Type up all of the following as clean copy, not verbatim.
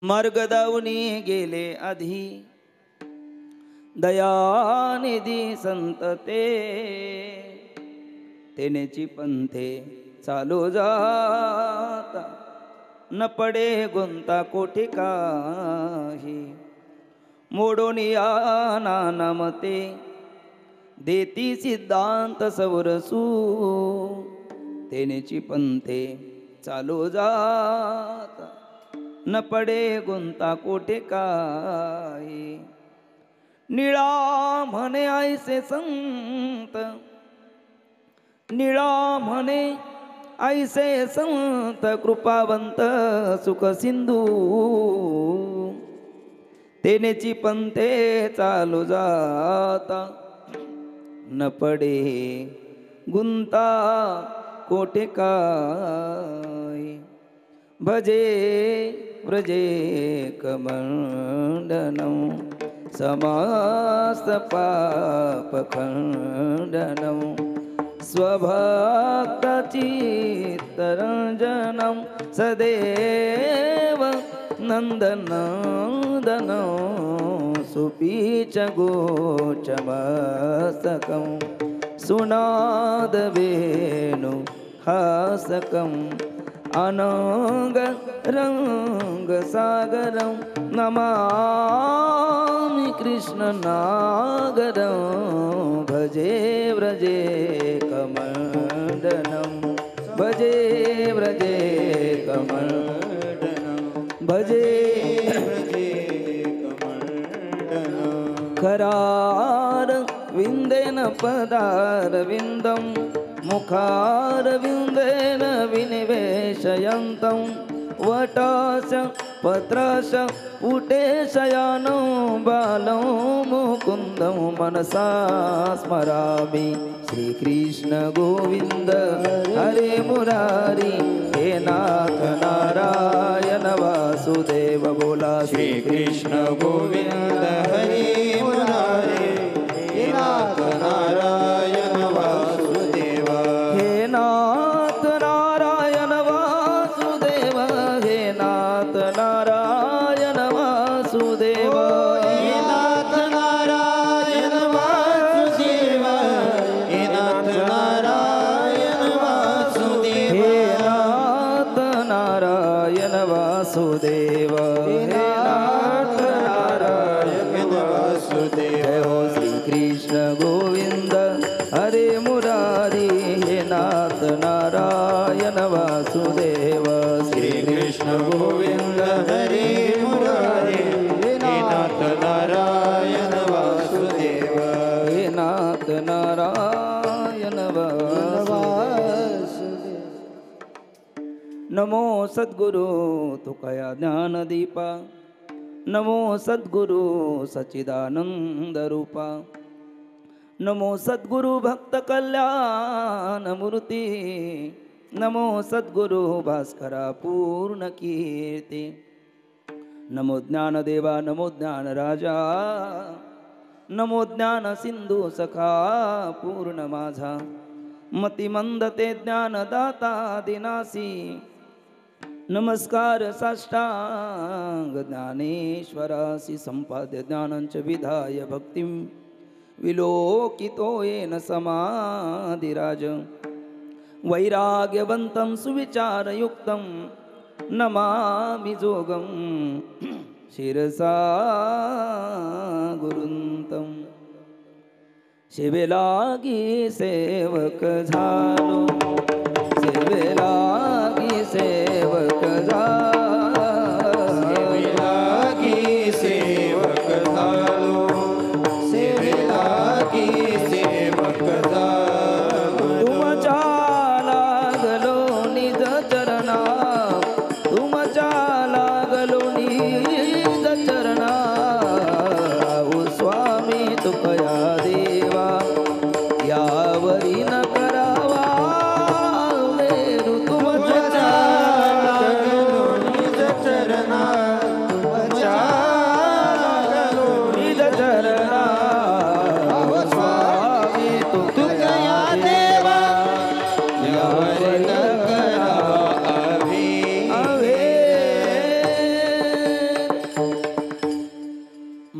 मार्ग दावणी गेले आधी दयानिधी संत तेनेची पंथे चालू जाता न पडे गुंता कोठी काही मोडून या नानामते देती सिद्धांत सवरसू तेनेची पंथे चालू जाता न पडे गुंता कोठे काही निळा म्हणे ऐसे संत निळा म्हणे ऐसे संत कृपावंत सुख सिंधू तेनेची पंथे चालू जाता न पडे गुंता कोठे काही भजे व्रजे कमंडनं समस्त पाप खंडनं स्वभक्तचित्तरंजनं सदेव नन्दनन्दनं सुपीच गोचमस्तकं सुनादवेणु हासकं अनंग रंग सागरं नमामि कृष्ण नागरं भजे व्रजे कमंडनं भजे व्रजे कमंडनं भजे व्रजे कमंडनं करार विंदेन पदार विंदं मुखारविंदेन विनिवेशयन्तं वटाश पत्राश पुटेशयानो बालं मुकुन्दं मनसा स्मरामि श्रीकृष्ण गोविन्द हरे मुरारी हे नाथ नारायण वासुदेव बोला श्रीकृष्ण गोविन्द हरे मुरारी हे नाथ नारायण वासुदेव हे नाथ नारायण वासुदेव हे नाथ नारायण वासुदेव हे नाथ नारायण वासुदेव हे नाथ नारायण वासुदेव हे नाथ नारायण वासुदेव हे नाथ नारायण वासुदेव जय हो श्री कृष्ण गोविंद हरे मुरारी हे नाथ नारायण वासुदेव श्री कृष्ण गोविंद हरे मुरारी हे नाथ नारायण वासुदेव हे नाथ नारायण वासुदेव नमो सद्गुरु तुकया ज्ञानदीपा नमो सद्गुरु सच्चिदानंद रूपा नमो सद्गुरु भक्त कल्याण मूर्ती नमो सद्गुरु भास्करा पूर्ण कीर्ती नमो ज्ञान देवा नमो ज्ञान राजा नमो ज्ञान सिंधू सखा पूर्ण माझा मतिमंद ते ज्ञानदाता दिनासी नमस्कार साष्टांग ज्ञानेश्वरासी संपाद्य ज्ञानंच विधाय भक्तिं विलोकितो येन समाधिराज वैराग्यवन्तं सुविचारयुक्तं नमामि जोगं शिरसा गुरुन्तं सेवेलागी सेवक झालो सेवेलागी सेवक झालो सेवेलागी सेवक झालो सेवेलागी सेवक झालो तुमच्या लागलो निज चरणा तुमच्या लागलो निज चरणा ओ स्वामी तुकया देवा यावरी न करावा वेरू तुमच्या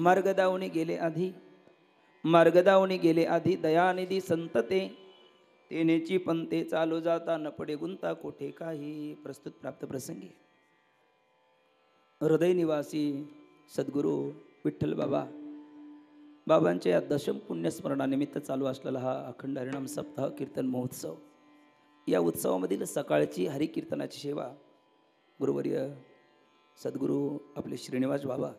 मार्गदावणी गेले आधी, मार्गदावणी गेले आधी, दयानिधी संत ते, तेनेची पंते चालू जाता, न पडे गुंता कोठे काही. प्रस्तुत प्राप्त प्रसंगी हृदय निवासी सद्गुरू विठ्ठल बाबा बाबांच्या या दशम पुण्यस्मरणानिमित्त चालू असलेला हा अखंड हरिनाम सप्ताह कीर्तन महोत्सव, या उत्सवामधील सकाळची हरिकीर्तनाची सेवा गुरुवर्य सद्गुरू आपले श्रीनिवास बाबा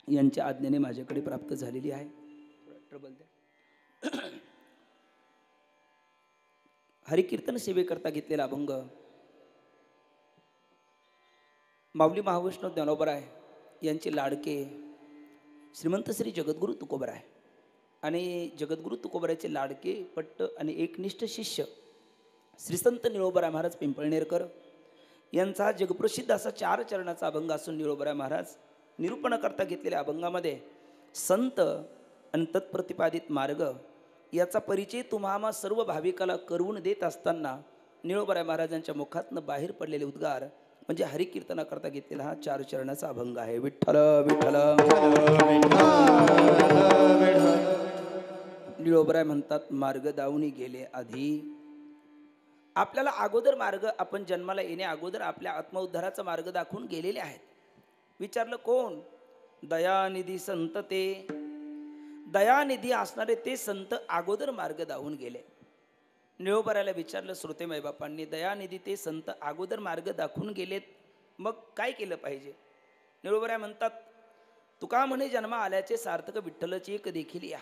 यांच्या आज्ञेने माझ्याकडे प्राप्त झालेली आहे. ट्रबल द्या. हरिकीर्तन सेवेकरता घेतलेला अभंग माऊली महावैष्णव ज्ञानोबराय यांचे लाडके श्रीमंत श्री जगद्गुरू तुकोबराय आणि जगद्गुरू तुकोबरायचे लाडके पट्ट आणि एकनिष्ठ शिष्य श्रीसंत निळोबराय महाराज पिंपळनेरकर यांचा जगप्रसिद्ध असा 4 चरणाचा अभंग असून निळोबराय महाराज निरूपणाकरता घेतलेल्या अभंगामध्ये संत आणि तत्प्रतिपादित मार्ग याचा परिचय तुम्हा सर्व भाविकाला करून देत असताना निळोबराय महाराजांच्या मुखातनं बाहेर पडलेले उद्गार म्हणजे हरिकीर्तनाकरता घेतलेला हा 4 चरणाचा अभंग आहे. विठ्ठल विठ्ठल. निळोबराय म्हणतात मार्ग दावणी गेले आधी. आपल्याला अगोदर मार्ग, आपण जन्माला येण्या अगोदर आपल्या आत्मउद्धाराचा मार्ग दाखवून गेलेले आहेत. विचारलं कोण? दयानिधी संत ते. दयानिधी असणारे ते संत अगोदर मार्ग दावून गेले. निळोबरायला विचारलं श्रोतेमय बापांनी, दयानिधी ते संत अगोदर मार्ग दाखवून गेलेत, मग काय केलं पाहिजे? निळोबराय म्हणतात तुका म्हणे जन्मा आल्याचे सार्थक विठ्ठलची एक देखील या.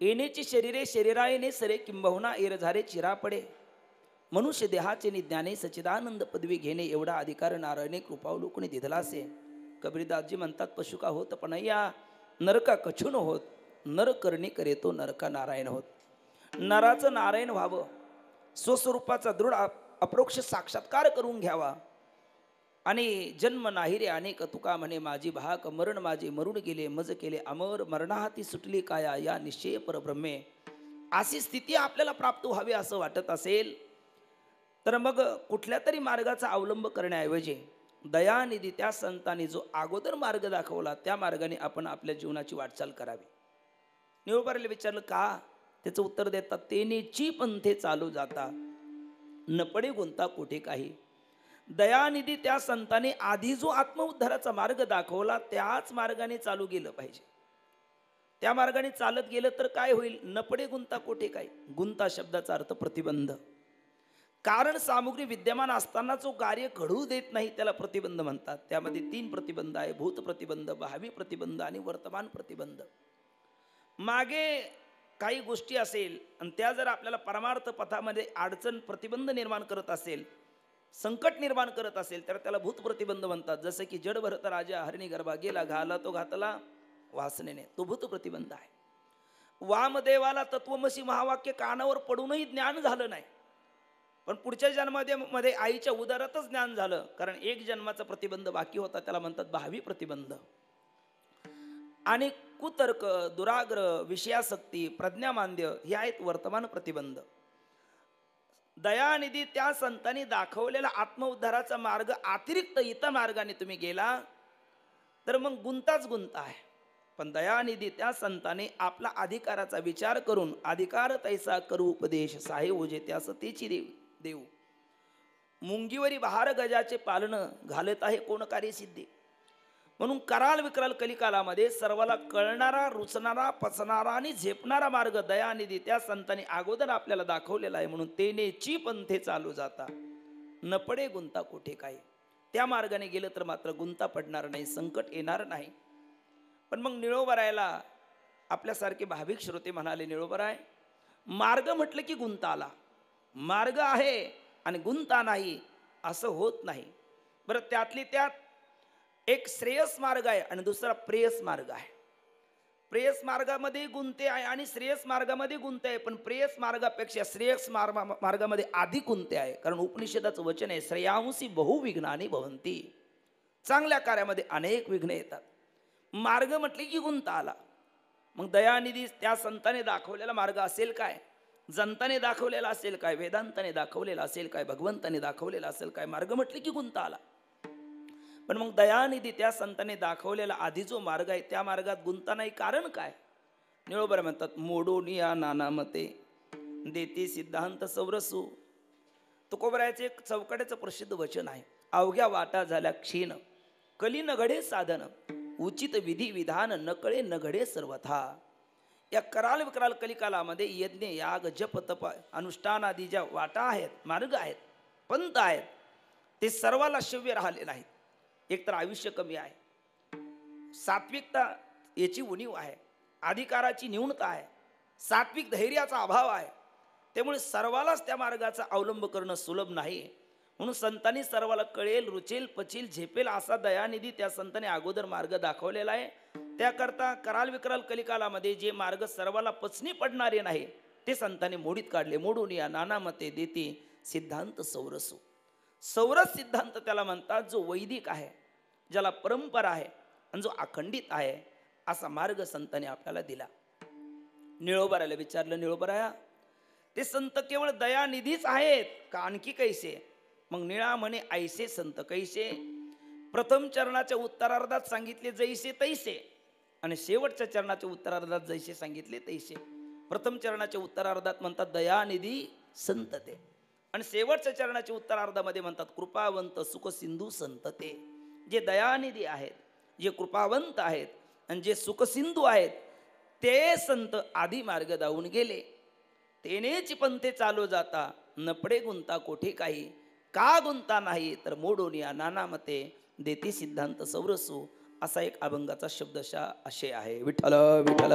येण्याची शरीरे शरीरायने सरे किंबहुना एर झारे चिरा पडे. मनुष्य देहाचे निज्ञाने सच्चिदानंद पदवी घेणे एवढा अधिकार नारायणे कृपावलोकने दिधला असे. कबीरदासजी म्हणतात पशु का होत पणय्या नरका कछून होत, नर करणे करे तो नरका नारायण होत. नराचं नारायण व्हावं, स्वस्वरूपाचा दृढ अप्रोक्ष साक्षात्कार करून घ्यावा आणि जन्म नाही रे अनेक तुका म्हणे माझी भाक, मरण माझे मरून गेले मज केले अमर, मरणाहाती सुटली काया या निश्चय परब्रह्मे. अशी स्थिती आपल्याला प्राप्त व्हावी असं वाटत असेल तर मग कुठल्या तरी मार्गाचा अवलंब करण्याऐवजी दयानिधी त्या संतांनी जो अगोदर मार्ग दाखवला त्या मार्गाने आपण आपल्या जीवनाची वाटचाल करावी. निळोबरायला विचारलं का? त्याचं उत्तर देतात तेनेची पंथे चालू जाता, न पडे गुंता कोठे काही. दयानिधी त्या संतांनी आधी जो आत्मउद्धाराचा मार्ग दाखवला त्याच मार्गाने चालू गेलं पाहिजे. त्या मार्गाने चालत गेलं तर काय होईल? न पडे गुंता कोठे काही. गुंता शब्दाचा अर्थ प्रतिबंध. कारण सामुग्री विद्यमान असताना जो कार्य घडू देत नाही त्याला प्रतिबंध म्हणतात. त्यामध्ये 3 प्रतिबंध आहे: भूत प्रतिबंध, भावी प्रतिबंध आणि वर्तमान प्रतिबंध. मागे काही गोष्टी असेल आणि त्या जर आपल्याला परमार्थ पथामध्ये अडचण प्रतिबंध निर्माण करत असेल, संकट निर्माण करत असेल तर त्याला भूत प्रतिबंध म्हणतात. जसं की जड भरत राजा हरणी गर्भा गेला, घाला तो घातला वासनेने, तो भूत प्रतिबंध आहे. वामदेवाला तत्वमसी महावाक्य कानावर पडूनही ज्ञान झालं नाही, पण पुढच्या जन्मामध्ये आईच्या उदरातच ज्ञान झालं, कारण 1 जन्माचा प्रतिबंध बाकी होता, त्याला म्हणतात भावी प्रतिबंध. आणि कुतर्क, दुराग्रह, विषयासक्ती, प्रज्ञामांद्य हे आहेत वर्तमान प्रतिबंध. दयानिधी त्या संतांनी दाखवलेला आत्मउद्धाराचा मार्ग अतिरिक्त इतर मार्गाने तुम्ही गेला तर मग गुंताच गुंता आहे. पण दयानिधी त्या संतांनी आपला अधिकाराचा विचार करून अधिकार तैसा करू उपदेश साहे ओजे त्यास तेची देऊ. मुंगीवरी बहार गजाचे पालन घालत आहे कोण कार्य सिद्धी. म्हणून कराल विकराल कलिकालामध्ये सर्वाला कळणारा, रुचणारा, पचणारा आणि झेपणारा मार्ग दयानिधी त्या संतांनी अगोदर आपल्याला दाखवलेला आहे. म्हणून तेनेची पंथे चालू जाता, न पडे गुंता कोठे काही. त्या मार्गाने गेलं तर मात्र गुंता पडणार नाही, संकट येणार नाही. पण मग निळोबरायला आपल्यासारखे भाविक श्रोते म्हणाले, निळोबराय मार्ग म्हटलं की गुंता आला. मार्ग आहे आणि गुंता नाही असं होत नाही. बरं, त्यातली त्यात एक श्रेयस मार्ग आहे आणि दुसरा प्रेयस मार्ग आहे. प्रेयस मार्गामध्ये गुंते आहे आणि श्रेयस मार्गामध्ये गुंते आहे, पण प्रेयस मार्गापेक्षा श्रेयस मार्गामध्ये अधिक गुंते आहे. कारण उपनिषदाचं वचन आहे श्रेयांसी बहुविघ्नानि भवन्ति. चांगल्या कार्यामध्ये अनेक विघ्न येतात. मार्ग म्हटले की गुंता आला. मग दयानिधी त्या संताने दाखवलेला मार्ग असेल काय? जनताने दाखवलेला असेल काय? वेदांताने दाखवलेला असेल काय? भगवंताने दाखवलेला असेल काय? मार्ग म्हटले की गुंता आला. पण मग दयानिधी त्या संतांनी दाखवलेला आधी जो मार्ग आहे त्या मार्गात गुंता नाही, कारण काय? निळोबर म्हणतात, मोडून या नाना मते देती सिद्धांत सौरसू. तुकोबरायाचे एक चौकड्याचं प्रसिद्ध वचन आहे, अवघ्या वाटा झाल्या क्षीण, कली न घडे साधन, उचित विधी विधान न कळे न घडे सर्वथा. या कराल विकराल कलिकालामध्ये यज्ञ याग जप तप अनुष्ठान आदी ज्या वाटा आहेत, मार्ग आहेत, पंथ आहेत, ते सर्वाला शव्य राहिले नाहीत. एकतर आयुष्य कमी आहे, सात्विकता याची उणीव आहे, अधिकाराची न्यूनता आहे, सात्विक धैर्याचा अभाव आहे. त्यामुळे सर्वालाच त्या मार्गाचा अवलंब करणं सुलभ नाही. म्हणून संतांनी सर्वाला कळेल, रुचेल, पचेल, झेपेल असा दयानिधी त्या संतांनी अगोदर मार्ग दाखवलेला आहे. त्याकरता कराल विकराल कलिकालामध्ये जे मार्ग सर्वाला पचनी पडणारे नाही ते संतांनी मोडीत काढले. मोडून या नाना मते देते सिद्धांत सौरसू. सौरस सिद्धांत त्याला म्हणतात, जो वैदिक आहे, ज्याला परंपरा आहे आणि जो अखंडित आहे, असा मार्ग संतांनी आपल्याला दिला. निळोबराला विचारलं, निळोबराया ते संत केवळ दयानिधीच आहेत का आणखी कैसे? मग निळा म्हणे, ऐसे संत कैसे? प्रथम चरणाच्या उत्तरार्धात सांगितले जैसे तैसे, आणि शेवटच्या चरणाच्या उत्तरार्धात जैसे सांगितले तैसे. प्रथम चरणाच्या उत्तरार्धात म्हणतात दयानिधी संत ते, आणि शेवटच्या चरणाच्या उत्तरार्धामध्ये म्हणतात कृपावंत सुख सिंधू संत ते. जे दयानिधी आहेत, जे कृपावंत आहेत आणि जे सुखसिंधू आहेत, ते संत आधी मार्ग दावून गेले. तेनेच पंथे चालू जाता, नपडे गुंता कोठे काही, का गुंता नाही तर मोडून या नाना मते देती सिद्धांत सौरसू. असा एक अभंगाचा शब्दशः आशय आहे. विठ्ठल विठ्ठल.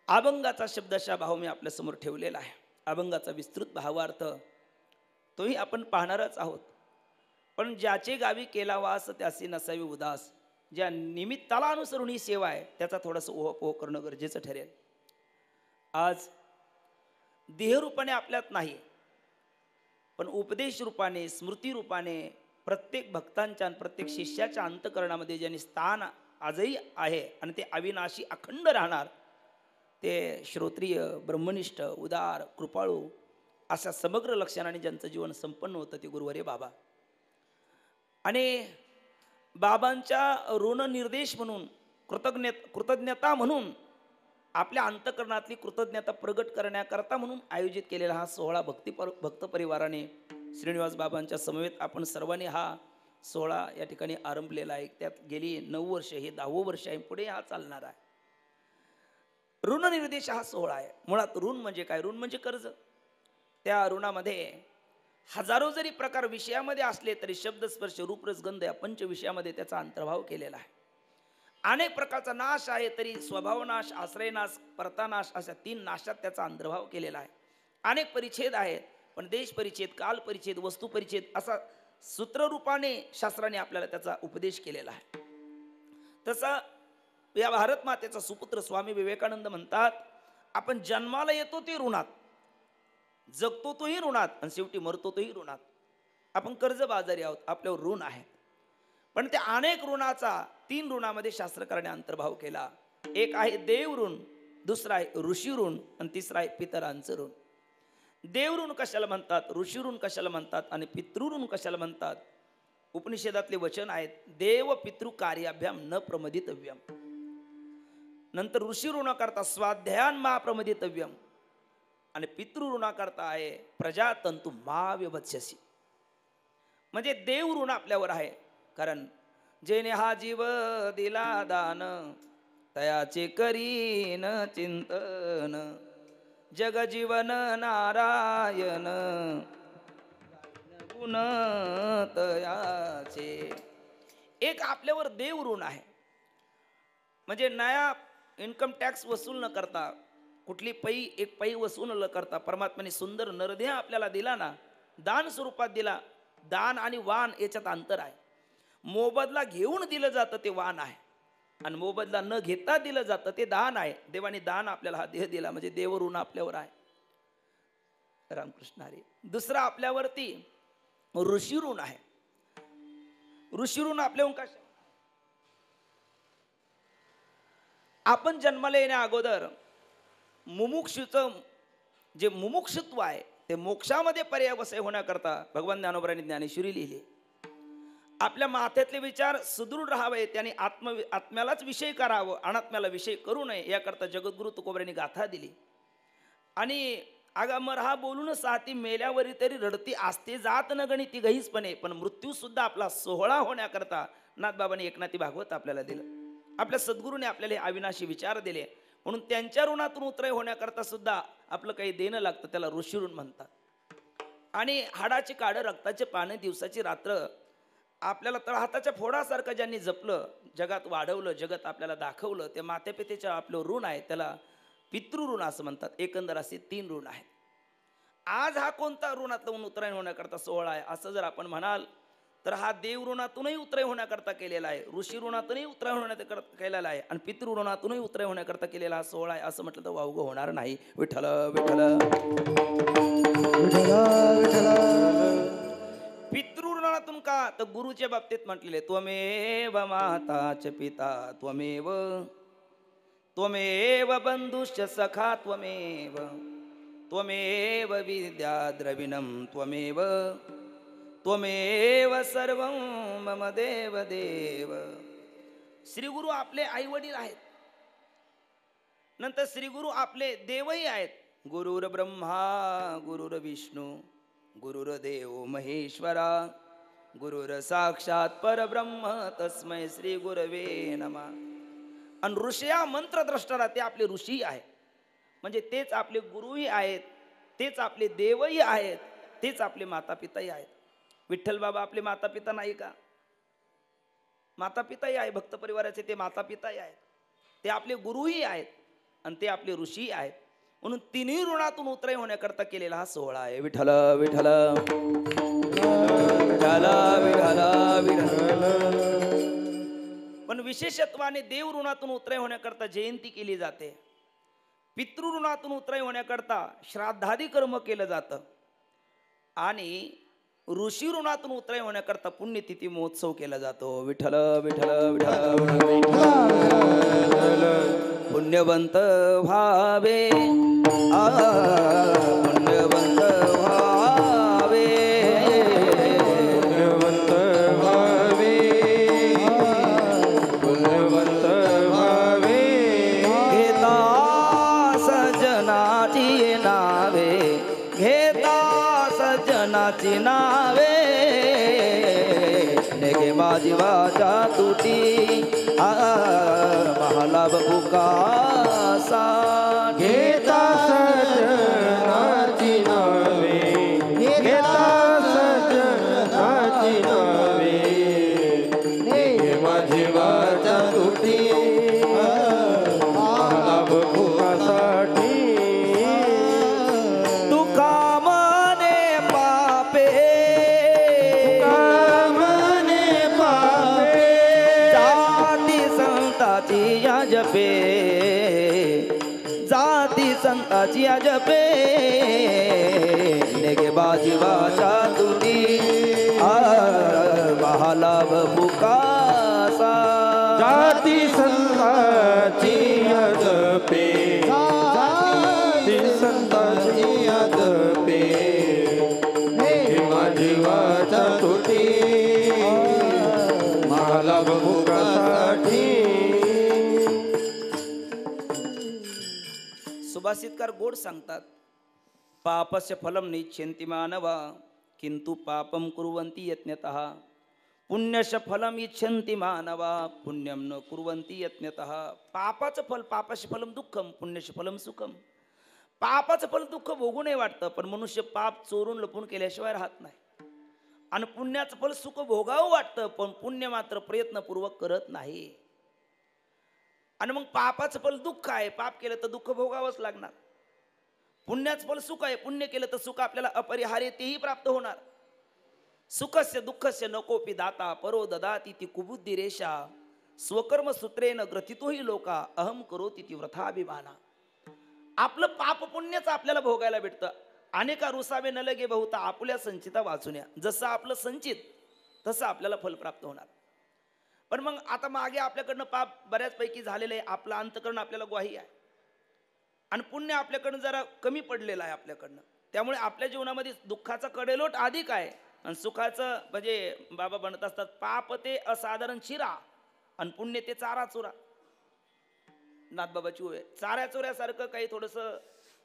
अभंगाचा शब्दशः भाव मी आपल्या समोर ठेवलेला आहे. अभंगाचा विस्तृत भावार्थ तोही आपण पाहणारच आहोत. पण ज्याचे गावी केला वास त्यासी नसावी उदास. ज्या निमित्ताला अनुसरून ही सेवा आहे त्याचा थोडंसं ओहपोह करणं गरजेचं ठरेल. आज देहरूपाने आपल्यात नाही, पण उपदेश रूपाने, स्मृती रूपाने प्रत्येक भक्तांच्या आणि प्रत्येक शिष्याच्या अंतकरणामध्ये ज्यांनी स्थान आजही आहे आणि ते अविनाशी अखंड राहणार, ते श्रोत्रिय, ब्रह्मनिष्ठ, उदार, कृपाळू अशा समग्र लक्षणाने ज्यांचं जीवन संपन्न होतं ते गुरुवर्य बाबा. आणि बाबांच्या ऋणनिर्देश म्हणून, कृतज्ञता म्हणून, आपल्या अंतकरणातली कृतज्ञता प्रगट करण्याकरता म्हणून आयोजित केलेला हा सोहळा भक्त परिवाराने श्रीनिवास बाबांच्या समवेत आपण सर्वांनी हा सोहळा या ठिकाणी आरंभलेला आहे. त्यात गेली 9 वर्ष, हे 10वं वर्ष आहे, पुढे हा चालणार आहे. ऋणनिर्देश हा सोहळा आहे. मुळात ऋण म्हणजे काय? ऋण म्हणजे कर्ज. त्या ऋणामध्ये हजारो जरी प्रकार विषयामध्ये असले तरी शब्द, स्पर्श, रूप, रस, गंध या पंच विषयामध्ये त्याचा अंतर्भाव केलेला आहे. अनेक प्रकारचा नाश आहे तरी स्वभावनाश, आश्रयनाश, परतानाश अशा 3 नाशात त्याचा अंतर्भाव केलेला आहे. अनेक परिच्छेद आहेत, पण देश परिच्छेद, काल परिच्छेद, वस्तू परिच्छेद असा सूत्ररूपाने शास्त्राने आपल्याला त्याचा उपदेश केलेला आहे. तसा या भारत मातेचा सुपुत्र स्वामी विवेकानंद म्हणतात, आपण जन्माला येतो ते ऋणात, जगतो तोही ऋणात आणि शेवटी मरतो तोही ऋणात. आपण कर्जबाजारी आहोत, आपल्यावर ऋण आहे. पण त्या अनेक ऋणाचा 3 ऋणामध्ये शास्त्रकाराने अंतर्भाव केला. एक आहे देव ऋण, दुसरा आहे ऋषी ऋण आणि तिसरा आहे पितरांचं ऋण. देव ऋण कशाला म्हणतात, ऋषी ऋण कशाला म्हणतात आणि पितृऋण कशाला म्हणतात? उपनिषदातले वचन आहेत, देव पितृ कार्याभ्याम न प्रमदितव्यम. नंतर ऋषी ऋण करता स्वाध्यायान मा प्रमदितव्यम आणि पितृ ऋण करता आहे प्रजातंतु मा व्यवत्स्यसी. म्हणजे देव ऋण आपल्यावर आहे, कारण जेने हा जीव दिला दान, तयाचे करीन चिंतन, जगजीवन नारायण गुण तयाचे. एक आपल्यावर देव ऋण आहे. म्हणजे नया इन्कम टॅक्स वसूल न करता, कुठली एक पै वसूल न करता परमात्म्याने सुंदर नरदेह आपल्याला दिला ना, दान स्वरूपात दिला. दान आणि वान याच्यात अंतर आहे. मोबदला घेऊन दिलं जातं ते वान आहे, आणि मोबदला न घेता दिलं जातं ते दान आहे. देवाने दान आपल्याला हा देह दिला, म्हणजे देव ऋण आपल्यावर आहे. रामकृष्ण हरी. दुसरा आपल्यावरती ऋषी ऋण आहे. ऋषी ऋण आपल्याहून कशा, आपण जन्माला येण्या अगोदर मुमुक्षुचं जे मुमुक्षुत्व आहे ते मोक्षामध्ये पर्यावसाय होण्याकरता भगवान ज्ञानोबरांनी ज्ञानेश्वरी लिहिली. आपल्या माथ्यातले विचार सुदृढ राहावे, त्याने आत्म्यालाच विषय करावं, अनात्म्याला विषय करू नये, याकरता जगद्गुरु तुकोबरांनी गाथा दिली. आणि अगमर हा बोलून साती मेल्यावरी तरी रडती असते जात न गणिती गहीसपणे, पण मृत्यू सुद्धा आपला सोहळा होण्याकरता नाथबाबांनी एकनाथी भागवत आपल्याला दिलं. आपल्या सद्गुरूने आपल्याला हे अविनाशी विचार दिले, म्हणून त्यांच्या ऋणातून उतराई होण्याकरता सुद्धा आपलं काही देणं लागतं, त्याला ऋषी ऋण म्हणतात. आणि हाडाची काढं रक्ताचे पानं दिवसाची रात्र आपल्याला तळहाताच्या फोडासारखं ज्यांनी जपलं, जगात वाढवलं, जगत आपल्याला दाखवलं, ते मातेपितेच्या आपलं ऋण आहे, त्याला पितृऋण असं म्हणतात. एकंदर असे 3 ऋण आहेत. आज हा कोणता ऋणातून उतराई होण्याकरता सोहळा आहे असं जर आपण म्हणाल तर हा देव ऋणातूनही उतराई होण्याकरता केलेला आहे, ऋषी ऋणातूनही उतराई होण्याकरता केलेला आहे, आणि पितृ ऋणातूनही उतराई होण्याकरता केलेला हा सोहळा आहे असं म्हटलं तर वावगं होणार नाही. विठ्ठल विठ्ठल पितृऋणातून का तर गुरुच्या बाबतीत म्हटलेले त्वमेव माता च पिता त्वमेव त्वमेव बंधुश्च सखा त्वमेव त्वमेव विद्या द्रविणं त्वमेव त्वमेव सर्वं मम देव देव. श्रीगुरु आपले आई वडील आहेत, नंतर श्रीगुरु आपले देवही आहेत. गुरुर ब्रह्मा गुरुर विष्णू गुरुर्देव महेश्वरा गुरुर साक्षात परब्रह्म तस्मै श्री गुरवे नमः. आणि ऋषया मंत्रद्रष्टारा ते आपले ऋषी आहेत, म्हणजे तेच आपले गुरुही आहेत, तेच आपले देवही आहेत, तेच आपले माता पिताही आहेत. विठ्ठल बाबा आपले माता पिता नाही का? माता पिताही आहे, भक्त परिवाराचे ते माता पिताही आहेत, ते आपले गुरुही आहेत आणि ते आपले ऋषी आहेत. म्हणून तिन्ही ऋणातून उतराई होण्याकरता केलेला हा सोहळा आहे. विठ्ठल विठ्ठल विठ्ठल विठ्ठल विठ्ठल. पण विशेषत्वाने देव ऋणातून उतराई होण्याकरता जयंती केली जाते, पितृ ऋणातून उतराई होण्याकरता श्राद्धादी कर्म केलं जातं, आणि ऋषी ऋणातून उतराई होण्याकरता पुण्यतिथी महोत्सव केला जातो. विठ्ठल विठ्ठल विठ्ठल. पुण्यवंत भावे पुण्यवंत भावे पुण्यवंत भावे पुण्यवंत भावे. घेता सजनाची नावे घेता सजनाची नावे नेगे माझी वाचा तुटी महालाभ पुकासा. घेता सजनाची नावे घेता सजनाची नावे हे माझी वाचा तुटी महालाभ भुगासाठी. तुका मने पापे कामने पापे जाती संताची या जपे जाती संताची या जपे नेगे बाजी वाचा तुटी महालाभ बुकासा. जाती संताची जपे जाती संताची जपे हे माझी वाचा तुटी महालाभ भुगासाठी. सुभाषितकार गोड सांगतात, पापस्य फलम निच्छन्ति मानवा किंतु पापम कुर्वन्ति यत्नतः. पुण्यस्य फलम इच्छन्ति मानवा पुण्यम न कुर्वन्ति यत्नतः. पापाचं फल पापस्य फलम दुःखम पुण्यस्य फलम सुखम. पापाचं फल दुःख भोगू नये वाटतं, पण मनुष्य पाप चोरून लपून केल्याशिवाय राहत नाही. आणि पुण्याचं फल सुख भोगावं वाटतं, पण पुण्य मात्र प्रयत्नपूर्वक करत नाही. आणि मग पापाचं फल दुःख आहे, पाप केलं तर दुःख भोगावंच लागणार. पुण्याचं फल सुख आहे, पुण्य केलं तर सुख आपल्याला अपरिहार्य तेही प्राप्त होणार. सुखस्य दुःखस्य नकोपी दाता परो ददाती ती कुबुद्धी रेषा स्वकर्म सूत्रेन ग्रथितोही लोका अहम करोती ती व्रथाभिमाना. आपलं पाप पुण्यच आपल्याला भोगायला भेटतं. अनेका रुसावे न लगे बहुता आपुल्या संचिता वाचुन्या. जसं आपलं संचित तसं आपल्याला फल प्राप्त होणार. पण मग आता मागे आपल्याकडनं पाप बऱ्याचपैकी झालेलं आहे, आपलं अंतकरण आपल्याला ग्वाही आहे. आणि पुण्य आपल्याकडनं जरा कमी पडलेलं आहे आपल्याकडनं. त्यामुळे आपल्या जीवनामध्ये दुःखाचा कडेलोट अधिक आहे आणि सुखाचं म्हणजे बाबा म्हणत असतात, पाप ते असाधारण शिरा आणि पुण्य ते चारा चुरा. नाथबाबाची ओळ आहे. चाऱ्या चोऱ्यासारखं काही थोडंसं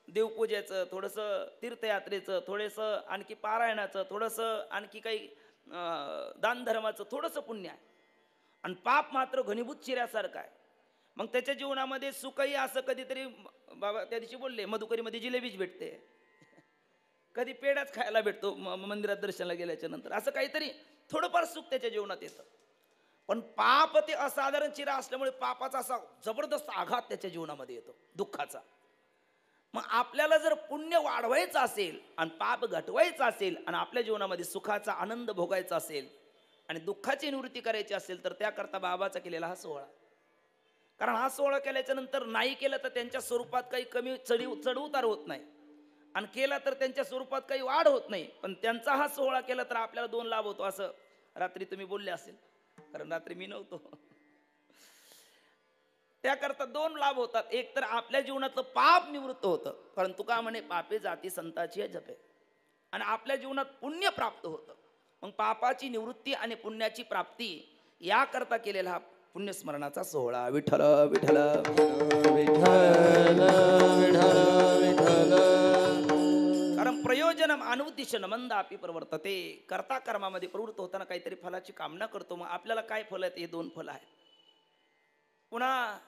देवपूजेचं, थोडंसं तीर्थयात्रेचं, थोडंसं आणखी पारायणाचं, थोडंसं आणखी काही दानधर्माचं थोडंसं पुण्य आहे आणि पाप मात्र घनीभूत शिऱ्यासारखं आहे. मग त्याच्या जीवनामध्ये सुखही असं कधीतरी बाबा त्या दिवशी बोलले, मधुकरीमध्ये जिलेबीच भेटते, कधी पेढाच खायला भेटतो मंदिरात दर्शनाला गेल्याच्या नंतर, असं काहीतरी थोडंफार सुख त्याच्या जीवनात येतं. पण पाप ते असाधारण चिरा असल्यामुळे पापाचा असा जबरदस्त आघात त्याच्या जीवनामध्ये येतो, दुःखाचा. मग आपल्याला जर पुण्य वाढवायचं असेल आणि पाप घटवायचं असेल आणि आपल्या जीवनामध्ये सुखाचा आनंद भोगायचा असेल आणि दुःखाची निवृत्ती करायची असेल तर त्याकरता बाबाचा केलेला हा सोहळा. कारण हा सोहळा केल्याच्या नंतर नाही केलं तर त्यांच्या स्वरूपात काही कमी चढउतार होत नाही आणि केला तर त्यांच्या स्वरूपात काही वाढ होत नाही. पण त्यांचा हा सोहळा केला तर आपल्याला 2 लाभ होतो, असं रात्री तुम्ही बोलले असेल, कारण रात्री मी नव्हतो. त्याकरता 2 लाभ होतात. एक तर आपल्या जीवनातलं पाप निवृत्त होतं, कारण तुका म्हणे पापे जाती संताची जपे, आणि आपल्या जीवनात पुण्य प्राप्त होतं. मग पापाची निवृत्ती आणि पुण्याची प्राप्ती याकरता केलेला हा पुण्यस्मरणाचा सोहळा. विठ्ठल विठ्ठल विठ्ठल विठ्ठल विठ्ठल. कारण प्रयोजनम अनुद्दिश्य मंदापि प्रवर्तते. कर्ता कर्मामध्ये प्रवृत्त होताना काहीतरी फलाची कामना करतो. मग आपल्याला काय फल आहेत? हे 2 फल आहेत. पुन्हा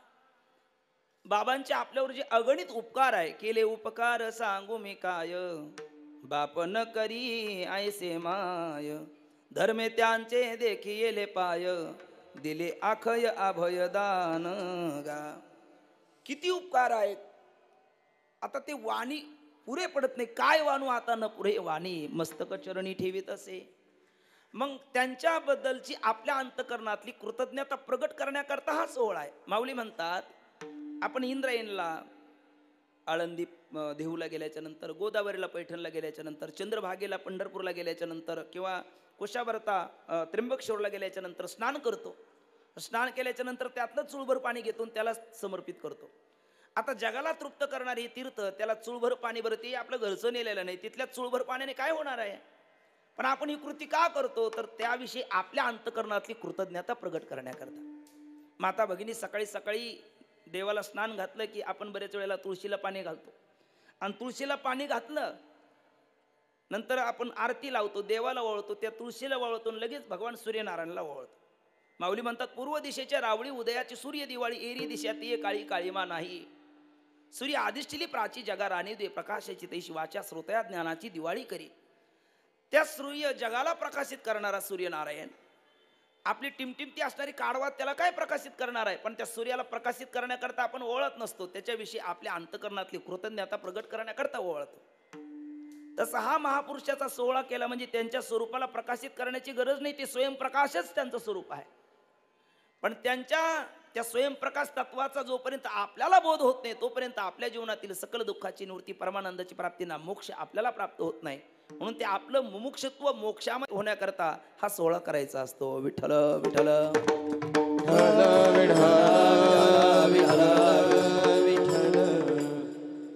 बाबांचे आपल्यावर जे अगणित उपकार आहे, केले उपकार सांगू मी काय, बाप न करी ऐसे माय, धर्मे त्यांचे देखी येले पाय, दिले आखय अभय दान गा. किती उपकार आहेत. आता ते वाणी पुरे पडत नाही. काय वाणू आता न पुरे वाणी, मस्तक चरणी ठेवीत असे. मग त्यांच्याबद्दलची आपल्या अंतकरणातली कृतज्ञता प्रगट करण्याकरता हा सोहळा आहे. माऊली म्हणतात, आपण इंद्रायणला, आळंदी देहूला गेल्याच्या नंतर, गोदावरीला पैठणला गेल्याच्या नंतर, चंद्रभागेला पंढरपूरला गेल्याच्या नंतर, किंवा कुशावर्ता त्र्यंबकेश्वरला गेल्याच्या नंतर स्नान करतो. स्नान केल्याच्या नंतर त्यातलं चुळभर पाणी घेतो त्याला समर्पित करतो. आता जगाला तृप्त करणारे तीर्थ, त्याला चुळभर पाणी, बरं ते आपलं घरचं नेलेलं नाही, तिथल्या चुळभर पाण्याने काय होणार आहे? पण आपण ही कृती का करतो? तर त्याविषयी आपल्या अंतकरणातली कृतज्ञता प्रगट करण्याकरता. माता भगिनी, सकाळी सकाळी देवाला स्नान घातलं की आपण बरेच वेळेला तुळशीला पाणी घालतो आणि तुळशीला पाणी घातलं नंतर आपण आरती लावतो, देवाला वळतो, त्या तुळशीला वळतो, लगेच भगवान सूर्यनारायणला वळतो. माऊली म्हणतात, पूर्व दिशेच्या रावळी उदयाची सूर्य दिवाळी, एरी दिशा ती काळी काळीमा नाही. सूर्य आदिष्टिली प्राची जगा राणी दे, प्रकाशाची तैशी वाचा श्रोतया ज्ञानाची दिवाळी करी. त्या सूर्य जगाला प्रकाशित करणारा सूर्यनारायण, आपली टिमटिमती असणारी काढवा त्याला काय प्रकाशित करणार आहे? पण त्या सूर्याला प्रकाशित करण्याकरता आपण ओळख नसतो, त्याच्याविषयी आपल्या अंतकरणातली कृतज्ञता प्रगट करण्याकरता ओळखतो. तसा हा महापुरुषाचा सोहळा केला म्हणजे त्यांच्या स्वरूपाला प्रकाशित करण्याची गरज नाही, ते स्वयंप्रकाशच त्यांचं स्वरूप आहे. पण त्यांच्या त्या स्वयंप्रकाश तत्वाचा जोपर्यंत आपल्याला बोध होत नाही तोपर्यंत आपल्या जीवनातील सकल दुःखाची निवृत्ती, परमानंदाची प्राप्ती ना मोक्ष आपल्याला प्राप्त होत नाही. म्हणून ते आपलं मुमुक्षत्व मोक्षामध्ये होण्याकरता हा सोहळा करायचा असतो. विठ्ठल विठ्ठल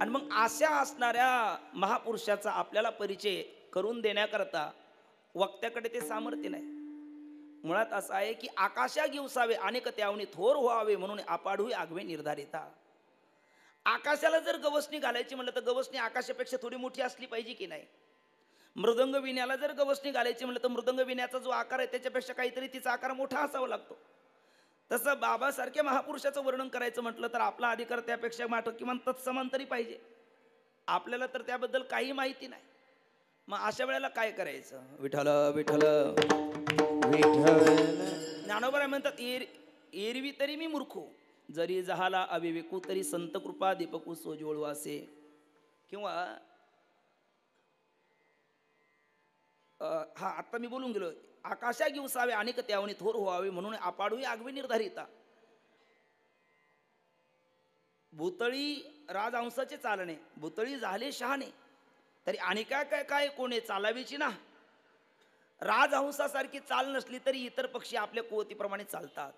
आणि मग अशा असणाऱ्या महापुरुषाचा आपल्याला परिचय करून देण्याकरता वक्त्याकडे ते सामर्थ्य नाही. मुळात असं आहे की आकाशा गिवसावे अनेक त्यावनी थोर व्हावे, म्हणून आपाडूही आगवे निर्धारिता. आकाशाला जर गवसणी घालायची म्हटलं तर गवसणी आकाशापेक्षा थोडी मोठी असली पाहिजे की नाही? मृदंग विण्याला जर गवसणी घालायची म्हटलं तर मृदंग विण्याचा जो आकार आहे त्याच्यापेक्षा काहीतरी तिचा आकार मोठा असावा लागतो. तसं बाबासारख्या महापुरुषाचं वर्णन करायचं म्हटलं तर आपला अधिकार त्यापेक्षा माठ किमान तत्समान तरी पाहिजे. आपल्याला तर त्याबद्दल काही माहिती नाही. मग अशा वेळेला काय करायचं? विठ्ठल विठ्ठल ज्ञानोबा म्हणतात, एरवी तरी मी मूर्खो, जरी जहाला अविवेकू, तरी संत कृपा दीपकू सोजवळू असे. किंवा हा आता मी बोलून गेलो, आकाशा गिवसावे अनेक त्यावनी थोर व्हावे, म्हणून आपाडूही आगवे निर्धारिता. भूतळी राजहंसाचे चालणे, भूतळी झाले शहाणे, तरी आणि काय काय कोणी चालावीची ना. राजहंसासारखी चाल नसली तरी इतर पक्षी आपल्या कुवतीप्रमाणे चालतात.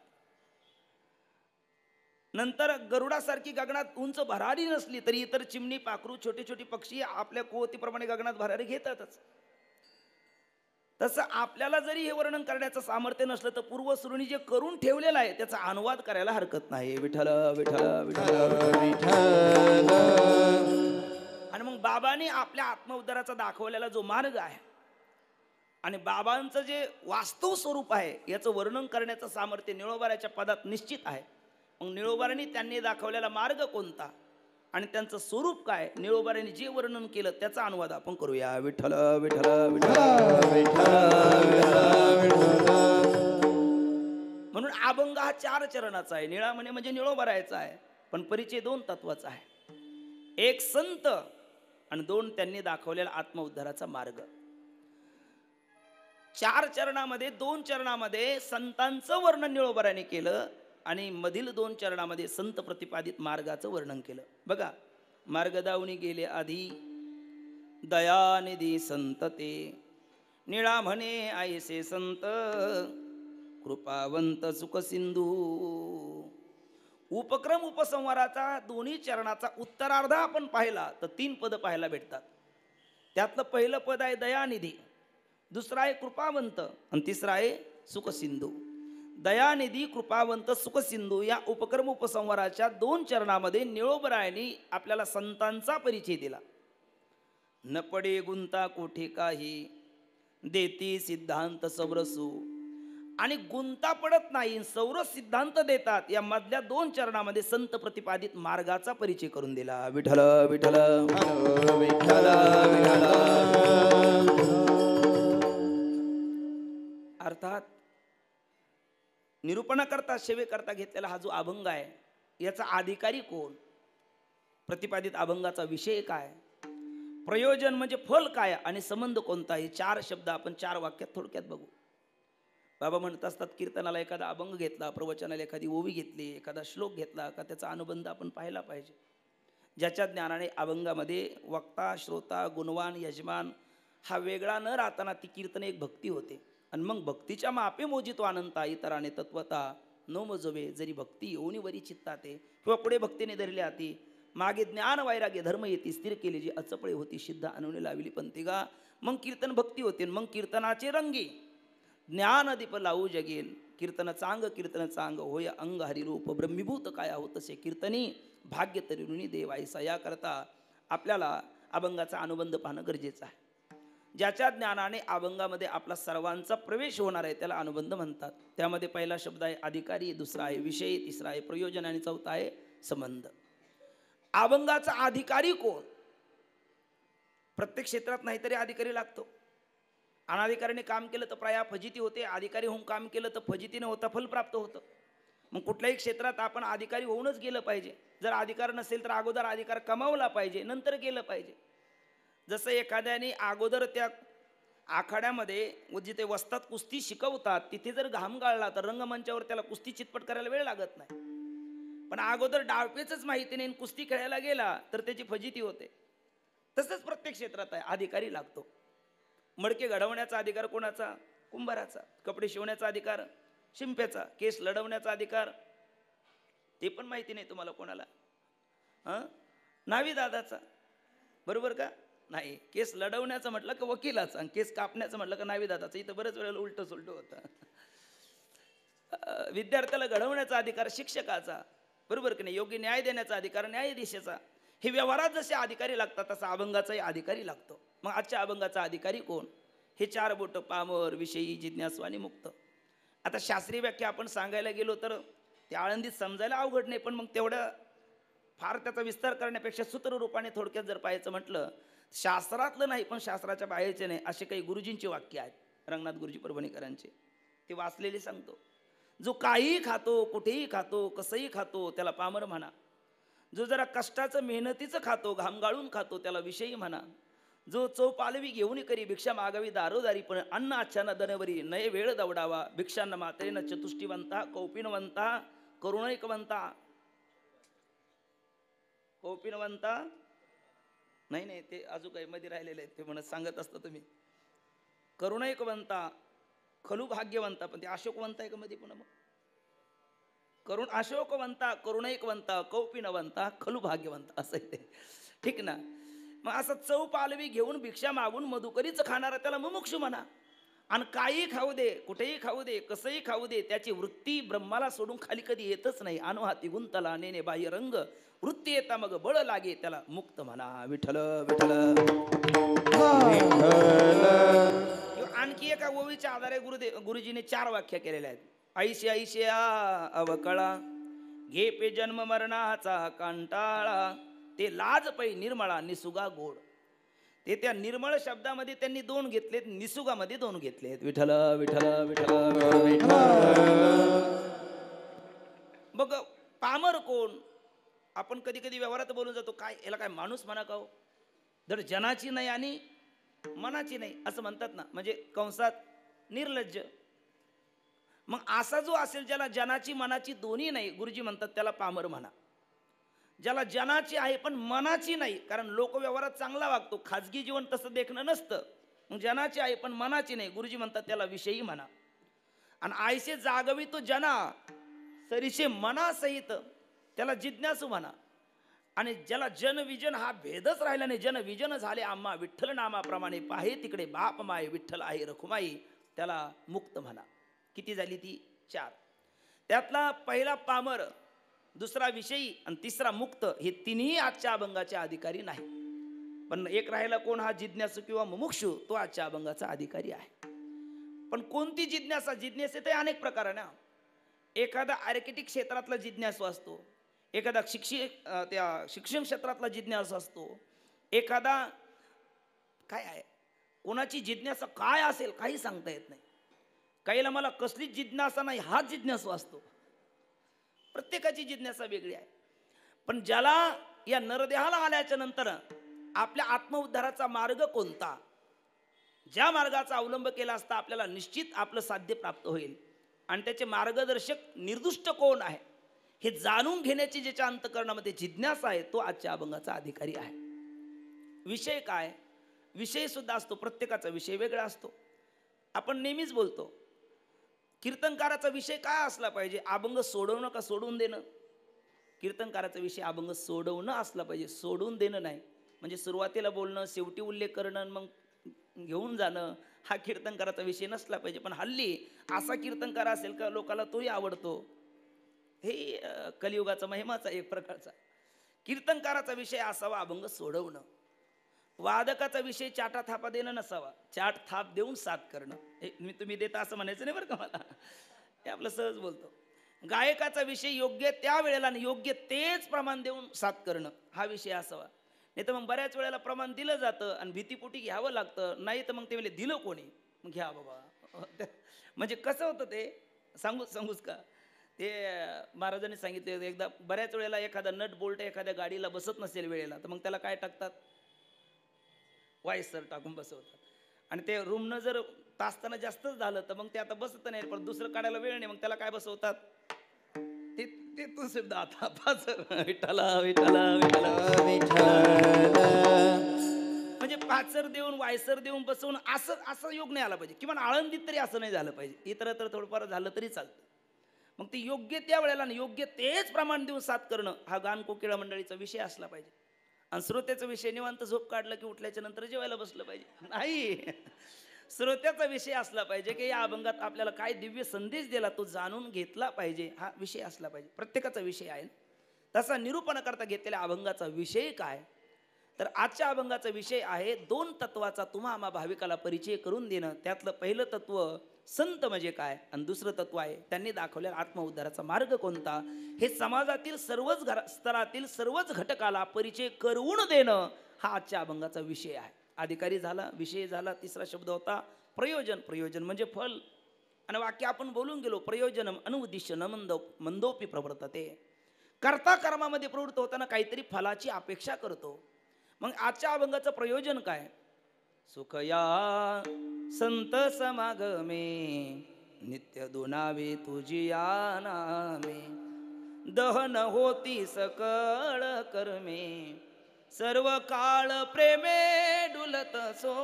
नंतर गरुडासारखी गगनात उंच भरारी नसली तरी इतर चिमणी पाखरू छोटे छोटे पक्षी आपल्या कुवतीप्रमाणे गगनात भरारी घेतातच. तसं आपल्याला जरी हे वर्णन करण्याचं सामर्थ्य नसलं तर पूर्वसुरूंनी जे करून ठेवलेलं आहे त्याचा अनुवाद करायला हरकत नाही. विठ्ठल विठ्ठल विठ्ठल विठ्ठल. आणि मग बाबांनी आपल्या आत्मउद्धाराचा दाखवलेला जो मार्ग आहे आणि बाबांचं जे वास्तव स्वरूप आहे याचं वर्णन करण्याचं सामर्थ्य निळोबाऱ्याच्या पदात निश्चित आहे. मग निळोबाऱ्यांनी त्यांनी दाखवलेला मार्ग कोणता आणि त्यांचं स्वरूप काय, निळोबाऱ्यांनी जे वर्णन केलं त्याचा अनुवाद आपण करूया. विठ्ठल विठ्ठल विठ्ठल. म्हणून अभंग हा 4 चरणाचा आहे. निळा म्हणजे निळोबारायचा आहे, पण परिचय 2 तत्वाचा आहे. एक संत आणि 2 त्यांनी दाखवलेला आत्मउद्धाराचा मार्ग. 4 चरणामध्ये 2 चरणामध्ये संतांचं वर्णन निळोबाऱ्याने केलं आणि मधील 2 चरणामध्ये संत प्रतिपादित मार्गाचं वर्णन केलं. बघा, मार्ग दावणी गेले आधी दयानिधी संत ते, निळा म्हणे आयसे संत कृपावंत सुख सिंधू. उपक्रम उपसंहाराचा दोन्ही चरणाचा उत्तरार्ध आपण पाहिला तर 3 पद पाहायला भेटतात. त्यातलं पहिलं पद आहे दयानिधी, दुसरा आहे कृपावंत आणि तिसरा आहे सुखसिंधू. दयानिधी, कृपावंत, सुखसिंधू या उपक्रम उपसंहाराच्या 2 चरणामध्ये निळोबरायांनी आपल्याला संतांचा परिचय दिला. न पडे गुंता कोठे काही देती सिद्धांत सौरसू, आणि गुंता पडत नाही सौरस सिद्धांत देतात. या मधल्या 2 चरणामध्ये संत प्रतिपादित मार्गाचा परिचय करून दिला. विठ्ठल विठ्ठल विठ्ठल विठ्ठल. अर्थात निरूपणाकरता सेवेकरता घेतलेला हा जो अभंग आहे याचा अधिकारी कोण, प्रतिपादित अभंगाचा विषय काय, प्रयोजन म्हणजे फल काय आणि संबंध कोणता, हे 4 शब्द आपण 4 वाक्यात थोडक्यात बघू. बाबा म्हणत असतात कीर्तनाला एखादा अभंग घेतला, प्रवचनाला एखादी ओवी घेतली, एखादा श्लोक घेतला का त्याचा अनुबंध आपण पाहिला पाहिजे. ज्याच्या ज्ञानाने अभंगामध्ये वक्ता, श्रोता, गुणवान, यजमान हा वेगळा न राहताना ती कीर्तन एक भक्ती होते. आणि मग भक्तीच्या मापे मोजितो अनंता इतराने तत्वता नो मजोवे, जरी भक्ती येऊनी वरी चित्ता ते, किंवा पुढे भक्तीने धरली हाती मागे ज्ञान वैराग्य धर्म येते स्थिर केली जी अचपळे होती सिद्ध अनुने लावली पंथिगा. मग कीर्तन भक्ती होते. मग कीर्तनाचे रंगी ज्ञान दीप लावू जगेल, कीर्तन चांग होय अंग हरिरूप ब्रह्मीभूत काय होतसे कीर्तनी भाग्य तरुणी देवायसा. याकरता आपल्याला अभंगाचा अनुबंध पाहणं गरजेचं आहे. ज्याच्या ज्ञानाने अभंगामध्ये आपला सर्वांचा प्रवेश होणार आहे त्याला अनुबंध म्हणतात. त्यामध्ये पहिला शब्द आहे अधिकारी, दुसरा आहे विषय, तिसरा आहे प्रयोजन आणि चौथा आहे संबंध. अभंगाचा अधिकारी कोण? प्रत्येक क्षेत्रात नाहीतरी अधिकारी लागतो. अनाधिकाऱ्याने काम केलं तर प्राय फजिती होते, अधिकारी होऊन काम केलं तर फजितीने होता फल प्राप्त होतं. मग कुठल्याही क्षेत्रात आपण अधिकारी होऊनच गेलं पाहिजे. जर अधिकार नसेल तर अगोदर अधिकार कमावला पाहिजे, नंतर गेलं पाहिजे. जसं एखाद्याने अगोदर त्या आखाड्यामध्ये जिथे वस्तात कुस्ती शिकवतात तिथे जर घाम गाळला तर रंगमंचावर त्याला कुस्ती चितपट करायला वेळ लागत नाही. पण अगोदर डावपेचच माहिती नाही कुस्ती खेळायला गेला तर त्याची फजिती होते. तसंच प्रत्येक क्षेत्रात आहे, अधिकारी लागतो. मडके घडवण्याचा अधिकार कोणाचा? कुंभाराचा. कपडे शिवण्याचा अधिकार शिंप्याचा. केस लढवण्याचा अधिकार ते पण माहिती नाही तुम्हाला कोणाला? नावी दादाचा. बरोबर का? नाही. केस लढवण्याचं म्हटलं का वकिलाचा आणि केस कापण्याचं म्हटलं का नावी दादाचं. इथं बरेच वेळेला उलट सुलट होतं. विद्यार्थ्याला घडवण्याचा अधिकार शिक्षकाचा. बरोबर की नाही? योग्य न्याय देण्याचा अधिकार न्यायाधीशाचा. हे व्यवहारात जसे अधिकारी लागतात तसा अभंगाचाही अधिकारी लागतो. मग आजच्या अभंगाचा अधिकारी कोण? हे 4 बोट पामर, विषयी, जिज्ञासू आणि मुक्त. आता शास्त्रीय व्याख्या आपण सांगायला गेलो तर त्या आळंदीत समजायला अवघड नाही, पण मग तेवढं फार त्याचा विस्तार करण्यापेक्षा सूत्ररूपाने थोडक्यात जर पाहायचं म्हटलं, शास्त्रातलं नाही पण शास्त्राच्या बाहेरचे नाही असे काही गुरुजींची वाक्य आहेत रंगनाथ गुरुजी परभणीकरांचे. ते वाचलेले सांगतो. जो काहीही खातो, कुठेही खातो, कसंही खातो त्याला पामर म्हणा. जो जरा कष्टाचं मेहनतीचं खातो, घाम गाळून खातो त्याला विषयी म्हणा. जो चव पालवी घेऊन करी भिक्षा मागावी दारोदारी पण अन्न आच्छाना दनवरी नये वेळ दवडावा. भिक्षांना मात्रेन चतुष्टीवंता कौपिनवंता करुणैकवंता. कौपिनवंता नाही ते अजून काही मध्ये राहिलेले आहेत ते म्हणत सांगत असता तुम्ही. करुणैकवंता खलू भाग्यवंता, पण ते अशोकवंता आहे का मध्ये पुन्हा? मग करुण अशोकवंता करुणैकवंता कौपिनवंता खलू भाग्यवंता असं आहे ते, ठीक ना. मग असं चव पालवी घेऊन भिक्षा मागून मधुकरीच खाणारा त्याला मुमुक्षू म्हणा. आणि काही खाऊ दे, कुठेही खाऊ दे, कसंही खाऊ दे, त्याची वृत्ती ब्रह्माला सोडून खाली कधी येतच नाही. अनुहाती गुंतला नेने बाह्य रंग, वृत्ती येता मग बळ लागे त्याला मुक्त म्हणा. विठ्ठल विठ्ठल. आणखी एका ओवीच्या आधारे गुरुजीने 4 व्याख्या केलेल्या आहेत. ऐशी ऐशिया अवकळा घे पे जन्म मरणाचा कंटाळा, ते लाज पै निर्मळा निसुगा गोड. ते त्या निर्मळ शब्दामध्ये त्यांनी 2 घेतलेत, निसुगामध्ये 2 घेतलेत. विठ्ठल विठ्ठल विठ्ठल. बघ पामर कोण? आपण कधी कधी व्यवहारात बोलून जातो, काय याला काय माणूस म्हणा का हो, जर जनाची नाही आणि मनाची नाही असं म्हणतात ना, म्हणजे कंसात निर्लज्ज. मग असा जो असेल ज्याला जनाची मनाची दोन्ही नाही, गुरुजी म्हणतात त्याला पामर म्हणा. ज्याला जनाची आहे पण मनाची नाही, कारण लोक व्यवहारात चांगला वागतो, खाजगी जीवन तसं देखणं नसतं. मग जनाची आहे पण मनाची नाही, गुरुजी म्हणतात त्याला विषयी म्हणा. आणि आयसे जागवी तो जना सरीसे मनासहित, त्याला जिज्ञासू म्हणा. आणि ज्याला जन विजन हा भेदच राहिला नाही, जन विजन झाले आम्हा विठ्ठल नामाप्रमाणे, पाहे तिकडे बाप माय विठ्ठल आहे रखुमाई, त्याला मुक्त म्हणा. किती झाली ती? 4. त्यातला पहिला पामर, दुसरा विषयी आणि तिसरा मुक्त, हे तिन्ही आजच्या अभंगाचे अधिकारी नाही. पण एक राहिला कोण? हा जिज्ञासू किंवा मुमुक्षू, तो आजच्या अभंगाचा अधिकारी आहे. पण कोणती जिज्ञासा? जिज्ञासेत अनेक प्रकार आहे ना. एखादा आर्किटेक्ट क्षेत्रातला जिज्ञासू असतो, एखादा शिक्षण क्षेत्रातला जिज्ञासू असतो, एखादा काय आहे, कोणाची जिज्ञासा काय असेल काही सांगता येत नाही. काहीला मला कसलीच जिज्ञासा नाही हा जिज्ञासू असतो. प्रत्येकाची जिज्ञासा वेगळी आहे. पण ज्याला या नरदेहाला आल्याच्या नंतर आपल्या आत्मउद्धाराचा मार्ग कोणता, ज्या मार्गाचा अवलंब केला असता आपल्याला निश्चित आपलं साध्य प्राप्त होईल, आणि त्याचे मार्गदर्शक निर्दुष्ट कोण आहे हे जाणून घेण्याची ज्याच्या अंतःकरणामध्ये जिज्ञासा आहे, तो आजच्या अभंगाचा अधिकारी आहे. विषय काय? विषय सुद्धा असतो, प्रत्येकाचा विषय वेगळा असतो. आपण नेहमीच बोलतो, कीर्तनकाराचा विषय काय असला पाहिजे? अभंग सोडवणं का सोडून देणं? कीर्तनकाराचा विषय अभंग सोडवणं असला पाहिजे, सोडून देणं नाही. म्हणजे सुरुवातीला बोलणं, शेवटी उल्लेख करणं, मग घेऊन जाणं, हा कीर्तनकाराचा विषय नसला पाहिजे. पण हल्ली असा कीर्तनकार असेल का लोकाला तोही आवडतो. हे कलियुगाचा महिमाचा एक प्रकारचा. कीर्तनकाराचा विषय असावा अभंग सोडवणं. वादकाचा विषय चाटा थापा देणं नसावा, चाट थाप देऊन साथ करणं. हे तुम्ही देता असं म्हणायचं नाही बरं का मला, हे आपलं सहज बोलतो. गायकाचा विषय योग्य त्या वेळेला योग्य तेच प्रमाण देऊन साथ करणं, हा विषय असावा. नाही तर मग बऱ्याच वेळेला प्रमाण दिलं जातं आणि भीतीपोटी घ्यावं लागतं. नाही तर मग ते वेळेला दिलं कोणी, मग घ्या बाबा. म्हणजे कसं होतं ते सांगूच का, ते महाराजांनी सांगितले एकदा, बऱ्याच वेळेला एखादा नट बोल्ट एखाद्या गाडीला बसत नसेल वेळेला, तर मग त्याला काय टाकतात? वायसर टाकून बसवतात. आणि ते रूमनं जर तासताना जास्तच झालं तर मग ते आता बसत नाही, पण दुसरं काढायला वेळ नाही, मग त्याला काय बसवतात? ते तू सुद्धा आता पाचर. विठ्ठला विठ्ठला विठ्ठला विठ्ठला. म्हणजे पाचर देऊन वायसर देऊन बसवून असं योग नाही आला पाहिजे. किंवा आळंदीत तरी असं नाही झालं पाहिजे. इतर थोडंफार झालं तरी चालतं. मग ते योग्य त्या वेळेला योग्य तेच प्रमाण देऊन साथ करणं, हा गान कोकिळा मंडळीचा विषय असला पाहिजे. आणि श्रोत्याचा विषय निवांत झोप काढलं की उठल्याच्या नंतर जेवायला बसलं पाहिजे नाही. श्रोत्याचा विषय असला पाहिजे की या अभंगात आपल्याला काय दिव्य संदेश दिला तो जाणून घेतला पाहिजे, हा विषय असला पाहिजे. प्रत्येकाचा विषय आहे. तसा निरूपण करता घेतलेल्या अभंगाचा विषय काय? तर आजच्या अभंगाचा विषय आहे 2 तत्वाचा तुम्हा आम्हा भाविकाला परिचय करून देणं. त्यातलं पहिलं तत्व संत म्हणजे काय, आणि दुसरं तत्व आहे त्यांनी दाखवलेला आत्मउद्धाराचा मार्ग कोणता, हे समाजातील सर्वच स्तरातील सर्वच घटकाला परिचय करून देणं, हा आजच्या अभंगाचा विषय आहे. अधिकारी झाला, विषय झाला, तिसरा शब्द होता प्रयोजन. प्रयोजन म्हणजे फल. आणि वाक्य आपण बोलून गेलो, प्रयोजनम अनुद्दिश्य न मंदोपी प्रवर्तते. कर्ता कर्मामध्ये प्रवृत्त होताना काहीतरी फलाची अपेक्षा करतो. मग आजच्या अभंगाचं प्रयोजन काय? सुखया संत समागमे नित्य दुनावे तुझी नामे, दहन होती सकळ कर्मे, सर्व काळ प्रेमे डुलत सो,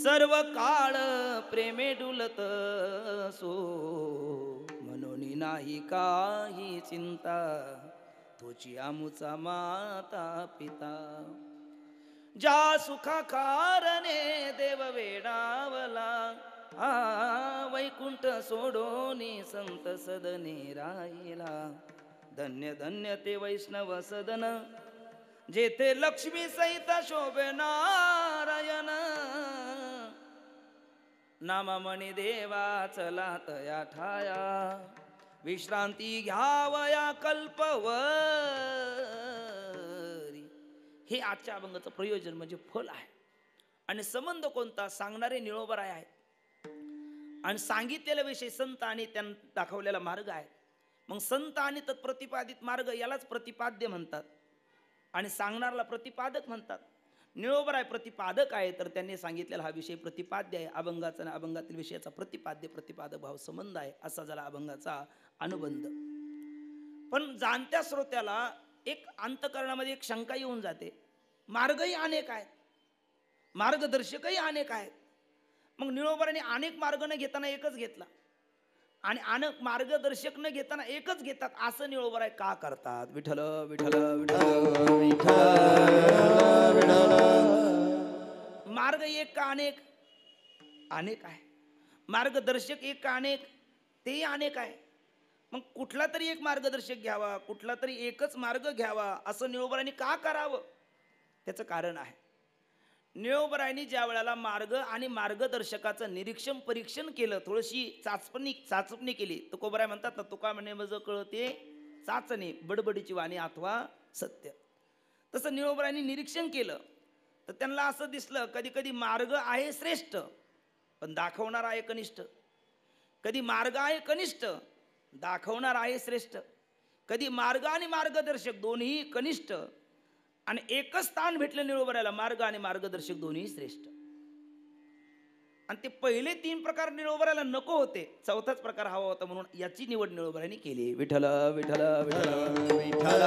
सर्व काळ प्रेमे डुलत सो, म्हणून कोणी नाही काही चिंता, तुझी आमुचा माता पिता. ज्या सुखा कारणे देव वेडावला, वैकुंठ सोडोनी संत सदने राहिला. धन्य धन्य ते वैष्णव सदन, जेथे लक्ष्मी सहित शोभे नारायण. नाममणी देवा चला तया ठाया, विश्रांती घ्यावया कल्पवरी. हे आजच्या अभंगाचं प्रयोजन म्हणजे फल आहे. आणि संबंध कोणता? सांगणारे निळोबराय आहेत आणि सांगितलेला विषय संत आणि त्यांना दाखवलेला मार्ग आहे. मग संत आणि तत्प्रतिपादित मार्ग यालाच प्रतिपाद्य म्हणतात आणि सांगणारला प्रतिपादक म्हणतात. निळोबराय प्रतिपादक आहे, तर त्यांनी सांगितलेला हा विषय प्रतिपाद्य आहे. अभंगाचा आणि अभंगातील विषयाचा प्रतिपाद्य प्रतिपादक भाव संबंध आहे, असा झाला अभंगाचा अनुबंध. पण जाणत्या श्रोत्याला एक अंतकरणामध्ये एक शंका येऊन जाते. मार्गही अनेक आहेत, मार्गदर्शकही अनेक आहेत. मग निळोबराने अनेक मार्ग न घेताना एकच घेतला आणि अनेक मार्गदर्शक न घेताना एकच घेतात, असं निळोबराय का करतात? विठ्ठल विठ्ठल विठ्ठल. मार्ग एक का अनेक? अनेक आहे. मार्गदर्शक एक का अनेक? तेही अनेक आहे. मग कुठला तरी एक मार्गदर्शक घ्यावा, कुठला तरी एकच मार्ग घ्यावा, असं निळोबरायांनी का करावं? त्याचं कारण आहे. निळोबरायांनी ज्या वेळेला मार्ग आणि मार्गदर्शकाचं निरीक्षण परीक्षण केलं, थोडीशी चाचपणी केली, तुकोबराय म्हणतात ना, तुका म्हणे मज कळते चाचणी, बडबडीची वाणी अथवा सत्य. तसं निळोबरायांनी निरीक्षण केलं तर त्यांना असं दिसलं, कधी कधी मार्ग आहे श्रेष्ठ पण दाखवणार आहे कनिष्ठ, कधी मार्ग आहे कनिष्ठ दाखवणार आहे श्रेष्ठ, कधी मार्ग आणि मार्गदर्शक दोन्ही कनिष्ठ आणि एकच स्थान भेटलं निळोबरायाला, मार्ग आणि मार्गदर्शक दोन्ही श्रेष्ठ. आणि ते पहिले 3 प्रकार निळोबरायाला नको होते, चौथाच प्रकार हवा होता, म्हणून याची निवड निळोबरायांनी केली. विठ्ठल विठ्ठल विठ्ठल.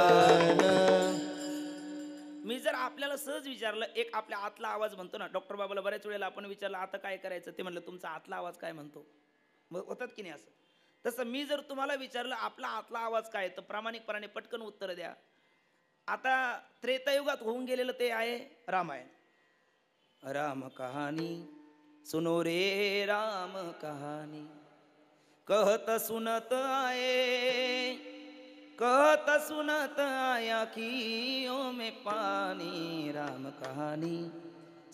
मी जर आपल्याला सहज विचारलं, एक आपल्या आतला आवाज म्हणतो ना, डॉक्टर बाबाला बऱ्याच वेळेला आपण विचारलं आता काय करायचं, ते म्हणलं तुमचा आतला आवाज काय म्हणतो, मग होतात की नाही असं. तसं मी जर तुम्हाला विचारलं आपला आतला आवाज काय, तर प्रामाणिकपणाने पटकन उत्तर द्या. आता त्रेतायुगात होऊन गेलेलं ते आहे रामायण. राम कहानी सुनो रे राम कहानी, कहत सुनत आए, कहत सुनत आया अखियों में पानी. राम कहानी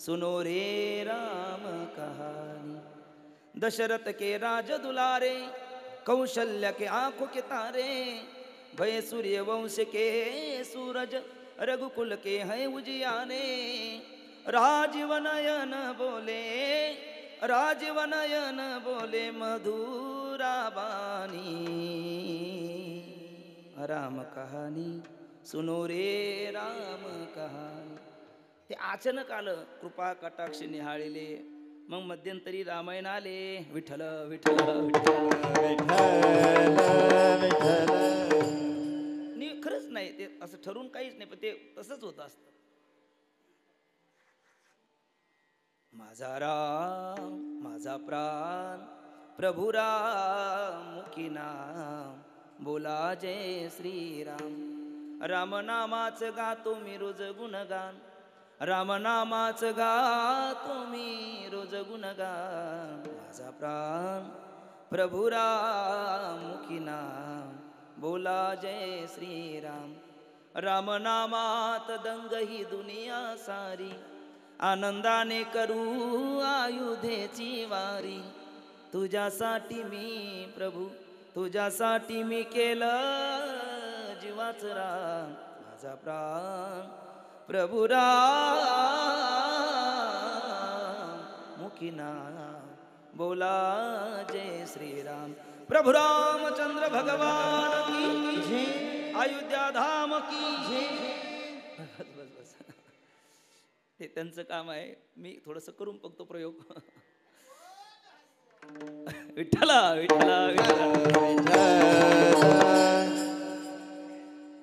सुनो रे राम कहानी. दशरथ के राज दुलारे, कौशल्य के आंखों के तारे, भय सूर्य वंश के सूरज, रघुकुल के हैं उजियारे. राजीव नयन बोले, राजीव नयन बोले मधुरा बानी. राम कहानी सुनो रे राम कहानी. ते अचानक आलं, कृपा कटाक्ष निहाळिले, मग मध्यंतरी रामायण आले. विठ्ठल विठ्ठल विठ्ठल. खरंच नाही ते असं ठरून काहीच नाही, पण ते तसंच होत असतं. माझा राम माझा प्राण प्रभु राम मुखी नाम, बोला जय श्रीराम. रामनामाच गातो मी रोज गुणगान, रामनामाच गातो मी रोज गुणगान. माझा प्राण प्रभु राम मुखी नाम, बोला जय श्रीराम. रामनामात दंग ही दुनिया सारी, आनंदाने करू आयुधेची वारी. तुझ्यासाठी मी प्रभू, तुझ्यासाठी मी केलं जीवाच राम. माझा प्राण प्रभु राम मुखी नाम, बोला जय श्रीराम. प्रभु रामचंद्र भगवान की जय, अयोध्या धाम की जय. बस बस बस, ते त्यांचं काम आहे, मी थोडस करून बघतो प्रयोग. विठ्ठला विठ्ठला विठ्ठला.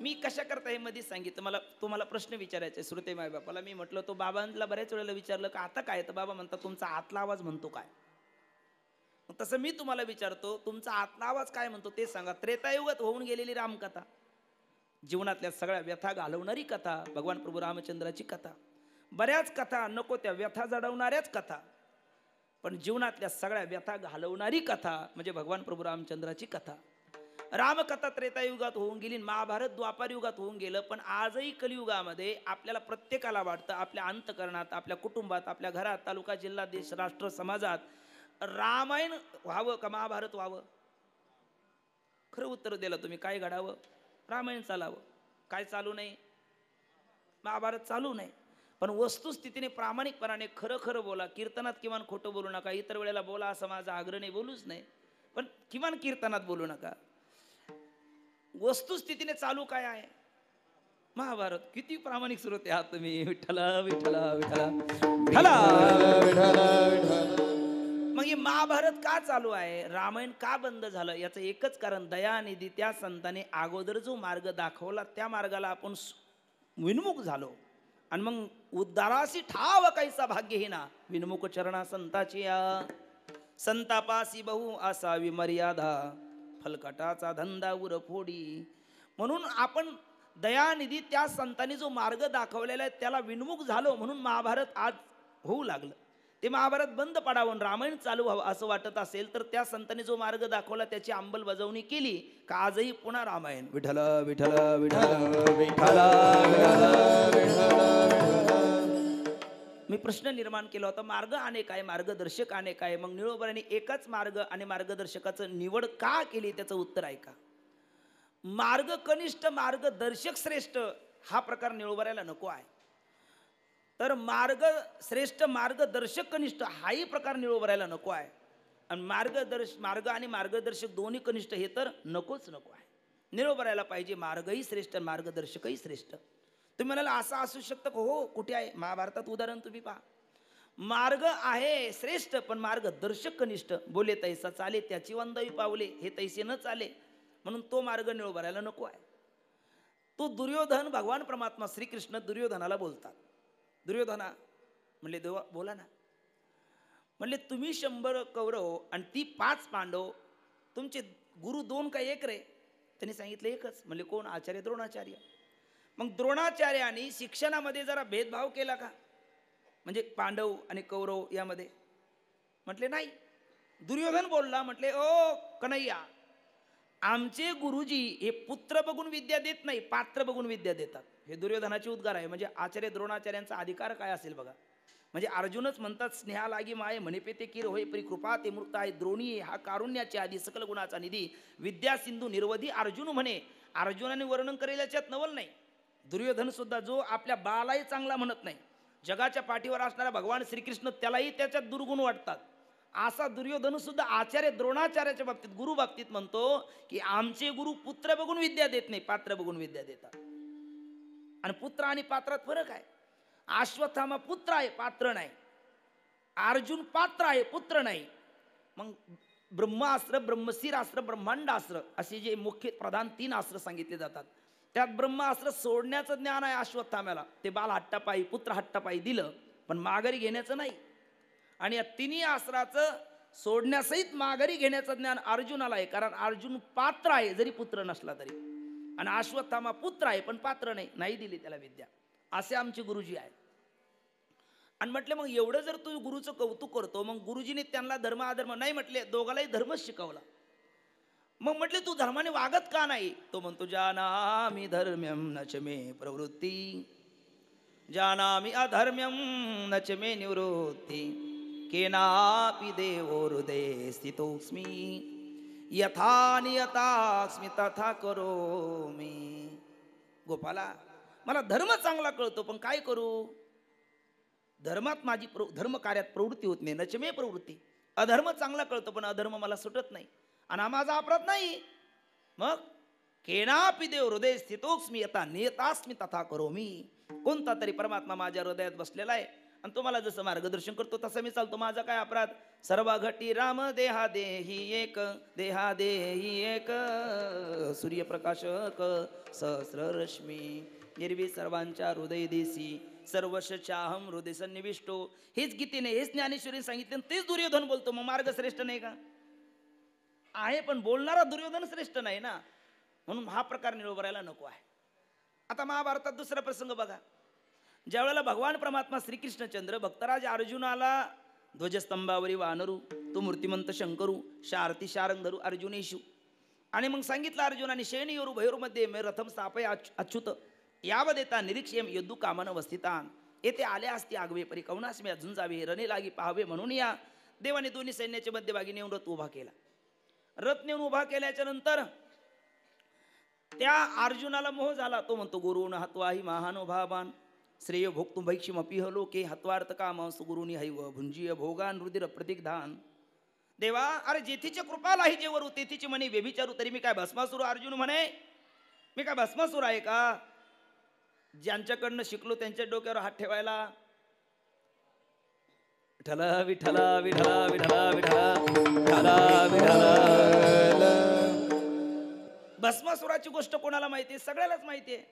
मी कशा करता हे मध्ये सांगितलं. मला तुम्हाला प्रश्न विचारायचे श्रोते माय बापाला. मी म्हटलं तो बाबांना बऱ्याच वेळेला विचारलं का आता काय, तर बाबा म्हणतात तुमचा आतला आवाज म्हणतो काय. तसं मी तुम्हाला विचारतो, तुमचा आतला आवाज काय म्हणतो ते सांगा. त्रेतायुगात होऊन गेलेली रामकथा, जीवनातल्या सगळ्या व्यथा घालवणारी कथा, भगवान प्रभू रामचंद्राची कथा. बऱ्याच कथा नको त्या व्यथा जडवणाऱ्याच कथा, पण जीवनातल्या सगळ्या व्यथा घालवणारी कथा म्हणजे भगवान प्रभू रामचंद्राची कथा. रामकथा त्रेतायुगात होऊन गेली, महाभारत द्वापार युगात होऊन गेलं, पण आजही कलियुगामध्ये आपल्याला प्रत्येकाला वाटतं आपल्या अंतकरणात, आपल्या कुटुंबात, आपल्या घरात, तालुका, जिल्हा, देश, राष्ट्र, समाजात रामायण व्हावं का महाभारत व्हावं? खरं उत्तर दिलं तुम्ही. काय घडावं? रामायण चालावं. काय चालू नाही? महाभारत चालू नाही. पण वस्तुस्थितीने प्रामाणिकपणाने खरं खरं बोला. कीर्तनात किमान खोटं बोलू नका. इतर वेळेला बोला असं माझा आग्रह नाही, बोलूच नाही, पण किमान कीर्तनात बोलू नका. वस्तुस्थितीने चालू काय आहे? महाभारत. किती प्रामाणिक श्रोते आहात तुम्ही. विठ्ठला विठ्ठला विठ्ठला विठ्ठला. मग हे महाभारत का चालू आहे? रामायण का बंद झालं? याचं एकच कारण, दयानिधी त्या संतांनी अगोदर जो मार्ग दाखवला त्या मार्गाला आपण विनमुख झालो. आणि मग उद्धारासी ठाव कैसा भाग्यहीना, विनमुख चरणा संताची या. संतापासी बहु असावी मर्यादा, फलकटाचा धंदा उर फोडी. म्हणून आपण दयानिधी त्या संतांनी जो मार्ग दाखवलेला आहे त्याला विनमुख झालो, म्हणून महाभारत आज होऊ लागलं. ते महाभारत बंद पडावं, रामायण चालू व्हावं असं वाटत असेल तर त्या संतांनी जो मार्ग दाखवला त्याची अंमलबजावणी केली का आजही पुन्हा रामायण. विठ्ठल विठ्ठल विठ्ठल विठ्ठल. मी प्रश्न निर्माण केला होता, मार्ग अनेक आहे, मार्गदर्शक अनेक आहे, मग निळोबरांनी एकच मार्ग आणि मार्गदर्शकाचं निवड का केली? त्याचं उत्तर ऐका. मार्ग कनिष्ठ, मार्गदर्शक श्रेष्ठ हा प्रकार निळोबरायला नको आहे. तर मार्ग श्रेष्ठ, मार्गदर्शक कनिष्ठ हाही प्रकार निळोबरायला नको आहे. आणि मार्ग आणि मार्गदर्शक दोन्ही कनिष्ठ हे तर नकोच नको आहे. निळोबरायला पाहिजे मार्गही श्रेष्ठ, मार्गदर्शकही श्रेष्ठ. तुम्ही म्हणाला असं असू शकतं का? हो, कुठे आहे? महाभारतात उदाहरण तुम्ही पहा. मार्ग आहे श्रेष्ठ पण मार्गदर्शक कनिष्ठ. बोले तैसा चाले त्याची वंदावी पावले, हे तैसे न चाले, म्हणून तो मार्ग निळोबरायला नको आहे. तो दुर्योधन, भगवान परमात्मा श्रीकृष्ण दुर्योधनाला बोलतात. दुर्योधना म्हणले, देवा बोला ना. म्हणले, तुम्ही 100 कौरव आणि ती 5 पांडव, तुमचे गुरु 2 का 1 रे? त्यांनी सांगितलं एकच. म्हणले, कोण? आचार्य द्रोणाचार्य. मग द्रोणाचार्यांनी शिक्षणामध्ये जरा भेदभाव केला का? म्हणजे पांडव आणि कौरव यामध्ये? म्हटले नाही. दुर्योधन बोलला, म्हटले, ओ कन्हैया, आमचे गुरुजी हे पुत्र बघून विद्या देत नाही, पात्र बघून विद्या देतात. हे दुर्योधनाचे उद्गार आहे. म्हणजे आचार्य द्रोणाचार्यांचा अधिकार काय असेल बघा. म्हणजे अर्जुनच म्हणतात, स्नेहा लागी माये म्हणे ते किर होय परी कृपा ते मूर्त आहे द्रोणी हा कारुण्याचे आधी सकल गुणाचा निधी विद्या सिंधू निर्वधी अर्जुन म्हणे. अर्जुनाने वर्णन करेल याच्यात नवल नाही. दुर्योधन सुद्धा जो आपल्या बालाही चांगला म्हणत नाही, जगाच्या पाठीवर असणारा भगवान श्रीकृष्ण त्यालाही त्याच्यात दुर्गुण वाटतात, असा दुर्योधन सुद्धा आचार्य द्रोणाचार्याच्या बाबतीत, गुरु बाबतीत म्हणतो की आमचे गुरु पुत्र बघून विद्या देत नाही, पात्र बघून विद्या देतात. आणि पुत्र आणि पात्रात फरक आहे. अश्वत्थामा पुत्र आहे, पात्र नाही. अर्जुन पात्र आहे, पुत्र नाही. मग ब्रह्मास्त्र, ब्रह्मशिरास्त्र, ब्रह्मांडास्त्र असे जे मुख्य प्रधान 3 अस्त्र सांगितले जातात, त्यात ब्रह्मास्त्र सोडण्याचं ज्ञान आहे अश्वत्थाम्याला. ते बाल हट्टापायी, पुत्र हट्टापायी दिलं, पण माघारी घेण्याचं नाही. आणि या 3 अस्त्राचं सोडण्यासहित माघारी घेण्याचं ज्ञान अर्जुनाला आहे, कारण अर्जुन पात्र आहे जरी पुत्र नसला तरी. आणि अश्वत्थामा पुत्र आहे पण पात्र नाही, नाही दिली त्याला विद्या. असे आमचे गुरुजी आहेत. आणि म्हटले, मग एवढं जर तू गुरुचं कौतुक करतो, मग गुरुजीने त्यांना धर्म अधर्म नाही म्हटले, दोघालाही धर्मच शिकवला. मग म्हटले, तू धर्माने वागत का नाही? तो म्हणतो, जानामि धर्म्यम नच मे प्रवृत्ती, जानामि अधर्म्यम नच मे निवृत्ती, केनापि देवो हृदये स्थितोऽस्मि, यथा नियतास्मि तथा करोमि. गोपाला, मला धर्म चांगला कळतो, पण काय करू? धर्मात माझी धर्म कार्यात प्रवृत्ती होत नाही, नच मे प्रवृत्ती. अधर्म चांगला कळतो पण अधर्म मला सुटत नाही, आणि हा माझा अपराध नाही. मग केनापि देव हृदय स्थितोस्मी यथा नियतास्मी तथा करोमी. कोणता तरी परमात्मा माझ्या हृदयात बसलेला आहे आणि तो मला जसं मार्गदर्शन करतो तसं मी चालतो. माझा काय अपराध? सर्व घटी राम देहा देही एक, देहा देही एक, सूर्यप्रकाशक सहस्र रश्मी, निर्वी सर्वांच्या हृदय देसी, सर्वशचाहम हृदय सन्निविष्टो. हेच गीतेने, हेच ज्ञानेश्वरीने सांगितले, तेच दुर्योधन बोलतो. मग मार्ग श्रेष्ठ नाही का? आहे, पण बोलणारा दुर्योधन श्रेष्ठ नाही ना, म्हणून हा प्रकार निळवरायला नको आहे. आता महाभारतात दुसरा प्रसंग बघा. ज्यावेळेला भगवान परमात्मा श्रीकृष्णचंद्र भक्तराज अर्जुनाला ध्वजस्तंभावरी वानरू तो मूर्तिमंत शंकरू शारती शारंगधरू अर्जुनेशू, आणि मग सांगितलं अर्जुनाने शयनयोरू भयोर्मध्ये मे रथम स्थापय अच्युत यावदेता निरीक्षेम यद्दू कामन वस्थितान, येथे आले असते आगवे परी कवनास मी अजून जावे रणे लागी पाहावे म्हणून या देवाने दोन्ही सैन्याच्या मध्यभागी नेऊन रथ उभा केला. रथ नेऊन उभा केल्याच्या नंतर त्या अर्जुनाला मोह झाला. तो म्हणतो गुरुन हत्वाही महानुभावान श्रेय भोक्तुम भैक्षिम अपिह लोके हत्वार्थ काम सुगुरुनी हैव भुंजीय भोगान रुधिर प्रतिग्धान. देवा, अरे जेथीचे कृपालाही जेवरू तेथीचे म्हणे व्यभिचारू, तरी मी काय भस्मासुर? अर्जुन म्हणे मी काय भस्मासुर आहे का? ज्यांच्याकडनं शिकलो त्यांच्या डोक्यावर हात ठेवायला. विठला विठला विठला विठला विठला विठला. भस्मासुराची गोष्ट कोणाला माहिती आहे? सगळ्यालाच माहिती आहे.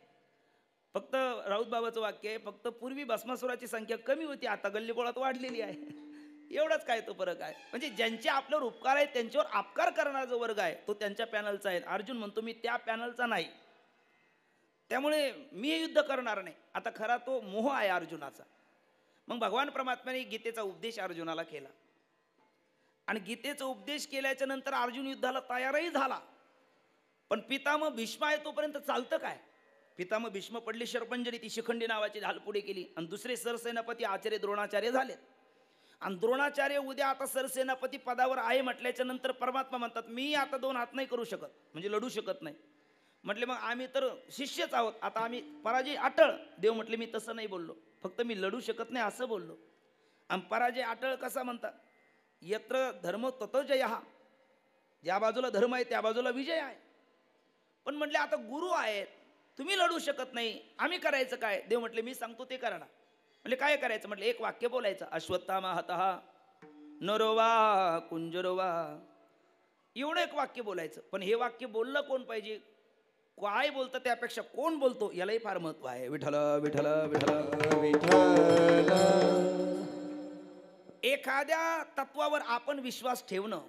फक्त राऊत बाबाचं वाक्य आहे, फक्त पूर्वी भस्मासुराची संख्या कमी होती, आता गल्लीबोळात वाढलेली आहे. एवढंच काय तो फरक आहे. म्हणजे ज्यांचे आपल्यावर उपकार आहेत त्यांच्यावर अपकार करणारा जो वर्ग आहे तो त्यांच्या पॅनलचा आहे. अर्जुन म्हणतो मी त्या पॅनलचा नाही, त्यामुळे मी हे युद्ध करणार नाही. आता खरा तो मोह आहे अर्जुनाचा. मग भगवान परमात्म्याने गीतेचा उपदेश अर्जुनाला केला, आणि गीतेचा उपदेश केल्याच्या नंतर अर्जुन युद्धाला तयारही झाला. पण पितामह भीष्म आहे तोपर्यंत चालतं काय? पितामह भीष्म पडले शरपंजरी, ती शिखंडी नावाची ढाल पुढे केली, आणि दुसरे सरसेनापती आचार्य द्रोणाचार्य झालेत. आणि द्रोणाचार्य उद्या आता सरसेनापती पदावर आहे म्हटल्याच्या नंतर परमात्मा म्हणतात मी आता दोन हात नाही करू शकत, म्हणजे लढू शकत नाही. म्हटले मग आम्ही तर शिष्यच आहोत, आता आम्ही पराजय अटळ. देव म्हटले मी तसं नाही बोललो, फक्त मी लढू शकत नाही असं बोललो. आणि पराजय अटळ कसा म्हणतात? यत्र धर्म ततो जयः, ज्या बाजूला धर्म आहे त्या बाजूला विजय आहे. पण म्हटले आता गुरु आहेत, तुम्ही लढू शकत नाही, आम्ही करायचं काय? देव म्हटले मी सांगतो ते करा ना. म्हणजे काय करायचं? म्हटलं एक वाक्य बोलायचं, अश्वत्थामा हतः नरोवा कुंजरोवा, एवढं एक वाक्य बोलायचं. पण हे वाक्य बोललं कोण पाहिजे? काय बोलतं त्यापेक्षा कोण बोलतो यालाही फार महत्व आहे. विठ्ठल विठ्ठल विठ्ठल विठ्ठल. एखाद्या तत्वावर आपण विश्वास ठेवणं,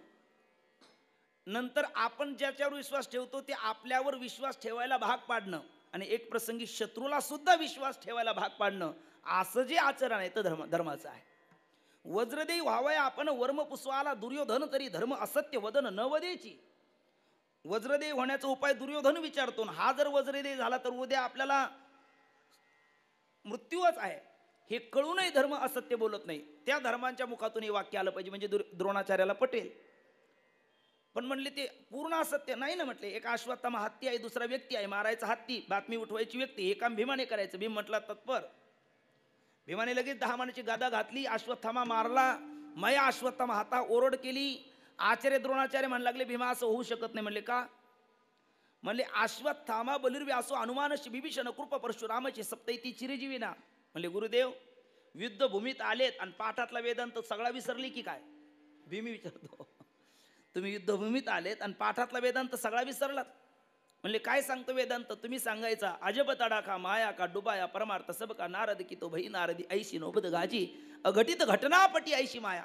नंतर आपण ज्याच्यावर विश्वास ठेवतो ते आपल्यावर विश्वास ठेवायला भाग पाडणं, आणि एक प्रसंगी शत्रूला सुद्धा विश्वास ठेवायला भाग पाडणं, असं जे आचरण आहे तर धर्माचं आहे. वज्रदेव व्हावय आपण वर्म पुसवाला दुर्योधन, तरी धर्म असत्य वदन न वदेची. वज्रदेव होण्याचा उपाय दुर्योधन विचारतो, हा जर वज्रदेव झाला तर उद्या आपल्याला मृत्यूच आहे हे कळूनही धर्म असत्य बोलत नाही. त्या धर्मांच्या मुखातून हे वाक्य आलं पाहिजे, म्हणजे द्रोणाचार्याला पटेल. पण म्हणले ते पूर्ण असत्य नाही ना. म्हटले एक अश्वत्थामा हत्ती आहे, दुसरा व्यक्ती आहे, मारायचा हत्ती, बातमी उठवायची व्यक्ती, हे काम भीमाने करायचं. भीम म्हटला तत्पर. भीमाने लगेच 10 मानाची गादा घातली, अश्वत्थामा मारला. मया अश्वत्थामा हाता ओरड केली. आचार्य द्रोणाचार्य म्हणू लागले भीमा असं होऊ शकत नाही. म्हणले का? म्हणले अश्वत्थामा बलिर्व्यासो अनुमानशी बिभीषण कृप परशुरामाची सप्तैती चिरजीविना. म्हणले गुरुदेव युद्धभूमीत आलेत आणि पाठातला वेदांत सगळा विसरली की काय? भीमी विचारतो तुम्ही युद्धभूमीत आलेत आणि पाठातला वेदांत सगळा विसरलात. म्हणले काय सांगतो वेदांत? तुम्ही सांगायचा अजब तडाखा माया का डुबाया परमार्थ सब का नारद की तो भई नारदी ऐशी नोबद गाजी अघटित घटनापटी ऐशी माया.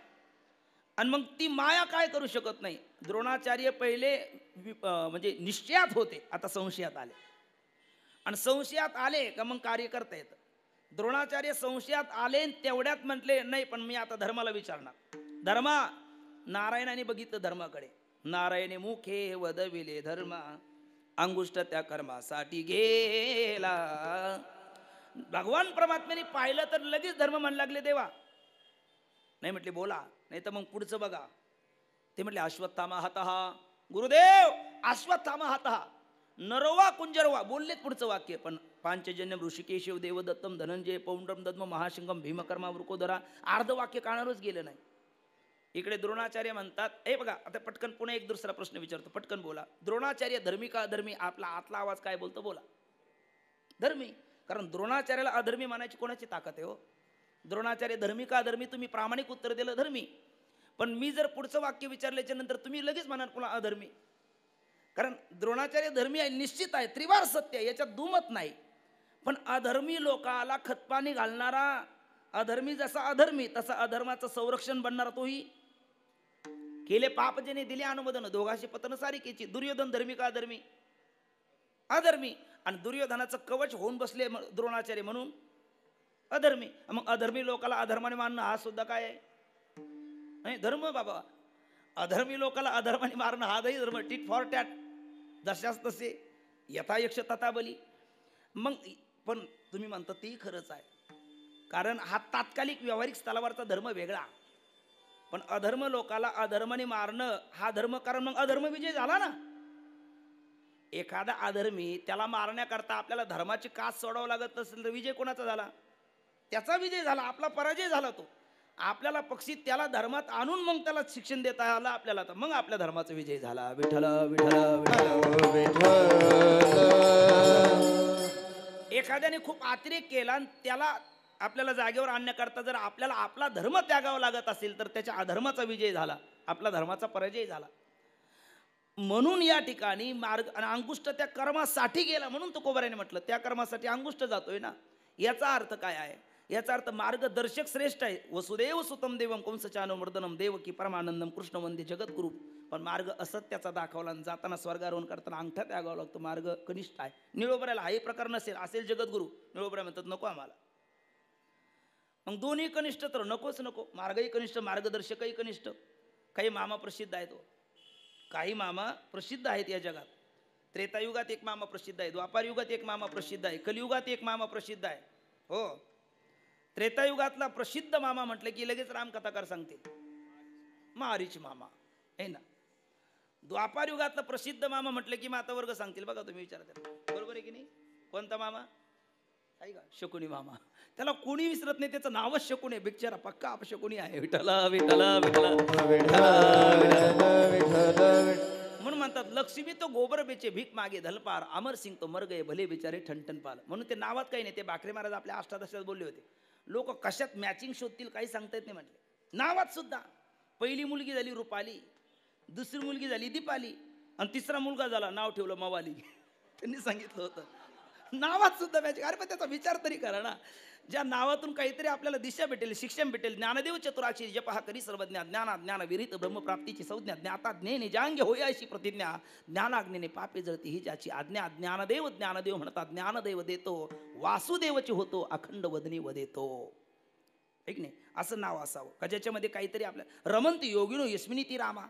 आणि मग ती माया काय करू शकत नाही. द्रोणाचार्य पहिले म्हणजे निश्चयात होते, आता संशयात आले, आणि संशयात आले का मग कार्य करता येतं. द्रोणाचार्य संशयात आले तेवढ्यात म्हटले नाही पण मी आता धर्माला विचारणार. धर्मा, नारायणाने बघितलं धर्माकडे. नारायणे मुखे वदविले धर्मा अंगुष्ट त्या कर्मासाठी गेला. भगवान परमात्म्याने पाहिलं तर लगेच धर्म म्हणू लागले देवा. नाही म्हटले बोला, नाही तर मग पुढचं बघा. ते म्हटले अश्वत्थामा हतः. गुरुदेव अश्वत्थामा हतः नरोवा कुंजरवा बोललेत पुढचं वाक्य. पण पांचजन्यम ऋषिकेशव देवदत्तम धनंजय पौंड्रम दद्म महाशिंगम भीमकर्मा वृकोदरा अर्ध वाक्य कानावरच गेलं नाही. इकडे द्रोणाचार्य म्हणतात हे बघा. आता पटकन पुन्हा एक दुसरा प्रश्न विचारतो, पटकन बोला. द्रोणाचार्य धर्मी का अधर्मी? आपला आतला आवाज काय बोलतो? बोला. धर्मी. कारण द्रोणाचार्याला अधर्मी मानायची कोणाची ताकद आहे हो? द्रोणाचार्य धर्मी का अधर्मी? तुम्ही प्रामाणिक उत्तर दिलं धर्मी. पण मी जर पुढचं वाक्य विचारल्याच्या नंतर तुम्ही लगेच म्हणाल पुन्हा अधर्मी. कारण द्रोणाचार्य धर्मी आहे, निश्चित आहे, त्रिवार सत्य आहे, याच्यात दुमत नाही. पण अधर्मी लोकाला खतपाणी घालणारा, अधर्मी जसा अधर्मी तसा अधर्माचं संरक्षण बनणारा तोही केले पाप जेने दिले अनुमोदन दोघाशी पतन सारिकेची. दुर्योधन धर्मी का अधर्मी? अधर्मी. आणि दुर्योधनाचं कवच होऊन बसले द्रोणाचार्य म्हणून अधर्मी. मग अधर्मी लोकाला अधर्माने मारणं हा सुद्धा काय आहे? नाही धर्म बाबा. अधर्मी लोकाला अधर्माने मारणं हा दही धर्म. टिट फॉर टॅट, जशाच तसे, यथा यक्ष तथा बली. मग पण तुम्ही म्हणता तेही खरंच आहे, कारण हा तात्कालिक व्यावहारिक स्तरावरचा धर्म वेगळा. पण अधर्म लोकाला अधर्माने मारणं हा धर्म, कारण मग अधर्म विजय झाला ना. एखादा अधर्मी त्याला मारण्याकरता आपल्याला धर्माची कास सोडावं लागत असेल तर विजय कोणाचा झाला? त्याचा विजय झाला, आपला पराजय झाला. तो आपल्याला पक्षी त्याला धर्मात आणून मग त्याला शिक्षण देता आलं आपल्याला, तर मग आपल्या धर्माचा विजय झाला. विठ्ठल विठ्ठल विठ्ठल. एखाद्याने खूप अतिरेक केला आणि त्याला आपल्याला जागेवर आणण्याकरता जर आपल्याला आपला धर्म त्यागावा लागत असेल तर त्याच्या अधर्माचा विजय झाला, आपला धर्माचा पराजय झाला. म्हणून या ठिकाणी मार्ग आणि अंगुष्ठ त्या कर्मासाठी गेला, म्हणून तुकोबाराने म्हटलं त्या कर्मासाठी अंगुष्ठ जातोय ना. याचा अर्थ काय आहे? याचा अर्थ मार्गदर्शक श्रेष्ठ आहे. वसुदेव सुतम देवम कंसचानुमर्दनम देवकी परमानंदम कृष्ण वंदे जगद्गुरु. पण मार्ग असत्याचा दाखवला आणि जाताना स्वर्गारोहण करताना अंगठा त्यागावा लागतो. मार्ग कनिष्ठ आहे. निळोबऱ्याला हाही प्रकार नसेल, असेल जगद्गुरु, निळोबऱ्या म्हणतात नको आम्हाला. मग दोन्ही कनिष्ठ तर नकोच नको. मार्गही कनिष्ठ, मार्गदर्शकही कनिष्ठ. काही मामा प्रसिद्ध आहेत, काही मामा प्रसिद्ध आहेत या जगात. त्रेतायुगात एक मामा प्रसिद्ध आहे, द्वापार युगात एक मामा प्रसिद्ध आहे, कलियुगात एक मामा प्रसिद्ध आहे. हो, त्रेतायुगातला प्रसिद्ध मामा म्हटलं की लगेच रामकथाकार सांगतील मारीच मामा आहे ना. द्वापार युगातला प्रसिद्ध मामा म्हटलं की माता वर्ग सांगतील. बघा तुम्ही विचारता, बरोबर आहे की नाही? कोणता मामा आहे का? शकुनी मामा. त्याला कोणी विसरत नाही, त्याचं नावच शकुन आहे. बिचारा पक्का अपशकुनी आहे. विठ्ठला विठ्ठला विठ्ठला. म्हणून म्हणतात लक्ष्मी तो गोबर बेचे भीक मागे धलपार, अमर सिंग तो मर गए भले बिचारे ठणठण पाल. म्हणून ते नावात काही नाही. ते बाकरे महाराज आपल्या अष्टादशात बोलले होते, लोक कशात मॅचिंग शोधतील काही सांगता येत नाही म्हटले. नावात सुद्धा पहिली मुलगी झाली रुपाली, दुसरी मुलगी झाली दीपाली, आणि तिसरा मुलगा झाला नाव ठेवलं मवाली. त्यांनी सांगितलं होतं नावात सुद्धा मॅचिंग. अरे पण त्याचा विचार तरी करा ना. ज्या नावातून काहीतरी आपल्याला दिशा भेटेल, शिक्षण भेटेल. ज्ञानदेव चतुराक्षी जप हा करी सर्वज्ञा, ज्ञाना ज्ञान विरहित ब्रह्मप्राप्तीची संज्ञा, ज्ञाता ज्ञेने जांगे होय अशी प्रतिज्ञा, ज्ञानाग्नीने पापे जळती ही ज्याची आज्ञा, ज्ञानदेव ज्ञानदेव म्हणतात ज्ञानदेव देतो, वासुदेवची होतो अखंड वदनी वदेतो. ठीक नाही, असं नाव असावं का ज्याच्यामध्ये काहीतरी आपल्या रमंती योगिनो यस्मिनी ती रामा.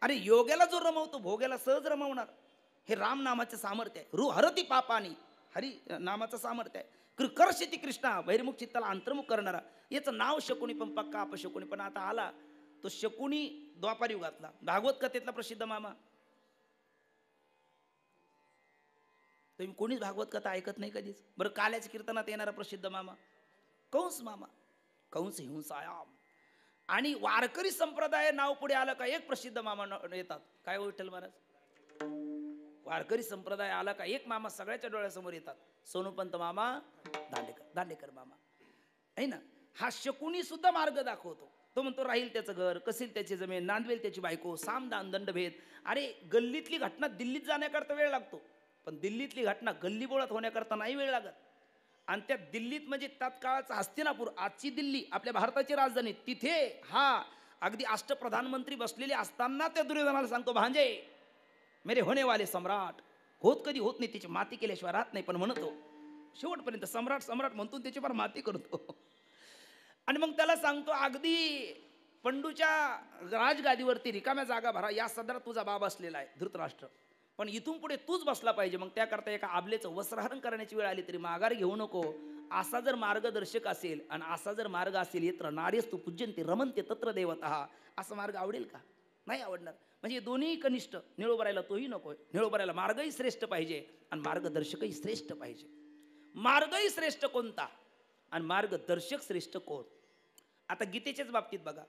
अरे योग्याला जो रमवतो भोग्याला सहज रमवणार. हे राम नामाचं सामर्थ्य आहे. रु हरती पापानी, हरी नामाचं सामर्थ्य आहे. कर्षती कृष्णा, बहिर्मुख चित्ताला अंतर्मुख करणारा. याचं नाव शकुनी पण पक्का अपशकुनी. पण आता आला तो शकुनी द्वापार युगातला, भागवत कथेतला प्रसिद्ध मामा. तुम्ही कोणीच भागवत कथा ऐकत नाही कधीच. बरं काल्याच्या कीर्तनात येणारा प्रसिद्ध मामा कंस मामा, कंस हिंसायाम. आणि वारकरी संप्रदाय नाव पुढे आलं का एक प्रसिद्ध मामा येतात. काय विठ्ठल महाराज? वारकरी संप्रदाय आला का एक मामा सगळ्याच्या डोळ्यासमोर येतात. सोनूपंत मामा, दांडेकर मामा आहे ना. हा शकुनी सुद्धा मार्ग दाखवतो. तो म्हणतो राहील त्याचं घर, कसेल त्याची जमीन, नांदवेल त्याची बायको, साम दान दंडभेद. अरे गल्लीतली घटना दिल्लीत जाण्याकरता वेळ लागतो, पण दिल्लीतली घटना गल्लीबोळात होण्याकरता नाही वेळ लागत. आणि त्या दिल्लीत म्हणजे तत्काळाचा हस्तिनापूर, आजची दिल्ली आपल्या भारताची राजधानी, तिथे हा अगदी अष्टप्रधानमंत्री बसलेले असताना त्या दुर्योधनाला सांगतो भांजे मेरे होणे वाले सम्राट. होत कधी होत नाही, तिची माती केल्याशिवाय राहत नाही, पण म्हणतो शेवटपर्यंत सम्राट सम्राट म्हणतो त्याची फार माती करतो. आणि मग त्याला सांगतो अगदी पंडूच्या राजगादीवरती रिकाम्या जागा भरा, या सदरात तुझा बाबा असलेला आहे धृतराष्ट्र, पण इथून पुढे तूच बसला पाहिजे. मग त्याकरता एका आबलेचं वस्त्रहरण करण्याची वेळ आली तरी माघार घेऊ नको. असा जर मार्गदर्शक असेल आणि असा जर मार्ग असेल, येत्र नार्यस्तु पूज्यंते रमंते तत्र देवतः, असा मार्ग आवडेल का? नाही आवडणार. म्हणजे दोन्ही कनिष्ठ. निळोबरायला तोही नको. निळोबरायला मार्गही श्रेष्ठ पाहिजे आणि मार्गदर्शकही श्रेष्ठ पाहिजे. मार्गही श्रेष्ठ कोणता आणि मार्गदर्शक श्रेष्ठ कोण? आता गीतेच्याच बाबतीत बघा,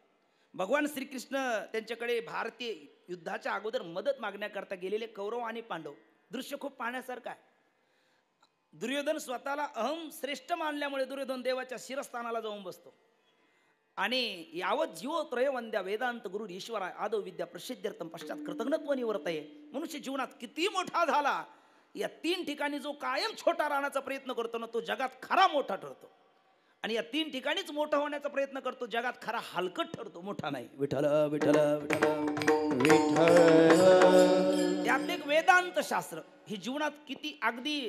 भगवान श्रीकृष्ण त्यांच्याकडे भारतीय युद्धाच्या अगोदर मदत मागण्याकरता गेलेले कौरव आणि पांडव, दृश्य खूप पाहण्यासारखं आहे. दुर्योधन स्वतःला अहम श्रेष्ठ मानल्यामुळे दुर्योधन देवाच्या शिरस्थानाला जाऊन बसतो आणि यावत जीव त्रय वंद्या वेदांत गुरु ईश्वरा आदो विद्या प्रसिद्ध्यर्थम पश्चात कृतज्ञत्व निवर्तये. मनुष्य जीवनात किती मोठा झाला, या तीन ठिकाणी जो कायम छोटा राहण्याचा प्रयत्न करतो ना, तो जगात खरा मोठा ठरतो. आणि या 3 ठिकाणीच मोठा होण्याचा प्रयत्न करतो. जगात खरा हलकट ठरतो, मोठा नाही. विठ्ठल विठ्ठल विठ्ठल विठ्ठल त्यात एक वेदांत शास्त्र. ही जीवनात किती अगदी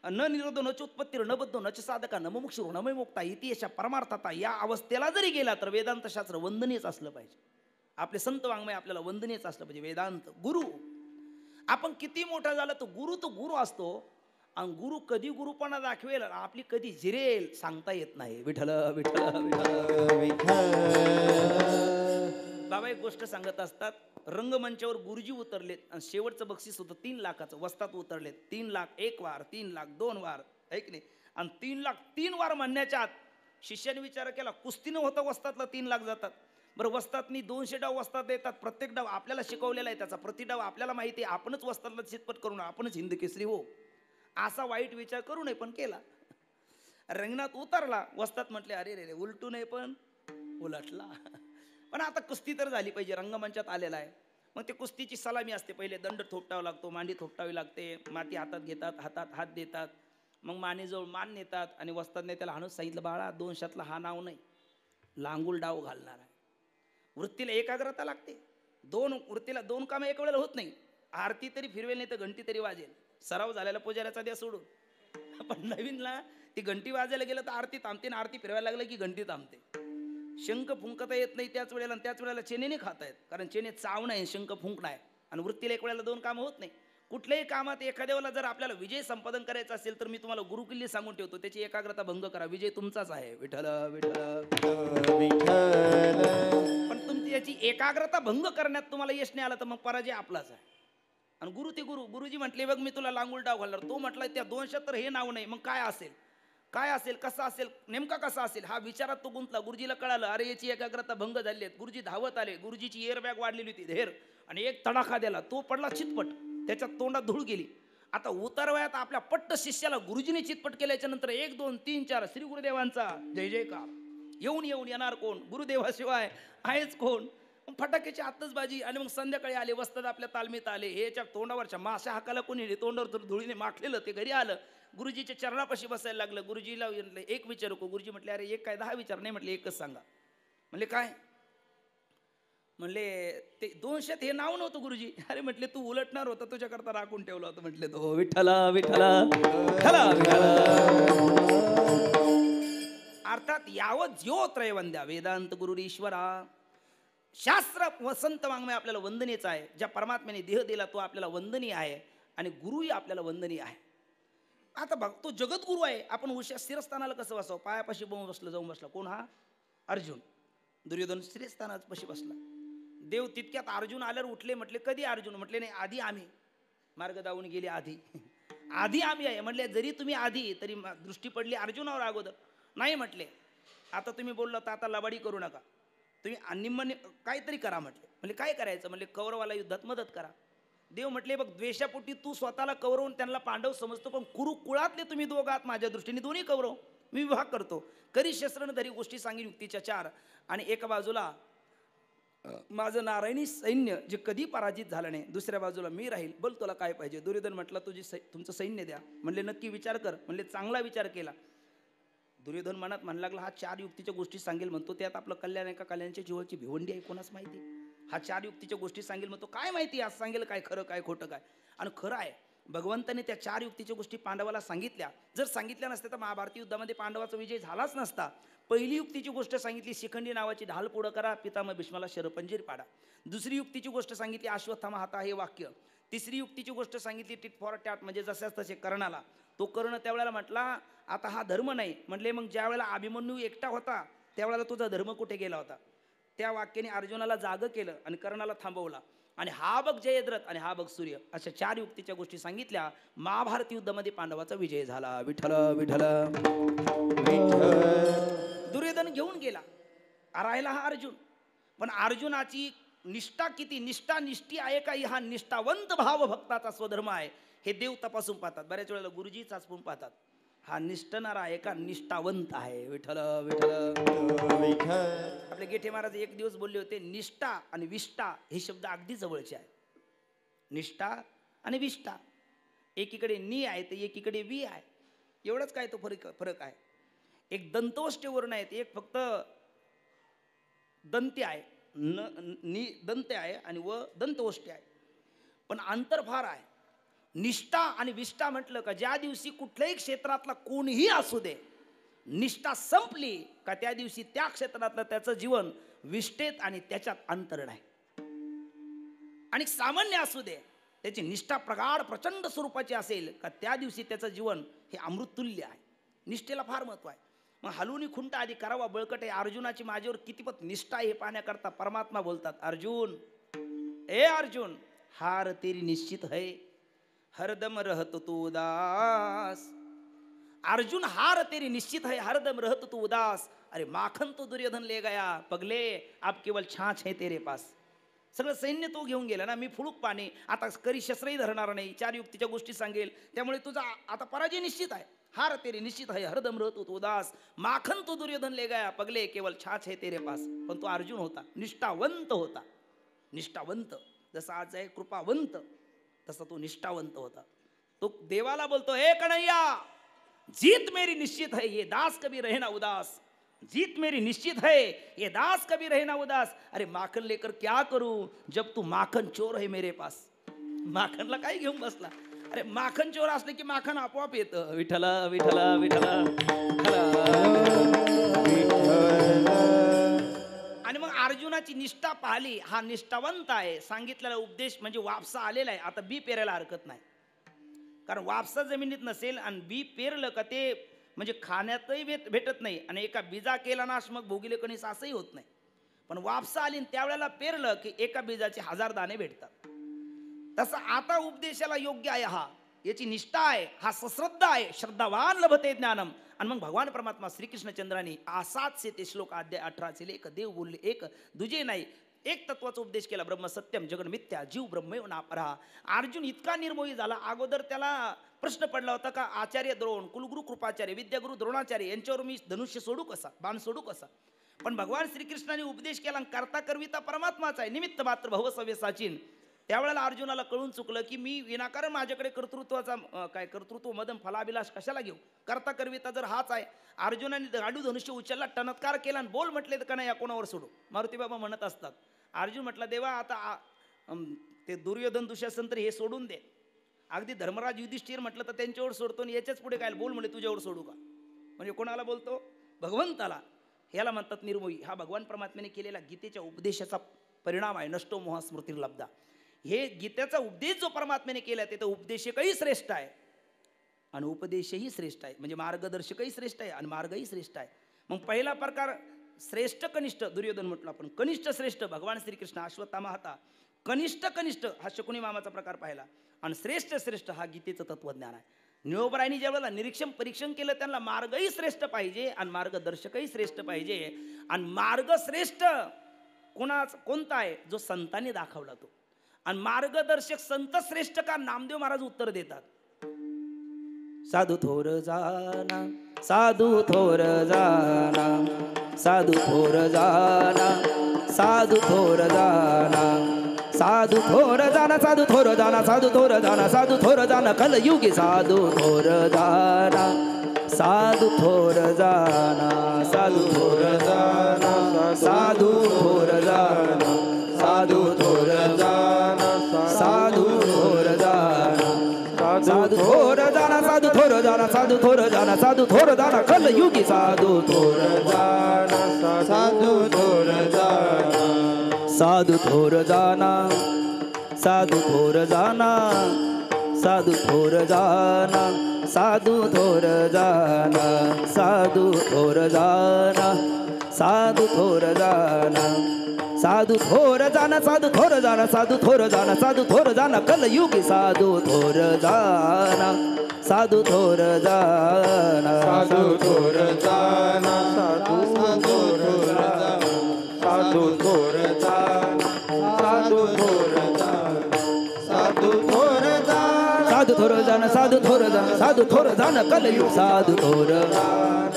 न निरोध नच उत्पत्ती न बद्ध नच साधका न मुमुक्षु न मुक्ता इति यशा परमार्थता या अवस्थेला जरी गेला तर वेदांत शास्त्र वंदनीयच असलं पाहिजे. आपले संत वाङ्मय आपल्याला वंदनीयच असलं पाहिजे. वेदांत गुरु, आपण किती मोठा झाला तो गुरु असतो. आणि गुरु कधी गुरुपणा दाखवेल आपली कधी जिरेल सांगता येत नाही. विठ्ठल विठ्ठल विठ्ठल. बाबा एक गोष्ट सांगत असतात. रंगमंचावर गुरुजी उतरलेत आणि शेवटचं बक्षीस होतं 3 लाखाचं. वस्तात उतरलेत 3 लाख 1 वार, 3 लाख 2 वार, ऐक नाही. आणि 3 लाख 3 वार म्हणण्याच्या आत शिष्याने विचार केला, कुस्तीनं होतं वस्तातला 3 लाख जातात. बरं वस्तातनी 200 डाव वस्तात येतात. प्रत्येक डाव आपल्याला शिकवलेला आहे, त्याचा प्रति डाव आपल्याला माहिती आहे. आपणच वस्तातला चितपट करून आपणच हिंद केसरी हो, असा वाईट विचार करू नये पण केला. रंगणात उतरला. वस्तात म्हटले अरे रे रे उलटू नये पण उलटला. पण आता कुस्ती तर झाली पाहिजे, रंगमंचात आलेला आहे. मग ते कुस्तीची सलामी असते. पहिले दंड थोपटावा लागतो, मांडी थोपटावी लागते, माती हातात घेतात, हातात हात देतात, मग मानेजवळ मान नेतात. आणि वस्तादने त्याला हाणून सांगितलं, बाळा 200तला हा नाव नाही, लांगूल डाव घालणार आहे. वृत्तीला एकाग्रता लागते. वृत्तीला 2 कामं एक वेळेला होत नाही. आरती तरी फिरवेल नाही तर घंटी तरी वाजेल. सराव झालेला पुजाऱ्याचा द्या सोडून. पण नवीनला ती घंटी वाजायला गेलं तर आरती थांबते, आणि आरती फिरवायला लागलं की घंटी थांबते. शंख फुंकता येत नाही त्याच वेळेला, आणि त्याच वेळेला चेनेने खाता येत, कारण चेने चाव नाही, शंख फुंक नाही. आणि वृत्तीला एक वेळेला 2 कामं होत नाही. कुठल्याही कामात एखाद्याला जर आपल्याला विजय संपादन करायचा असेल तर मी तुम्हाला गुरुकिल्ली सांगून ठेवतो, त्याची एकाग्रता भंग करा, विजय तुमचाच आहे. विठ्ठल विठ्ठल विठ्ठल. पण तुमची याची एकाग्रता भंग करण्यात तुम्हाला यश नाही आलं तर मग पराजय आपलाच आहे. आणि गुरु ते गुरुजी म्हटले बघ मी तुला लांगूल डाव घालणार. तो म्हटला त्या 200 तर हे नाव नाही, मग काय असेल, काय असेल, कसा असेल, नेमका कसा असेल, हा विचारात तो गुंतला. गुरुजीला कळालं अरे याची एकाग्रता भंग झाली आहे. गुरुजी धावत आले. गुरुजीची एअरबॅग वाढलेली होती धेर, आणि एक तडाखा दिला. तो पडला चितपट, त्याच्या तोंडात धूळ गेली. आता उतारवयात आपल्या पट्ट शिष्याला गुरुजीने चितपट केल्याच्या नंतर 1 2 3 4 श्री गुरुदेवांचा जय जयकार. येऊन येणार कोण, गुरुदेवाशिवाय आहेच कोण. फटाक्याची आतषबाजी. आणि मग संध्याकाळी आले, वस्तात आपल्या तालमीत आले. याच्या तोंडावरच्या माशा हाकाला कोणी तोंडावर धुळीने माखलेलं. ते घरी आलं, गुरुजीच्या चरणापाशी बसायला लागलं. गुरुजीला एक विचारू को, गुरुजी म्हटले अरे एक काय 10 विचार नाही, म्हटले एकच सांगा. म्हणले काय, म्हणले ते 200 हे नाव नव्हतं गुरुजी. अरे म्हटले तू उलटणार होता, तुझ्याकरता राखून ठेवला होता. म्हटले तो विठ्ठला विठ्ठला विठ्ठला विठ्ठला. अर्थात यावत ज्यो त्रयवंद्या वेदांत गुरु ईश्वरा. शास्त्र व संत वाङ्मय आपल्याला वंदनीयच आहे. ज्या परमात्म्याने देह दिला तो आपल्याला वंदनीय आहे, आणि गुरुही आपल्याला वंदनीय आहे. आता बघ तो जगद्गुरु आहे. आपण उषा स्थिरस्थानाला कसं बसावं, पायापाशी जाऊन बसला. कोण हा, अर्जुन. दुर्योधन स्थिरस्थानापाशी बसला. देव तितक्यात अर्जुन आल्यावर उठले. म्हटले कधी अर्जुन, म्हटले नाही आधी आम्ही, मार्ग दावून गेले आधी. आधी आम्ही आहे. म्हटले जरी तुम्ही आधी, तरी दृष्टी पडली अर्जुनावर अगोदर. नाही म्हटले आता तुम्ही बोलला तर आता लबाडी करू नका, तुम्ही निम्म काहीतरी करा. म्हटले म्हणजे काय करायचं, म्हणजे कौरवाला युद्धात मदत करा. देव म्हटले बघ द्वेषापोटी तू स्वतःला कौरवून त्यांना पांडव समजतो, पण कुळातले तुम्ही दोघात माझ्या दृष्टीने दोन्ही कौरव, मी विभाग करतो. करी शस्त्र धरी गोष्टी सांगीन युक्तीच्या 4. आणि एका बाजूला माझं नारायणी सैन्य जे कधी पराजित झालं नाही, दुसऱ्या बाजूला मी राहील. बोल तुला काय पाहिजे. दुर्योधन म्हटलं तुमचं सैन्य द्या. म्हणले नक्की विचार कर. म्हणले चांगला विचार केला. दुर्योधन मनात म्हणू लागला हा 4 युक्तीच्या गोष्टी सांगेल म्हणतो, त्यात आपलं कल्याण आहे का कल्याणच्या जीवाची भिवंडी आहे कोणाच माहिती. हा 4 युक्तीच्या गोष्टी सांगेल म्हणतो, काय माहिती आज सांगेल काय खरं काय खोटं काय. आणि खरं आहे भगवंताने त्या 4 युक्तीच्या गोष्टी पांडवाला सांगितल्या. जर सांगितल्या नसत्या तर महाभारती युद्धामध्ये पांडवाचा विजय झालाच नसता. पहिली युक्तीची गोष्ट सांगितली शिखंडी नावाची ढाल पुढं करा, पितामह भीष्माला शरपंजीर पाडा. दुसरी युक्तीची गोष्ट सांगितली अश्वत्थामा हाता हे वाक्य. तिसरी युक्तीची गोष्ट सांगितली टिट फॉर टॅट म्हणजे जशाच तसे कर्णाला. तो कर्ण त्यावेळेला म्हटला आता हा धर्म नाही. म्हटले मग ज्या वेळेला अभिमन्यू एकटा होता त्यावेळेला तुझा धर्म कुठे गेला होता. त्या वाक्याने अर्जुनाला जाग केलं आणि कर्णाला थांबवला. आणि हा बघ जयद्रथ आणि हा बघ सूर्य, अशा 4 युक्तीच्या गोष्टी सांगितल्या. महाभारत युद्धामध्ये पांडवाचा विजय झाला. विठ्ठल विठ्ठल दुर्योधन घेऊन गेला. राहिला हा अर्जुन. पण अर्जुनाची निष्ठा किती, निष्ठी आहे का, हा निष्ठावंत भाव भक्ताचा स्वधर्म आहे हे देव तपासून पाहतात. बऱ्याच वेळेला गुरुजी चाचपून पाहतात हा निष्ठणारा आहे का निष्ठावंत आहे. विठ्ठल विठ्ठल. आपले गेठे महाराज एक दिवस बोलले होते निष्ठा आणि विष्ठा हे शब्द अगदी जवळचे आहेत. निष्ठा आणि विष्ठा, एकीकडे नी आहे तर एकीकडे वी आहे, एवढंच काय तो फरक आहे. एक दंतवष्टीवरून आहेत, एक फक्त दंते आहे, नि दंते आहे आणि व दंतवष्टी आहे. पण अंतर फार आहे. निष्ठा आणि विष्ठा म्हटलं का ज्या दिवशी कुठल्याही क्षेत्रातला कोणीही असू दे, निष्ठा संपली का त्या दिवशी त्या क्षेत्रातलं त्याचं जीवन विष्ठेत आणि त्याच्यात अंतर नाही. आणि सामान्य असू दे, त्याची निष्ठा प्रगाढ प्रचंड स्वरूपाची असेल का त्या दिवशी त्याचं जीवन हे अमृततुल्य आहे. निष्ठेला फार महत्व आहे. मग हलुनी खुंटा आधी करावा बळकट आहे. अर्जुनाची माझ्यावर कितीपत निष्ठा आहे हे पाहण्याकरता परमात्मा बोलतात, अर्जुन, ए अर्जुन, हार तेरी निश्चित है, हरदम रहत तू उदास. अर्जुन, हार तेरी निश्चित है, हरदम रहत तू उदास. अरे माखन तो दुर्योधन ले गया, पगले आप केवल छाछ है तेरे पास. सगळं सैन्य तो घेऊन गेला ना, मी फुलूक पाणी, आता करी शस्त्रही धरणार नाही, 4 युक्तीच्या गोष्टी सांगेल, त्यामुळे तुझा आता पराजय निश्चित आहे. हार तेरी निश्चित है, हरदम रहत तू उदास. माखन तो दुर्योधन ले गया, पगले केवल छाछ है तेरे पास. पण तो अर्जुन होता, निष्ठावंत होता. निष्ठावंत जसा आज आहे कृपावंत, तसा तो निष्ठावंत होता. तो देवाला बोलतो, हे कन्हैया, जीत मेरी निश्चित है, ये दास कभी रहे ना उदास. जीत मेरी निश्चित है, ये दास कभी रहे ना उदास. अरे माखन लेकर क्या करूं जब तू माखन चोर है मेरे पास. माखनला काय घेऊन बसला. अरे माखन चोर असले की माखन आपोआप येतं. विठ्ठल विठ्ठल विठ्ठल. आणि मग अर्जुनाची निष्ठा पाहिली, हा निष्ठावंत आहे. सांगितलेला उपदेश म्हणजे वापसा आलेला आहे. आता बी पेरायला हरकत नाही, कारण वापसा जमिनीत नसेल आणि बी पेरलं का ते म्हणजे खाण्यातही भेटत नाही, आणि एका बीजा केला नाश मग भोगिले कणीस असंही होत नाही. पण वापसा आली त्यावेळेला पेरलं की एका बीजाचे 1000 दाणे भेटतात. तसं आता उपदेशाला योग्य आहे हा, याची निष्ठा आहे, हा सश्रद्धा आहे. श्रद्धावान लभते ज्ञानम. आणि मग भगवान परमात्मा श्रीकृष्णचंद्रांनी असाच से ते श्लोक अध्याय 18 एक देव बोलले, एक दुजे नाही, एक तत्वाचा उपदेश केला. ब्रह्म सत्यम जगन मिथ्या जीव ब्रह्मेव नापरा. अर्जुन इतका निर्मोही झाला. अगोदर त्याला प्रश्न पडला होता का आचार्य द्रोण, कुलगुरू कृपाचार्य, विद्यागुरू द्रोणाचार्य यांच्यावर मी धनुष्य सोडू कसा, बाण सोडू कसा. पण भगवान श्रीकृष्णाने उपदेश केला, करता करविता परमात्माचा आहे, निमित्त मात्र भवसव्य साचिन. त्यावेळेला अर्जुनाला कळून चुकलं की मी विनाकारण माझ्याकडे कर्तृत्वाचा काय कर्तृत्व मदन फलाभिलाष कशाला घेऊ. करता करविता जर हाच आहे. अर्जुनाने गाडू धनुष्य उचलला, टणत्कार केला आणि बोल म्हटले तर का नाही या कोणावर सोडू. मारुती बाबा म्हणत असतात, अर्जुन म्हटला देवा आता ते दुर्योधन दुःशासन तर हे सोडून दे. अगदी धर्मराज युधिष्ठिर म्हटलं तर त्यांच्यावर सोडतो, आणि याच्याच पुढे काय बोल म्हणे तुझ्यावर सोडू का. म्हणजे कोणाला बोलतो, भगवंताला. ह्याला म्हणतात निर्मोही. हा भगवान परमात्म्याने केलेला गीतेच्या उपदेशाचा परिणाम आहे. नष्टो मोह स्मृतिर्लब्धा. हे गीतेचा उपदेश जो परमात्म्याने केला ते तर उपदेशकही श्रेष्ठ आहे आणि उपदेशही श्रेष्ठ आहे. म्हणजे मार्गदर्शकही श्रेष्ठ आहे आणि मार्गही श्रेष्ठ आहे. मग पहिला प्रकार श्रेष्ठ कनिष्ठ दुर्योधन म्हटलं आपण, कनिष्ठ श्रेष्ठ भगवान श्रीकृष्ण अश्वत्थामा होता. कनिष्ठ कनिष्ठ हा शकुनी मामाचा प्रकार पाहिला, आणि श्रेष्ठ श्रेष्ठ हा गीतेचं तत्वज्ञान आहे. निळोबरायांनी ज्यावेळेला निरीक्षण परीक्षण केलं त्यांना मार्गही श्रेष्ठ पाहिजे आणि मार्गदर्शकही श्रेष्ठ पाहिजे. आणि मार्ग श्रेष्ठ कोणता आहे, जो संतांनी दाखवला तो. आणि मार्गदर्शक संत श्रेष्ठ का, नामदेव महाराज उत्तर देतात, साधू थोर जाना, साधू थोर जाना, साधू थोर जाना, साधू थोर जाना, साधू थोर जाना, साधू थोर जाना, साधू थोर जाना, साधू थोर जाना, कलयुगी साधू थोर जाना, साधू थोर जाना, साधू थोर जाना, साधू थोर जाना, साधू थोर जाना, साधू थोर जाना, साधू थोर जाना, साधू थोर जाना, साधू थोर जाना, साधू थोर जाना, कलयुगी साधू थोर जाना, साधू थोर जाना, साधू थोर जाना, साधू थोर जाना, साधू थोर जाना, साधू थोर जाना, साधू थोर जाना, साधू थोर जाना, साधू थोर जाना, साधू थोर जाना, साधू थोर जाना, साधू थोर जाना, कलयुगी साधू थोर जाना, साधू थोर जाना, साधू थोर जाना, साधू थोर जाना, साधू थोर जाना, साधू थोर जाना, साधू थोर जाना, साधू थोर जाना, साधू थोर जाना, साधू थोर जाना, कलयुग साधू थोर जाना,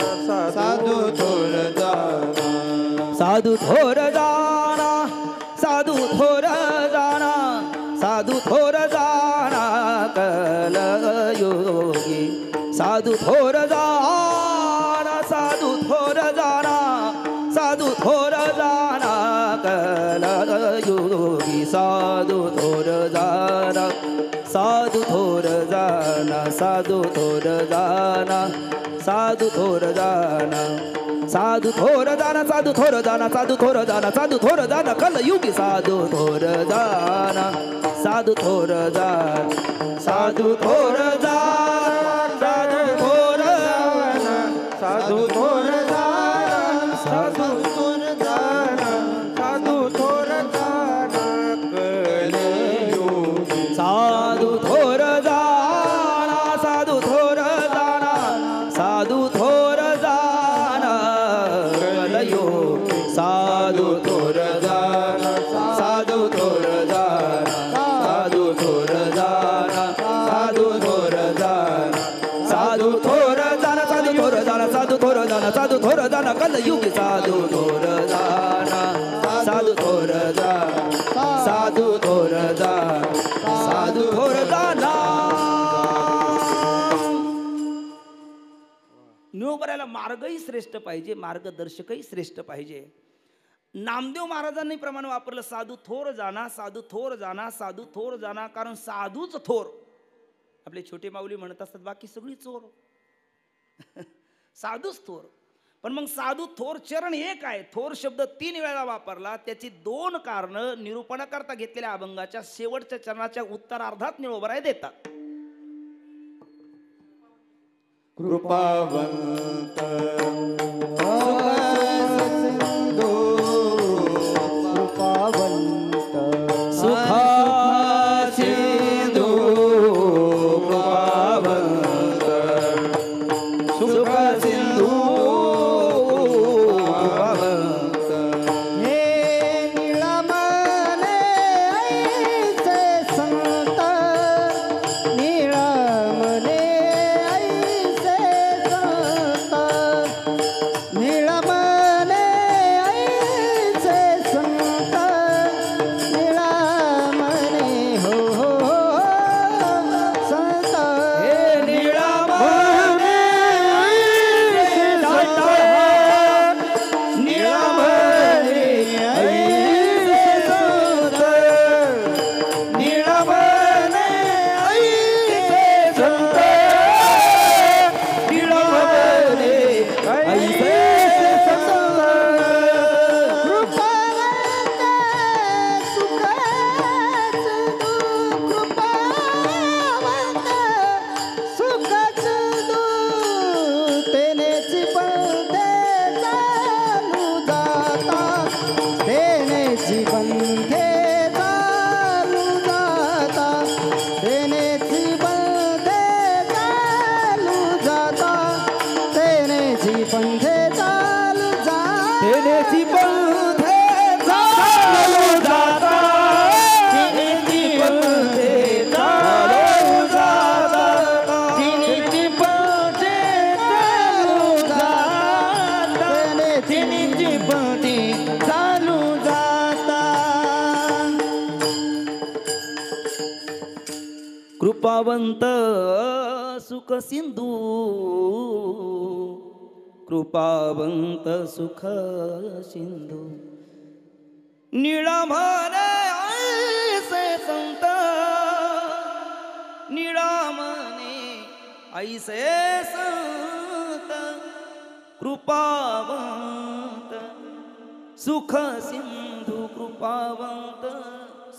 साधू थोर जाना, साधू थोर जाना, साधू थोर जाना, साधू थोर जाना, कलयुगी साधू थोर जाना, साधू योगी साधू थोर जाना साधू थोर जाना साधू थोर जाना साधू थोर जाना साधू थोर जाना साधू थोर जाना साधू थोर जाना साधू थोर जाना कलयुगी साधू थोर जाना साधू थोर जाना साधू थोर जाना साधू थोर जाना साधू थोर जाना साधू थोर जाना साधू थोर जाना साधू थोर जाना साधू थोर जाना कलयुग साधू थोर जाना साधू थोर जाना साधू थोर जाना साधू थोर जाना साधू थोर जाना साधू थोर जाना साधू थोर जाना साधू थोर जाना कलयुग साधू थोर जाना साधू थोर जाना साधू थोर जाना साधू थोर जाना. निरोबरायला मार्गही श्रेष्ठ पाहिजे, मार्गदर्शकही श्रेष्ठ पाहिजे. नामदेव महाराजांनी प्रमाण वापरलं साधू थोर जाना साधू थोर जाना साधू थोर जाना, कारण साधूच थोर. आपले छोटे माऊली म्हणत असतात बाकी सगळी चोर. साधूच थोर. पण मग साधू थोर चरण एक आहे. थोर शब्द 3 वेळा वापरला. त्याची 2 कारणं निरूपणाकरता घेतलेल्या अभंगाच्या शेवटच्या चरणाच्या उत्तरार्धात निरोबराय देतात. कृपावंत सुखा सिंधू कृपावंत सुख सिंधू कृपावंत हे निळमले ऐसे संत निळमले ऐसे संत निळमले ऐसे संत निळमले हो हो हो संत हे निळामणे ऐसे संत निळामणे ऐसे संत निळामणे ऐसे संत निळामणे ऐसे संत पंथे चालू जाता तेनेची पंथे चालू जाता तेनेची पंथे चालू जाता तेनेची पंथे चालू जाता तेनेची पंथे चालू जाता. कृपावंत सुख सिंधू कृपावंत सुख सिंधू निळामणे ऐसे संत निळामणे ऐसे संत कृपावंत सुख सिंधू कृपावंत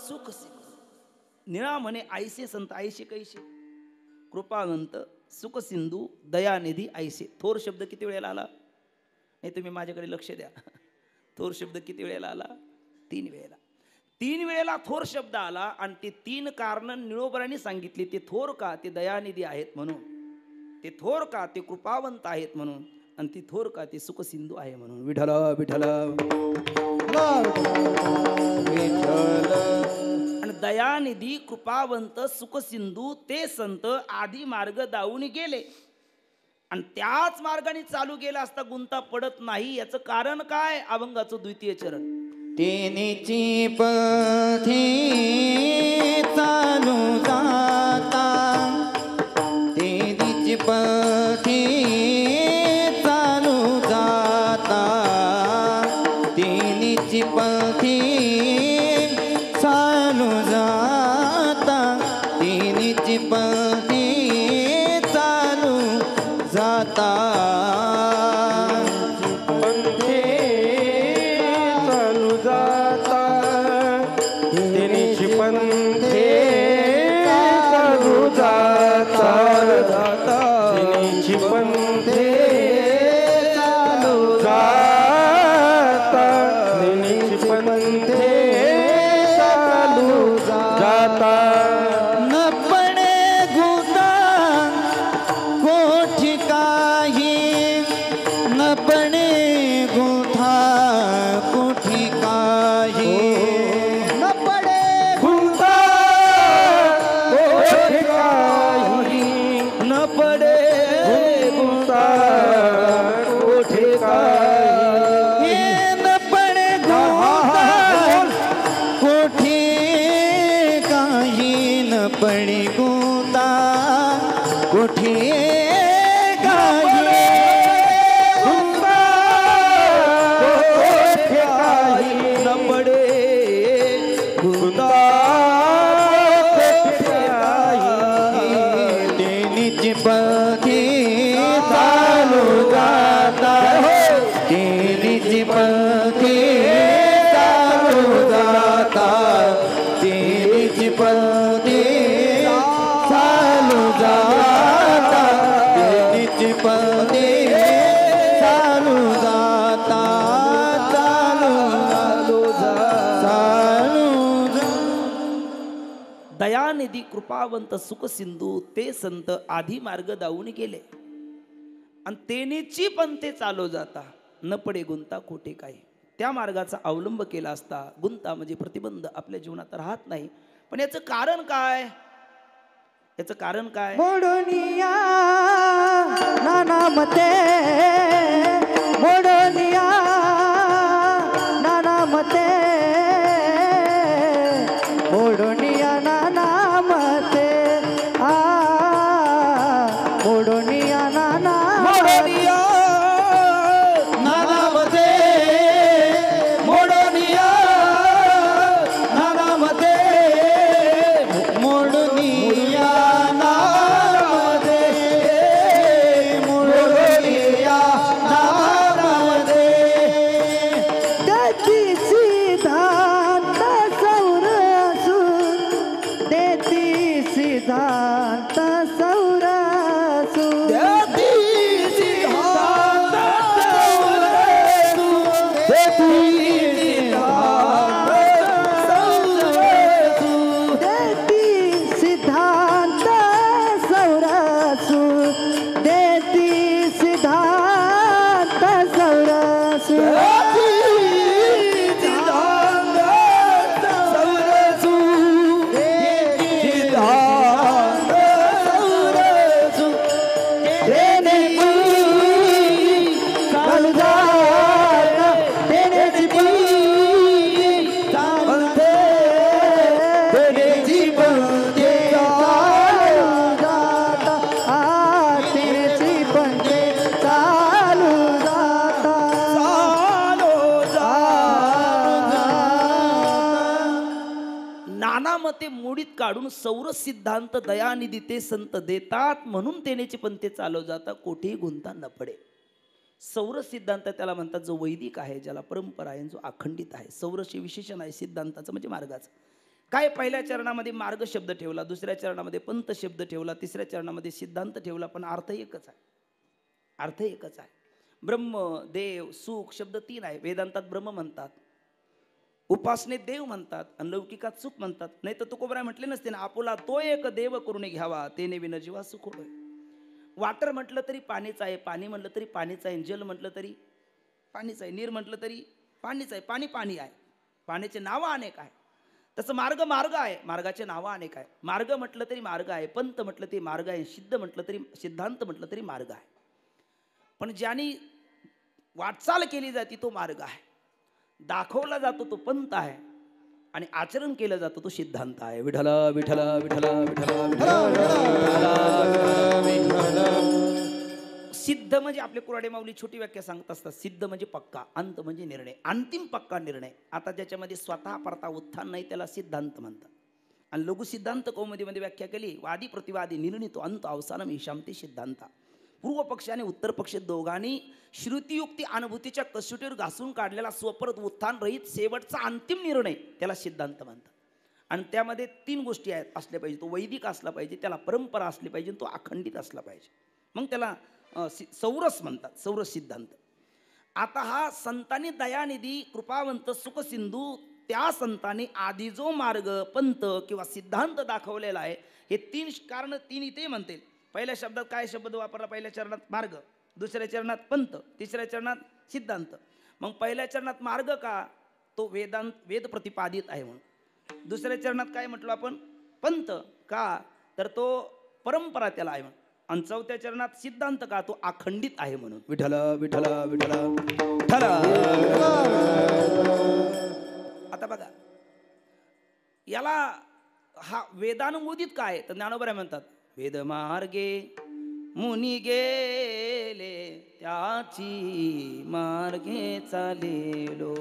सुख सिंधू. निळामणे ऐसे संत ऐसे कैसे कृपावंत सुख सिंधू दयानिधी ऐसे. थोर शब्द किती वेळेला आला नाही तुम्ही माझ्याकडे लक्ष द्या. थोर शब्द किती वेळेला आला 3 वेळेला. 3 वेळेला थोर शब्द आला आणि ते 3 कारण निळोबरांनी सांगितली. ते थोर का ते दयानिधी आहेत म्हणून, ते थोर का ते कृपावंत आहेत म्हणून, आणि ती थोर का ते सुख सिंधू आहे म्हणून. विठ्ठल विठ्ठल आणि दयानिधी कृपावंत सुख सिंधू ते संत आधी मार्ग दावून गेले आणि त्याच मार्गाने चालू गेला असता गुंता पडत नाही. याचं कारण काय? अभंगाचं 2य चरण. तेनेची पथी चालू जाता तेनेची पथी चालू जाता तेनेची पथी चालू जाता तिन्हीची पंथी चालू जाता पंथे चालू जाता तिन्हीची पंथे चालू जाता तिन्हीची पंथे चालू जाता तिन्हीची पंथे चालू जाता न पडे गुता कोठी काही न पडे गुथा कोठी काही न पडे गुंता कोठे काही न पडे गुंता कोठे काही हे न पडे गुता कोठी काही न पडे गुता कोठी काही गुंता कोठे काही न पडे गुंता कोठे काही तेनीची पथी चालू जाता तेनीची पथी चालू जाता तेनीची पथी चालू जाता तेनीची पथी चालू जाता चालू दयानिधी कृपावंत सुख सिंधू ते संत आधी मार्ग दावून गेले आणि तेनेची पण ते चालू जाता न पडे गुंता खोटे काही. त्या मार्गाचा अवलंब केला असता गुंता म्हणजे प्रतिबंध आपल्या जीवनात राहत नाही. पण याचं कारण काय? याचं कारण काय? मोडोनिया नानामते मोडोनिया नानामते मोडोनिया नानामते आ मोडोनिया नानामते नानामते मोडोनिया नानामते मोडोनिया नानामते मोडोनिया नानामते देती सिद्धांत सौरसू देती सिद्धांत सौरसू देती सिद्धांत सौरसू देती सिद्धांत सौरसू चालू जाता तेनेची पंथी तेनेची पंथी चालू जाता तेनेची पंथी चालू जाता नाना मते मोडीत काढून सौर सिद्धांत दयानिधी ते संत देतात म्हणून तेनेची पण ते चालव जाता कोठेही गुंता न पडे. सौर सिद्धांत त्याला म्हणतात जो वैदिक आहे, ज्याला परंपरा आहे, जो अखंडित आहे. सौरशी विशेषण आहे सिद्धांताचं म्हणजे मार्गाचं. काय पहिल्या चरणामध्ये मार्ग शब्द ठेवला, दुसऱ्या चरणामध्ये पंथ शब्द ठेवला, तिसऱ्या चरणामध्ये सिद्धांत ठेवला, पण अर्थ एकच आहे. अर्थ एकच आहे. ब्रह्म, देव, सुख शब्द तीन आहे. वेदांतात ब्रह्म म्हणतात, उपासनेत देव म्हणतात आणि लौकिकात सुख म्हणतात. नाही तर तुकोबराय म्हटले नसते ना, आपुला तो एक देव करून घ्यावा तेने विन जीवा सुख होय. वाटर म्हटलं तरी पाणीच आहे, पाणी म्हटलं तरी पाणीच आहे, जल म्हटलं तरी पाणीच आहे, नीर म्हटलं तरी पाणीच आहे. पाणी पाणी आहे. पाण्याचे नावं अनेक आहे. तसं मार्ग मार्ग आहे, मार्गाचे नावं अनेक आहे. मार्ग म्हटलं तरी मार्ग आहे, पंथ म्हटलं तरी मार्ग आहे, सिद्ध म्हटलं तरी सिद्धांत म्हटलं तरी मार्ग आहे. पण ज्यानी वाटचाल केली जाते तो मार्ग आहे, दाखवला जातो तो पंथ आहे आणि आचरण केलं जातं तो सिद्धांत आहे. विठ्ठल विठ्ठल विठ्ठल विठ्ठल विठ्ठल. सिद्ध म्हणजे आपले कुराडे माऊली छोटी व्याख्या सांगत असतात. सिद्ध म्हणजे पक्का, अंत म्हणजे निर्णय, अंतिम पक्का निर्णय. आता ज्याच्यामध्ये स्वतः परता उत्थान नाही त्याला सिद्धांत म्हणतात. आणि लघु सिद्धांत कौमुदीमध्ये व्याख्या केली, वादी प्रतिवादी निर्णितो अंत अवसानम ईशांती सिद्धांता. पूर्व पक्ष आणि उत्तर पक्ष दोघांनी श्रुतियुक्ती अनुभूतीच्या कसोटीवर घासून काढलेला स्वपरत उत्थान रहित शेवटचा अंतिम निर्णय त्याला सिद्धांत म्हणतात. आणि त्यामध्ये 3 गोष्टी आहेत असल्या पाहिजे. तो वैदिक असला पाहिजे, त्याला परंपरा असली पाहिजे, तो अखंडित असला पाहिजे. मग त्याला सौरस म्हणतात, सौरस सिद्धांत. आता हा संतांनी दयानिधी कृपावंत सुखसिंधू त्या संतांनी आधी जो मार्ग पंथ किंवा सिद्धांत दाखवलेला आहे, हे 3 कारण 3 इथे म्हणतील. पहिल्या शब्दात काय शब्द वापरला? पहिल्या चरणात मार्ग, दुसऱ्या चरणात पंथ, तिसऱ्या चरणात सिद्धांत. मग पहिल्या चरणात मार्ग का? तो वेद प्रतिपादित आहे म्हणून. दुसऱ्या चरणात काय म्हटलं आपण? पंथ का? तर तो परंपरा त्याला आहे म्हणून. आणि चौथ्या चरणात सिद्धांत का? तो अखंडित आहे म्हणून. विठ्ठल विठ्ठल विठ्ठल विठ्ठल. आता बघा, याला हा वेदानुमोदित काय? तर ज्ञानोबा म्हणतात, वेद मार्गे मुनी गेले त्याची मार्गे चालेलो,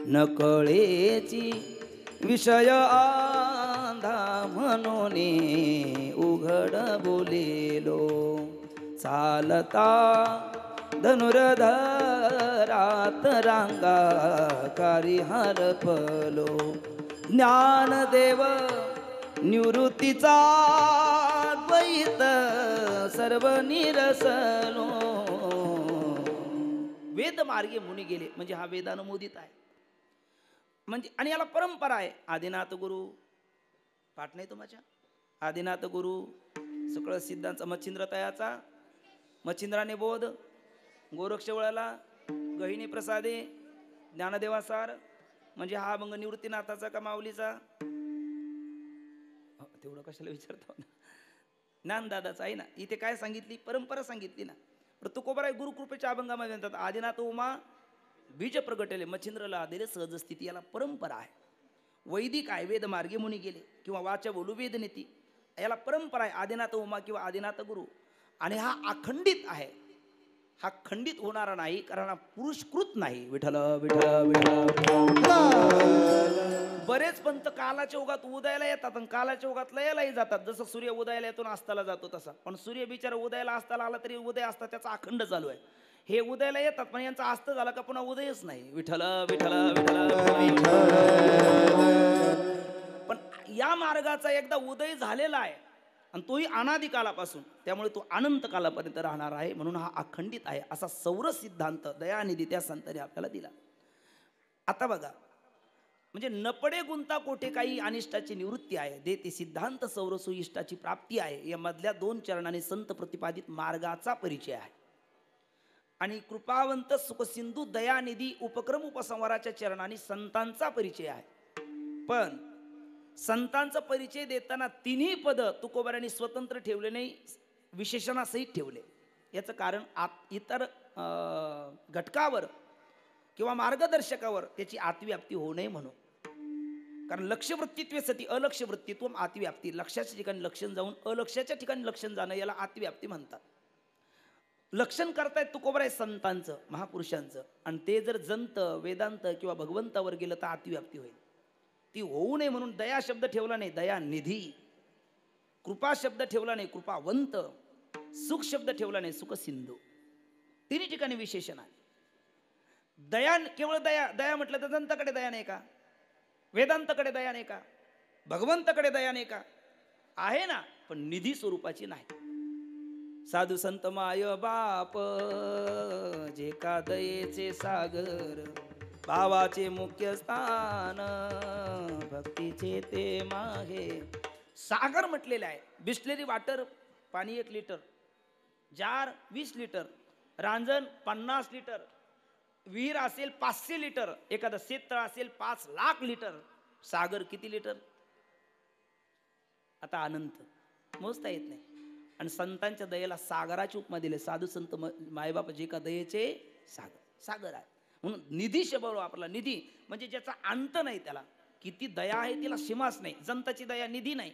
नकळेची विषय आंधा म्हणून उघड बोलेलो, चालता धनुर्धरात रांगा कारी हरपलो, ज्ञानदेव निवृत्तीचा द्वैत सर्व निरसलो. वेद मार्गे मुनी गेले म्हणजे हा वेदानुमोदित आहे. म्हणजे आणि याला परंपरा आहे. आदिनाथ गुरु पाठ नाही तुम्हाच्या? आदिनाथ गुरु सकळ सिद्धांचा मच्छिंद्र तयाचा, मच्छिंद्राने बोध, गोरक्षवळाला गहिनी प्रसादे, ज्ञानदेवासार म्हणजे हा मग निवृत्तीनाथाचा का माऊलीचा? तेवढं कशाला विचारतो ना, ज्ञानदादाचा आहे ना. इथे काय सांगितली? परंपरा सांगितली ना. तुकोबाराय गुरुकृपेच्या अभंगामध्ये म्हणतात, आदिनाथ उमा बीज प्रगटले मच्छिंद्रला आदिले सहज स्थिती. याला परंपरा आहे. वैदिक आहे, वेद मार्गे मुनी गेले किंवा वाचा बोलू वेद नीती, याला परंपरा आहे. आदिनाथ उमा किंवा आदिनाथ गुरु. आणि हा अखंडित आहे. हा खंडित होणारा नाही, कारण हा पुरुषकृत नाही. विठ्ठल विठ्ठल विठ्ठल. बरेच पंत कालाच्या ओघात उदयाला येतात आणि कालाच्या ओघात लयालाही जातात. जसं सूर्य उदयाला येतो अस्ताला जातो तसा. पण सूर्य बिचारा उदयाला अस्ताला आला तरी उदय असता त्याचा अखंड चालू आहे. हे उदयाला येतात पण यांचा अस्त झाला का पुन्हा उदयच नाही. विठ्ठल विठ्ठल विठ्ठल. पण या मार्गाचा एकदा उदय झालेला आहे आणि तोही अनादी कालापासून, त्यामुळे तो अनंत कालापर्यंत राहणार आहे. म्हणून हा अखंडित आहे असा सौरस सिद्धांत दयानिधी त्या संतांनी आपल्याला दिला. आता बघा, म्हणजे नपडे गुंता कोठे काही अनिष्टाची निवृत्ती आहे, देते सिद्धांत सौरसु इष्टाची प्राप्ती आहे. या मधल्या 2 चरणांनी संत प्रतिपादित मार्गाचा परिचय आहे. आणि कृपावंत सुखसिंधू दयानिधी उपक्रम उपसंहाराच्या चरणांनी संतांचा परिचय आहे. पण संतांचा परिचय देताना 3ही पद तुकोबारांनी स्वतंत्र ठेवले नाही, विशेषणासहित ठेवले. याचं कारण इतर घटकावर किंवा मार्गदर्शकावर त्याची आत्व्याप्ती होऊ नये म्हणून. कारण लक्ष्यवृत्तीत्व सती अलक्ष्यवृत्तीत्व आत्व्याप्ती. लक्षाच्या ठिकाणी लक्षण जाऊन अलक्षाच्या ठिकाणी लक्षण जाणं याला आत्व्याप्ती म्हणतात. लक्षण करतायत तुकोबाराय संतांचं, महापुरुषांचं, आणि ते जर जंत वेदांत किंवा भगवंतावर गेलं तर आत्व्याप्ती होईल. ती होऊ नये म्हणून दया शब्द ठेवला नाही, दयानिधी. कृपा शब्द ठेवला नाही, कृपावंत. सुख शब्द ठेवला नाही, सुखसिंधू. 3 ठिकाणी विशेषण आहे. दया केवळ दया, दया म्हटलं तर जंताकडे दया नाही का? वेदांताकडे दया नाही का? भगवंताकडे दया नाही का? आहे ना, पण निधी स्वरूपाची नाही. साधू संत माय बाप जे का दयेचे सागर, भावाचे मुख्य स्थान भक्तीचे ते माहे. सागर म्हटलेले आहे. बिस्लेरी वॉटर पाणी 1 लिटर, जार 20 लिटर, रांजण 50 लिटर, विहीर असेल 500 लिटर, एखादं शेततळ असेल 5 लाख लिटर. सागर किती लिटर? आता अनंत मोजता येत नाही. आणि संतांच्या दयेला सागराची उपमा दिली. साधू संत मायबाप जे का दयेचे सागर, सागर आहे. म्हणून निधी शब्द वापरला. निधी म्हणजे ज्याचा अंत नाही, त्याला किती दया आहे तिला सीमाच नाही. जंताची दया निधी नाही.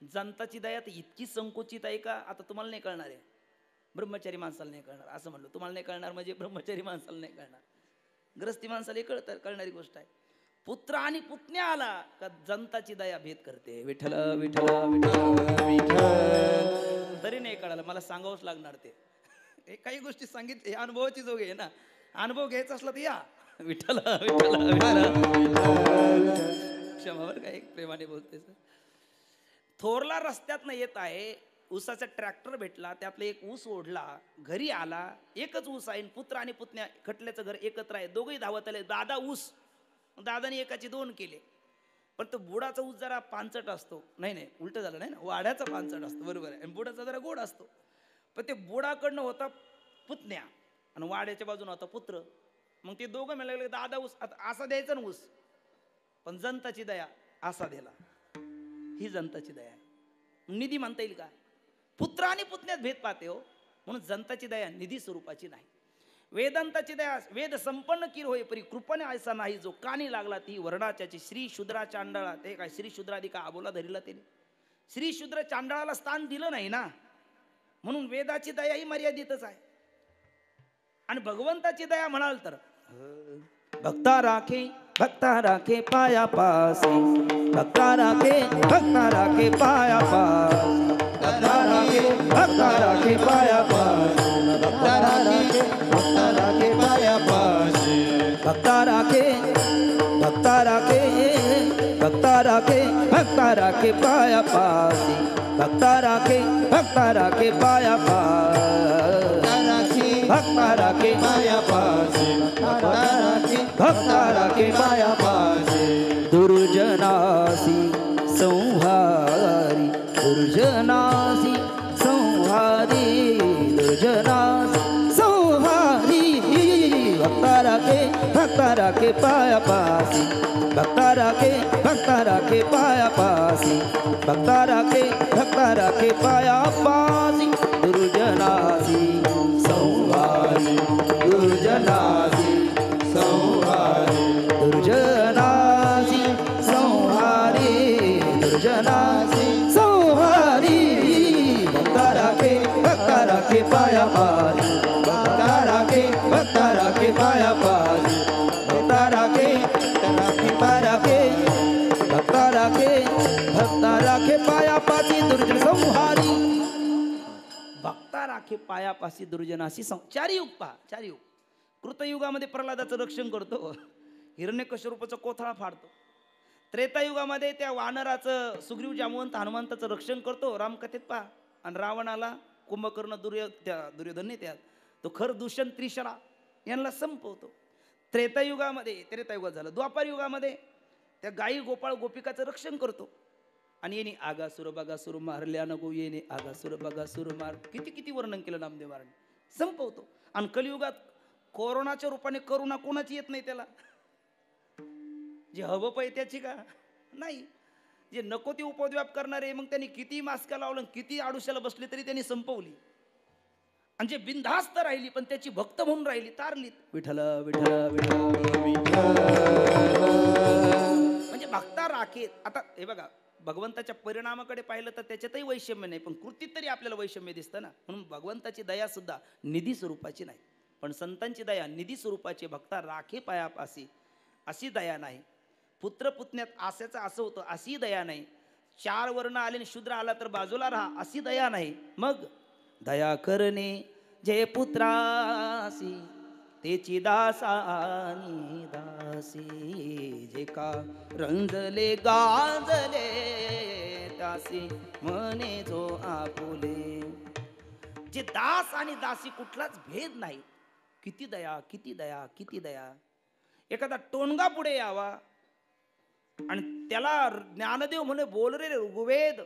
जंताची दया तर इतकी संकुचित आहे का आता तुम्हाला नाही कळणार आहे. ब्रह्मचारी माणसाला नाही कळणार असं म्हणलं. तुम्हाला नाही कळणार म्हणजे ब्रह्मचारी माणसाला नाही कळणार. ग्रस्ती माणसाला कळणारी गोष्ट आहे. पुत्र आणि पुतण्या आला का जनताची दया भेद करते. विठ्ठल विठ्ठल विठ्ठल. तरी नाही कळालं, मला सांगावंच लागणार ते. हे काही गोष्टी सांगितले, अनुभवाची जोग आहे ना. अनुभव घ्यायचा असला तर या. विठ्ठल विठ्ठल विठ्ठल. क्षमावर काय प्रेमाने बोलते सर. थोरला रस्त्यातनं येत आहे, ऊसाचा ट्रॅक्टर भेटला, त्यातला एक ऊस ओढला, घरी आला, एकच ऊस आहे, पुत्र आणि पुतण्या खटल्याचं घर एकत्र आहे, दोघंही धावत आले. दादा ऊस, दादाने एकाचे 2 केले. पण तो बुडाचा ऊस जरा पानचट असतो. नाही उलट झालं नाही ना, वाड्याचा पानचट असतो, बरोबर आहे. आणि बुडाचा जरा गोड असतो. पण ते बुडाकडनं होता पुतण्या आणि वाड्याच्या बाजूने होता पुत्र. मग ते दोघं मिळाले, दादा ऊस असा द्यायचा ना ऊस, पण जनताची दया असा दिला. ही जनताची दया आहे. निधी म्हणता येईल का? पुत्र आणि पुतण्यात भेद पाहते हो. म्हणून जनताची दया निधी स्वरूपाची नाही. वेदांताची दया वेद संपन्न किर होय परी कृपणे ऐसा नाही जो कानी लागला ती वर्णाच्याची. श्री शूद्रा चांडाळा, ते काय श्री शूद्रादी का आबोला धरिला त्याने. श्री शूद्र चांडाळाला स्थान दिलं नाही ना, म्हणून वेदाची दया ही मर्यादितच आहे. आणि भगवंताची दया म्हणाल तर भक्ता राखे पाया पासी, भक्ता राखे पाया पासी, भक्ता राखे पाया पासी, भक्ता राखे पाया पासी, भक्ता राखे पाया पासी, भक्ता राखे पाया पासी, भक्ता राखे पाया पासी, भक्ता राखे पाया पासी. दुर्जनासी संहारी, दुर्जनासी संहारी, दुर्जनासी संहारी. भक्ता राखे पाया पासी, भक्ता राखे पाया पासी, भक्ता राखे पाया पासी. दुर्जनासी संहारी, दुर्जनासी संहारी, दुर्जनासी संहारी, दुर्जनासी संहारी. भक्ता राखे पाया पासी, भक्ता राखे पाया पासी, भक्ता राखे पाया पासी. दुर्जन संहारी, भक्ता राखे पाया पासी, दुर्जनासी. 4 युग पहा, 4 युग. कृतयुगामध्ये प्रल्हादाचं रक्षण करतो, हिरण्यकश्यपाचा कोथळा फाडतो. त्रेतायुगामध्ये त्या वानराचं, सुग्रीव जांबवंत हनुमंताचं रक्षण करतो, रामकथेत पहा. आणि रावणाला कुंभकर्ण दुर्योधन त्यात तो खर दूषण त्रिशरा यांना संपवतो. त्रेतायुगात झालं. द्वापार युगामध्ये त्या गायी गोपाळ गोपिकाचं रक्षण करतो. आणि येणे आगासुर बगासुर मारल्या नको, येणे आगासुर बगासुर मार, किती वर्णन केलं नामदेव महाराज, संपवतो. आणि कलियुगात कोरोनाच्या रूपाने करुणा कोणाची येत नाही त्याला. जे हवं पाहिजे त्याची का नाही, जे नको ते उपद्व्याप करणारे, मग त्यांनी किती मास्क लावलं, किती आडुशाला बसले तरी त्यांनी संपवली. आणि जे बिनधास्त राहिली पण त्याची भक्त म्हणून राहिली, तारलीत. विठ्ठल विठ्ठल विठ्ठल. म्हणजे भक्ता राखेत. आता हे बघा, भगवंताच्या परिणामाकडे पाहिलं तर त्याच्यातही वैषम्य नाही, पण कृतीत तरी आपल्याला वैषम्य दिसतं ना. म्हणून भगवंताची दया सुद्धा निधी स्वरूपाची नाही, पण संतांची दया निधी स्वरूपाची. भक्ता राखे पायापासी अशी दया नाही. पुत्र पुतण्यात आस्याचं असं होतं अशी दया नाही. 4 वर्ण आले आणि शूद्र आला तर बाजूला राहा अशी दया नाही. मग दया करणे जे पुत्रासी, तेची दासानी दासी. जे का रंजले गाजले दासी, म्हणे जो आपुले. जे दास आणि दासी कुठलाच भेद नाही. किती दया, किती दया, किती दया. एखादा टोनगा पुढे यावा आणि त्याला ज्ञानदेव म्हणे बोल रे ऋग्वेद,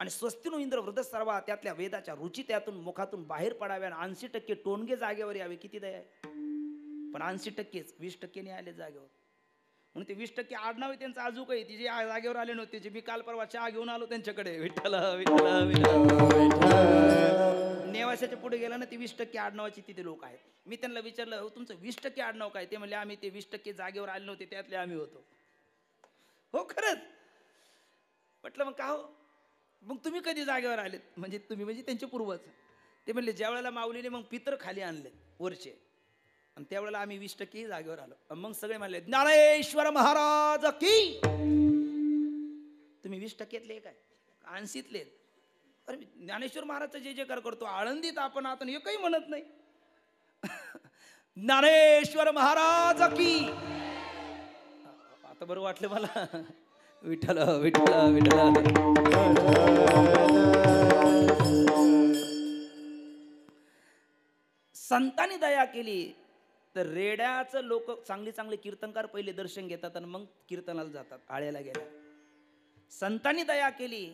आणि स्वस्तिनो इंद्र वृद्ध सर्वा, त्यातल्या वेदाच्या रुची त्यातून मुखातून बाहेर पडाव्या. 80% टोनगे जागेवर यावे, किती दया आहे. पण 80%च 20% नाही आले जागेवर. म्हणून ते 20% आडनाव आहे त्यांचं अजून काही, ती जे जागेवर आले नव्हते, जे मी काल परवा चहा घेऊन आलो त्यांच्याकडे. विठ्ठल विठ्ठल विठ्ठल. नेवाशाच्या पुढे गेला ना, ती 20% आडनावाची तिथे लोक आहेत. मी त्यांना विचारलं, हो तुमचं 20% आडनाव काय? ते म्हणले आम्ही ते 20% जागेवर आले नव्हते, त्यातले आम्ही होतो. हो खरंच. म्हटलं मग का हो, मग तुम्ही कधी जागेवर आलेत? म्हणजे तुम्ही म्हणजे त्यांचे पूर्वज. ते म्हणले ज्या वेळेला माऊलीने मग पितर खाली आणले वरचे, आणि त्यावेळेला आम्ही 20% जागेवर आलो. मग सगळे म्हणले ज्ञानेश्वर महाराज की. तुम्ही 20%तले काय 80तले? अरे ज्ञानेश्वर महाराजचा जे जयकार करतो आळंदीत, आपण आता एकही म्हणत नाही. ज्ञानेश्वर महाराज की. आता बरं वाटलं मला. विठ्ठल विठ्ठल विठ्ठल. संतांनी दया केली तर रेड्याचं लोक चांगले चांगले कीर्तनकार पहिले दर्शन घेतात आणि मग कीर्तनाला जातात. आळ्याला गेल्या. संतांनी दया केली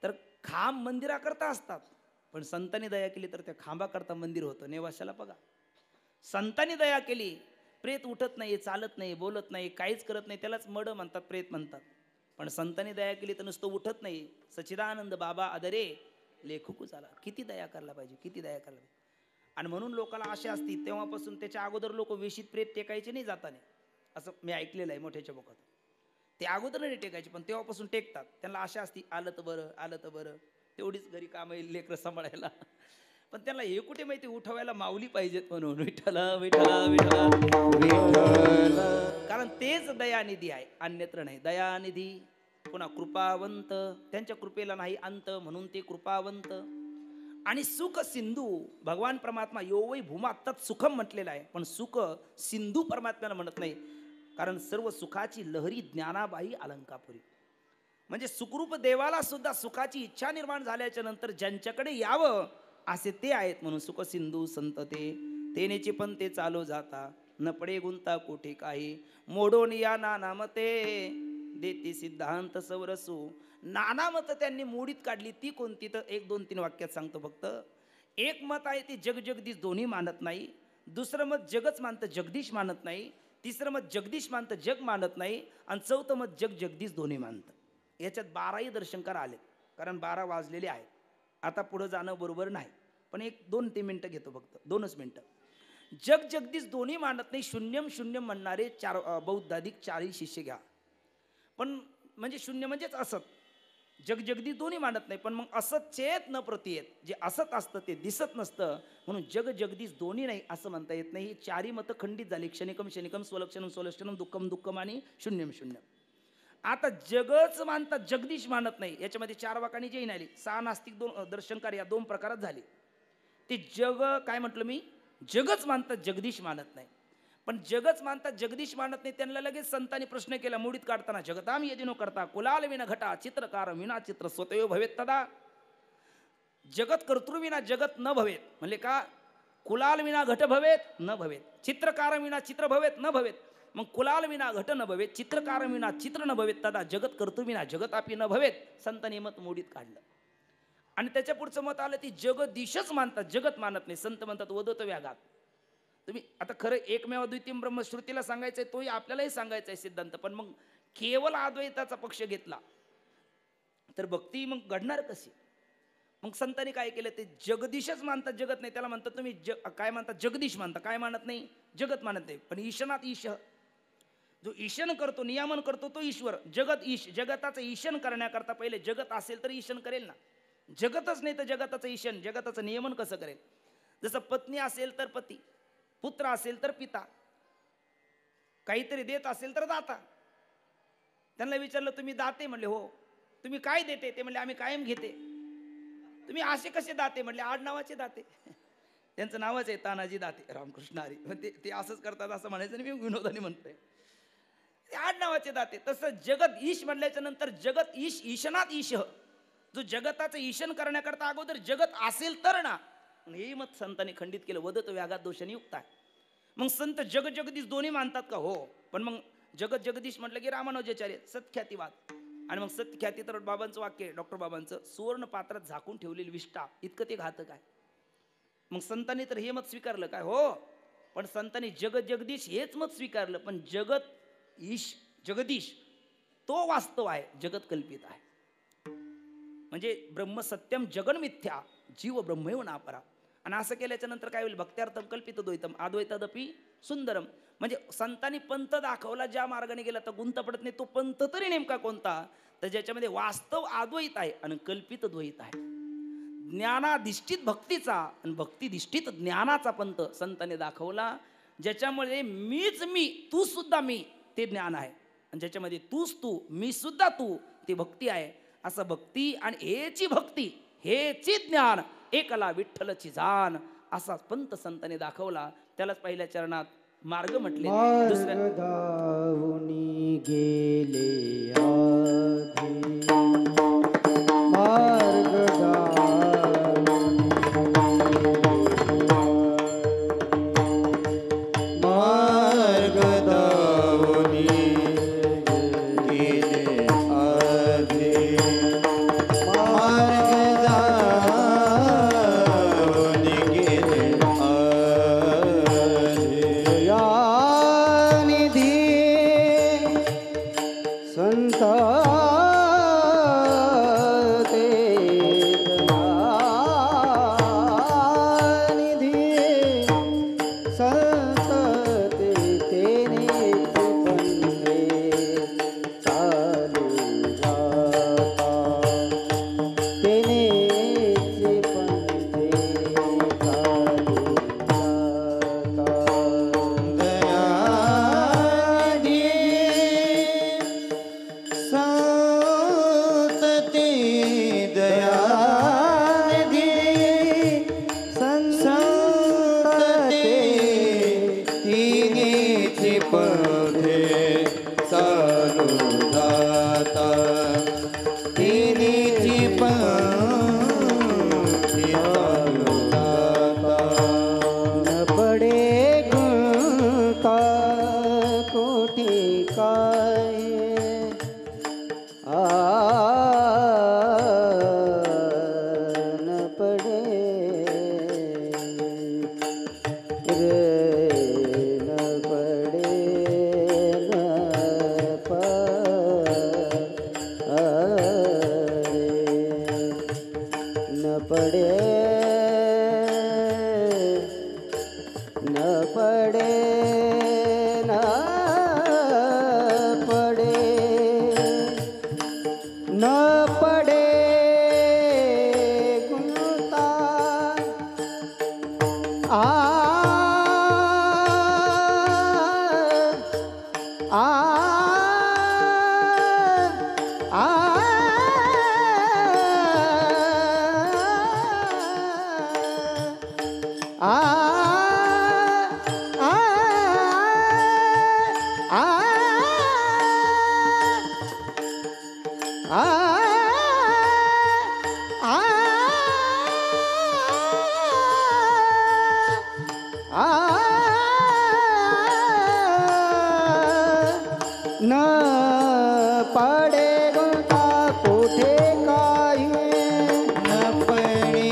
तर खांब मंदिराकरता असतात, पण संतांनी दया केली तर त्या खांबाकरता मंदिर होतं. नेवाशाला बघा, संतांनी दया केली, प्रेत उठत नाही, चालत नाही, बोलत नाही, काहीच करत नाही, त्यालाच मड म्हणतात, प्रेत म्हणतात. पण संतांनी दया केली तर नुसतं उठत नाही. सच्चिदानंद बाबा आदरे लेखुकू झाला. किती दया करायला पाहिजे, किती दया करायला पाहिजे. आणि म्हणून लोकांना आशा असती तेव्हापासून. त्याच्या अगोदर लोक वेशीत प्रेत टेकायचे नाही जाताने, असं मी ऐकलेलं आहे मोठ्याच्या बोकात. ते अगोदर नाही टेकायचे, पण तेव्हापासून टेकतात. त्यांना आशा असती आलं तर बरं, आलं तर बरं, तेवढीच घरी काम येईल लेकरं सांभाळायला. पण त्यांना हे कुठे माहिती उठवायला माऊली पाहिजेत म्हणून. विठ्ठल विठ्ठल विठ्ठल. कारण तेच दयानिधी आहे, अन्यत्र नाही. दयानिधी पुन्हा कृपावंत, त्यांच्या कृपेला नाही अंत, म्हणून ते कृपावंत. आणि सुख सिंधू भगवान परमात्मा यो वै भूमा तत् सुखम म्हटलेलं आहे, पण सुख सिंधू परमात्म्याला म्हणत नाही. कारण सर्व सुखाची लहरी ज्ञानाबाई अलंकापुरी. म्हणजे सुखरूप देवाला सुद्धा सुखाची इच्छा निर्माण झाल्याच्या नंतर ज्यांच्याकडे यावं असे ते आहेत. म्हणून सुख सिंधू संत ते तेनेची पण ते चालू जाता, न पडे गुंता कोठे काही, मोडोन या नानामते देती सिद्धांत सवरसू. नानामत त्यांनी मोडीत काढली. ती कोणती? तर 1 2 3 वाक्यात सांगतो फक्त. एक मत आहे ते जग जगदीश दोन्ही मानत नाही. दुसरं मत जगच मानतं जगदीश मानत नाही. तिसरं मत जगदीश मानतं जग मानत नाही. आणि चौथं मत जग जगदीश दोन्ही मानतं. याच्यात 12ही दर्शनकार आले, कारण 12 वाजलेले आहेत. आता पुढं जाणं बरोबर नाही, पण 1 2 3 मिनटं घेतो फक्त, 2च मिनटं. जग जगदीश दोन्ही मानत नाही. शून्यम शून्यम म्हणणारे 4 बौद्धाधिक 40 शिष्य घ्या. पण म्हणजे शून्य म्हणजेच असत. जग जगदीश दोन्ही मानत नाही, पण मग असत चेत न प्रतियेत, जे असत असतं ते दिसत नसतं, म्हणून जग जगदीश दोन्ही नाही असं म्हणता येत नाही. 4ही मतं खंडित झाली. क्षणिकम क्षणिकम, स्वलक्षणम स्वलक्षणम, दुःखम दुःखम आणि शून्यम शून्यम. आता जगच मानतात जगदीश मानत नाही. याच्यामध्ये 4 वाकाणी जैन आली. 6 नास्तिक दर्शनकार या 2 प्रकारात झाले. ते जग काय म्हटलं मी, जगच मानतात जगदीश मानत नाही. पण जगच मानतात जगदीश मानत नाही. त्यांना लगेच संतांनी प्रश्न केला मोडीत काढताना, जगताम यदिनो करता कुलाल विना घटा चित्रकार विना चित्र स्वतः भवेत तदा. जगत कर्तृ विना जगत न भवेत. म्हणले का? कुलाल विना घट भवेत न भवेत, चित्रकार विना चित्र भवेत न भवेत. मग कुलाल विना घट न भवेत, चित्रकार विना चित्र न भवेत तदा जगत कर्तृ विना जगतापी न भवेत. संतांनी मत मोडीत काढलं. आणि त्याच्या पुढचं मत आलं ती जगदीशच मानतात जगत मानत नाही. संत म्हणतात वदत व्याघात. तुम्ही आता खरं एकमेव द्वितीय ब्रह्मश्रुतीला सांगायचंय, तोही आपल्यालाही सांगायचा आहे सिद्धांत. पण मग केवळ अद्वैताचा पक्ष घेतला तर भक्ती मग घडणार कशी? मग संतांनी काय केलं, ते जगदीशच मानतात जगत नाही. त्याला म्हणतात तुम्ही काय मानतात? जगदीश मानता. काय मानत नाही? जगत मानत नाही. पण ईशनात ईश, जो ईशन करतो नियामन करतो तो ईश्वर. जगत ईश, जगताचं ईशन करण्याकरता पहिले जगत असेल तर ईशन करेल ना. जगतच नाही तर जगताचं ईशन, जगताचं नियमन कसं करेल? जसं पत्नी असेल तर पती, पुत्र असेल तर पिता, काहीतरी देत असेल तर दाता. त्यांना विचारलं तुम्ही दाते? म्हणले हो. तुम्ही काय देते? ते म्हणले आम्ही कायम घेते. तुम्ही असे कसे दाते? म्हणले आडनावाचे दाते. त्यांचं नावच आहे तानाजी दाते रामकृष्ण हरी. ते असंच करतात असं म्हणायचं नाही, मी विनोदाने म्हणतोय. ते आडनावाचे दाते. तसं जगत ईश म्हणल्याच्या नंतर जगत ईश, ईशनात ईश, जो जगताचं ईशन करण्याकरता अगोदर जगत असेल तर ना. हे मत संतांनी खंडित केलं. वदत व्याघात दोषाने युक्त आहे. मग संत जग जगदीश दोन्ही मानतात का? हो. पण मग जगत जगदीश म्हटलं की रामानुजाचार्य सत्ख्यातीवाद. आणि मग सत्ख्याती तर बाबांचं वाक्य, डॉक्टर बाबांचं, सुवर्ण पात्रात झाकून ठेवलेली विष्ठा, इतकं ते घातक आहे. मग संतांनी तर हे मत स्वीकारलं काय? हो. पण संतांनी जगत जगदीश हेच मत स्वीकारलं. पण जगत ईश जगदीश तो वास्तव आहे, जगत कल्पित आहे. म्हणजे ब्रह्म सत्यम जगन मिथ्या जीव ब्रह्मैव नापरा. आणि असं केल्याच्या नंतर काय होईल? भक्त्यार्थम कल्पित द्वैतम अद्वैतादपि सुंदरम. म्हणजे संतांनी पंथ दाखवला ज्या मार्गाने गेला तर गुंत पडत नाही. तो पंथ तरी नेमका कोणता? तर ज्याच्यामध्ये वास्तव अद्वैत आहे आणि कल्पित द्वैत आहे. ज्ञानाधिष्ठित भक्तीचा आणि भक्तिधिष्ठित ज्ञानाचा पंथ संतांनी दाखवला, ज्याच्यामुळे मीच मी, तू सुद्धा मी ते ज्ञान आहे, आणि ज्याच्यामध्ये तूच तू, मी सुद्धा तू ती भक्ती आहे. असं भक्ती आणि हेची भक्ती, हेची ज्ञान, एकला विठ्ठलची जाण, असा पंथ संतांनी दाखवला. त्यालाच पहिल्या चरणात मार्ग म्हटले. दुसऱ्या मार्ग दावुनी गेले आधी, मार्ग मार्ग दावुनी गेले आधी, मार्ग दावुनी गेले आधी. या निधी संत ते निधी संत ते तेने पंधे चालू जाता, तेने पंधे चालू जाता. दयानिधी संतती, दयानिधी संतती, तिन्हीची पथे चालू जाता, तिन्हीची पथे चालू जाता. न पडे गुंता कोठी काय, न पडे रे, न पडे न पडे न पडे न पडे न पडे गुंता आ आ आ न पडे गुंता कोठे काही, न पडे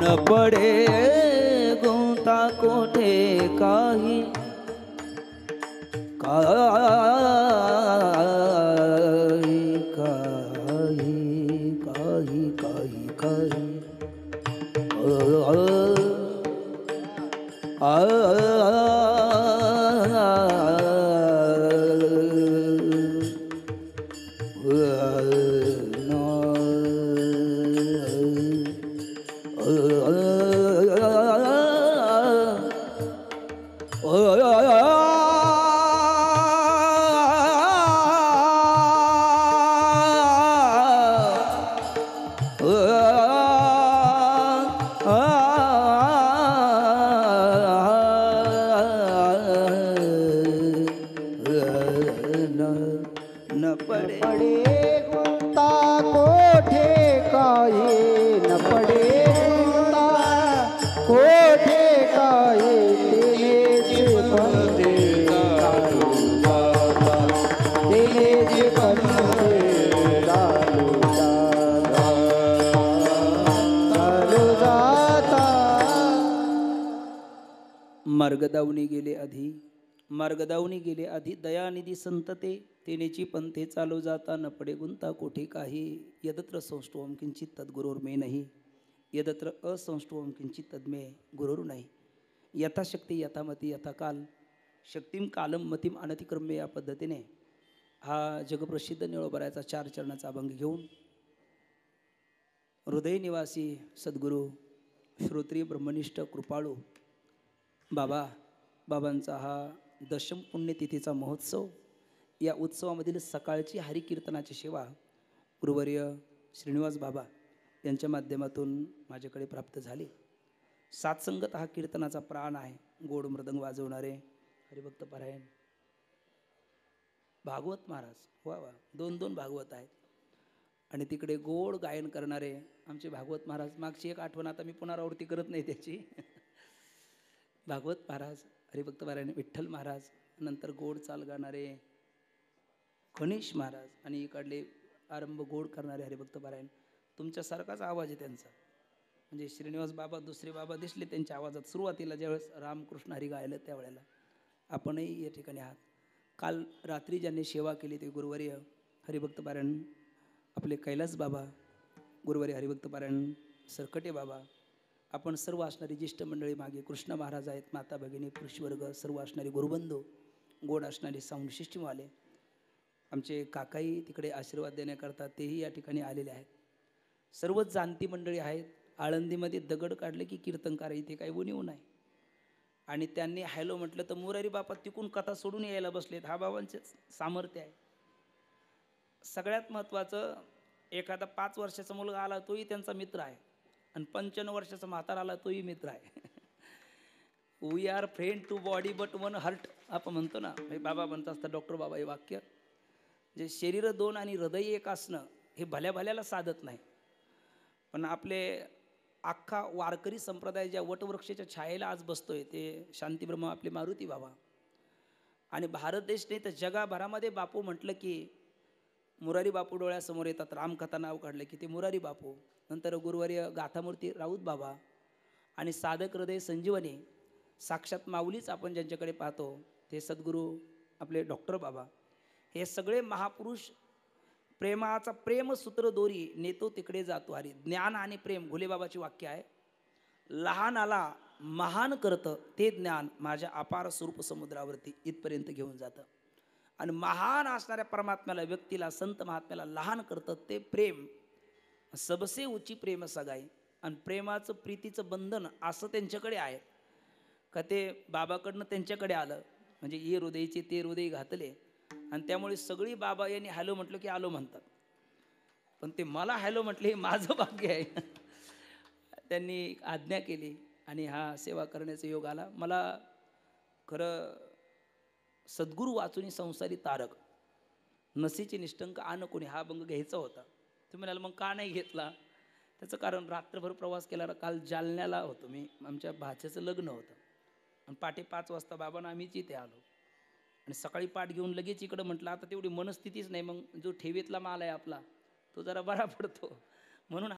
न पडे गुंता कोठे काही काही न पडे पडे गुंता कोठे काही न पडे गुंता कोठे काही तेनेचे पंथे चालू जाता तेनेचे पंथे चालू जाता मार्गदावनी गेले आधी मार्गदावनी गेले आधी दयानिधी संतते तेनेची पंथे चालू जाता न पडे गुंता कोठे काही यदत्र संष्टोम किंचित तद्गुरोर्मे नाही यदत्र असंष्टोम किंचित तद्मे गुरुर नाही यथाशक्ती यथामती यथाकाल शक्तीम कालम मतीम अनतिक्रम्य या पद्धतीने हा जगप्रसिद्ध निळोबराचा 4 चरणाचा अभंग घेऊन हृदय निवासी सद्गुरू श्रोत्रिय ब्रह्मनिष्ठ कृपाळू बाबांचा हा दशम पुण्यतिथीचा महोत्सव या उत्सवामधील सकाळची हरिकीर्तनाची सेवा गुरुवर्य श्रीनिवास बाबा यांच्या माध्यमातून माझ्याकडे प्राप्त झाली. सात्संगत हा कीर्तनाचा प्राण आहे. गोड मृदंग वाजवणारे हरिभक्त परायण भागवत महाराज वा वा 2 भागवत आहेत आणि तिकडे गोड गायन करणारे आमचे भागवत महाराज. मागची एक आठवण आता मी पुनरावृत्ती करत नाही त्याची. भागवत महाराज हरिभक्त परायण विठ्ठल महाराज नंतर गोड चाल गाणारे गणेश महाराज आणि इकडले आरंभ गोड करणारे हरिभक्त परायण. तुमच्यासारखाच आवाज आहे त्यांचा. म्हणजे श्रीनिवास बाबा दुसरे बाबा दिसले त्यांच्या आवाजात सुरुवातीला ज्यावेळेस रामकृष्ण हरी गायलं त्यावेळेला आपणही या ठिकाणी आहात. काल रात्री ज्यांनी सेवा केली ते गुरुवर्य हरिभक्त पारायण आपले कैलास बाबा गुरुवर्य हरिभक्त पारायण सरकटे बाबा आपण सर्व असणारी ज्येष्ठ मंडळी मागे कृष्ण महाराज आहेत माता भगिनी पुरुषवर्ग सर्व असणारे गुरुबंधू गोड असणारे साऊंड सिस्टीमवाले आमचे काकाही तिकडे आशीर्वाद देण्याकरता तेही या ठिकाणी आलेले आहेत. सर्वच जाणती मंडळी आहेत. आळंदीमध्ये दगड काढले की कीर्तनकार इथे काही उणीव नाही. आणि त्यांनी हॅलो म्हटलं तर मुरारी बापा तिकून कथा सोडून यायला बसलेत. हा बाबांचे सामर्थ्य आहे. सगळ्यात महत्त्वाचं एखादा 5 वर्षाचा मुलगा आला तोही त्यांचा मित्र आहे आणि 95 वर्षाचा म्हातारा आला तोही मित्र आहे. We are friend two body but one heart आपण म्हणतो ना. बाबा म्हणत असतात डॉक्टर बाबा हे वाक्य जे शरीर 2 आणि हृदय 1 असणं हे भल्या भल्याला साधत नाही. पण आपले अख्खा वारकरी संप्रदाय ज्या वटवृक्षाच्या छायेला आज बसतोय ते शांतीब्रह्म आपले मारुती बाबा आणि भारत देश नाही तर जगाभरामध्ये बापू म्हटलं की मुरारी बापू डोळ्यासमोर येतात. रामकथा नाव काढलं की ते मुरारी बापू. नंतर गुरुवर्य गाथामूर्ती राऊत बाबा आणि साधक हृदय संजीवनी साक्षात माऊलीच आपण ज्यांच्याकडे पाहतो ते सद्गुरू आपले डॉक्टर बाबा. हे सगळे महापुरुष प्रेमाचा प्रेमसूत्र दोरी नेतो तिकडे जातो हरी. ज्ञान आणि प्रेम घुलेबाबाची वाक्य आहे. लहानाला महान करतं ते ज्ञान माझ्या अपार स्वरूप समुद्रावरती इथपर्यंत घेऊन जातं. आणि महान असणाऱ्या परमात्म्याला व्यक्तीला संत महात्म्याला लहान करतं ते प्रेम. सबसे उची प्रेम सगाई. आणि प्रेमाचं प्रीतीचं बंधन असं त्यांच्याकडे आहे का ते बाबाकडनं त्यांच्याकडे आलं म्हणजे हे हृदयचे ते हृदय घातले आणि त्यामुळे सगळी बाबा यांनी हॅलो म्हटलं की आलो म्हणतात. पण ते मला हॅलो म्हटले हे माझं भाग्य आहे. त्यांनी आज्ञा केली आणि हा सेवा करण्याचा योग आला. मला खरं सद्गुरू वाचूनी संसारी तारक नसीचे निष्ठंक आन कोणी हा अभंग घ्यायचा होता. तुम्ही म्हणाल मग का नाही घेतला. त्याचं कारण रात्रभर प्रवास केला. काल जालन्याला होतो मी. आमच्या भाच्याचं लग्न होतं आणि पहाटे 5 वाजता बाबांना आम्हीच इथे आलो आणि सकाळी पाठ घेऊन लगेच इकडं म्हटलं आता तेवढी मनस्थितीच नाही. मग जो ठेवीतला माल आहे आपला तो जरा बरा पडतो म्हणून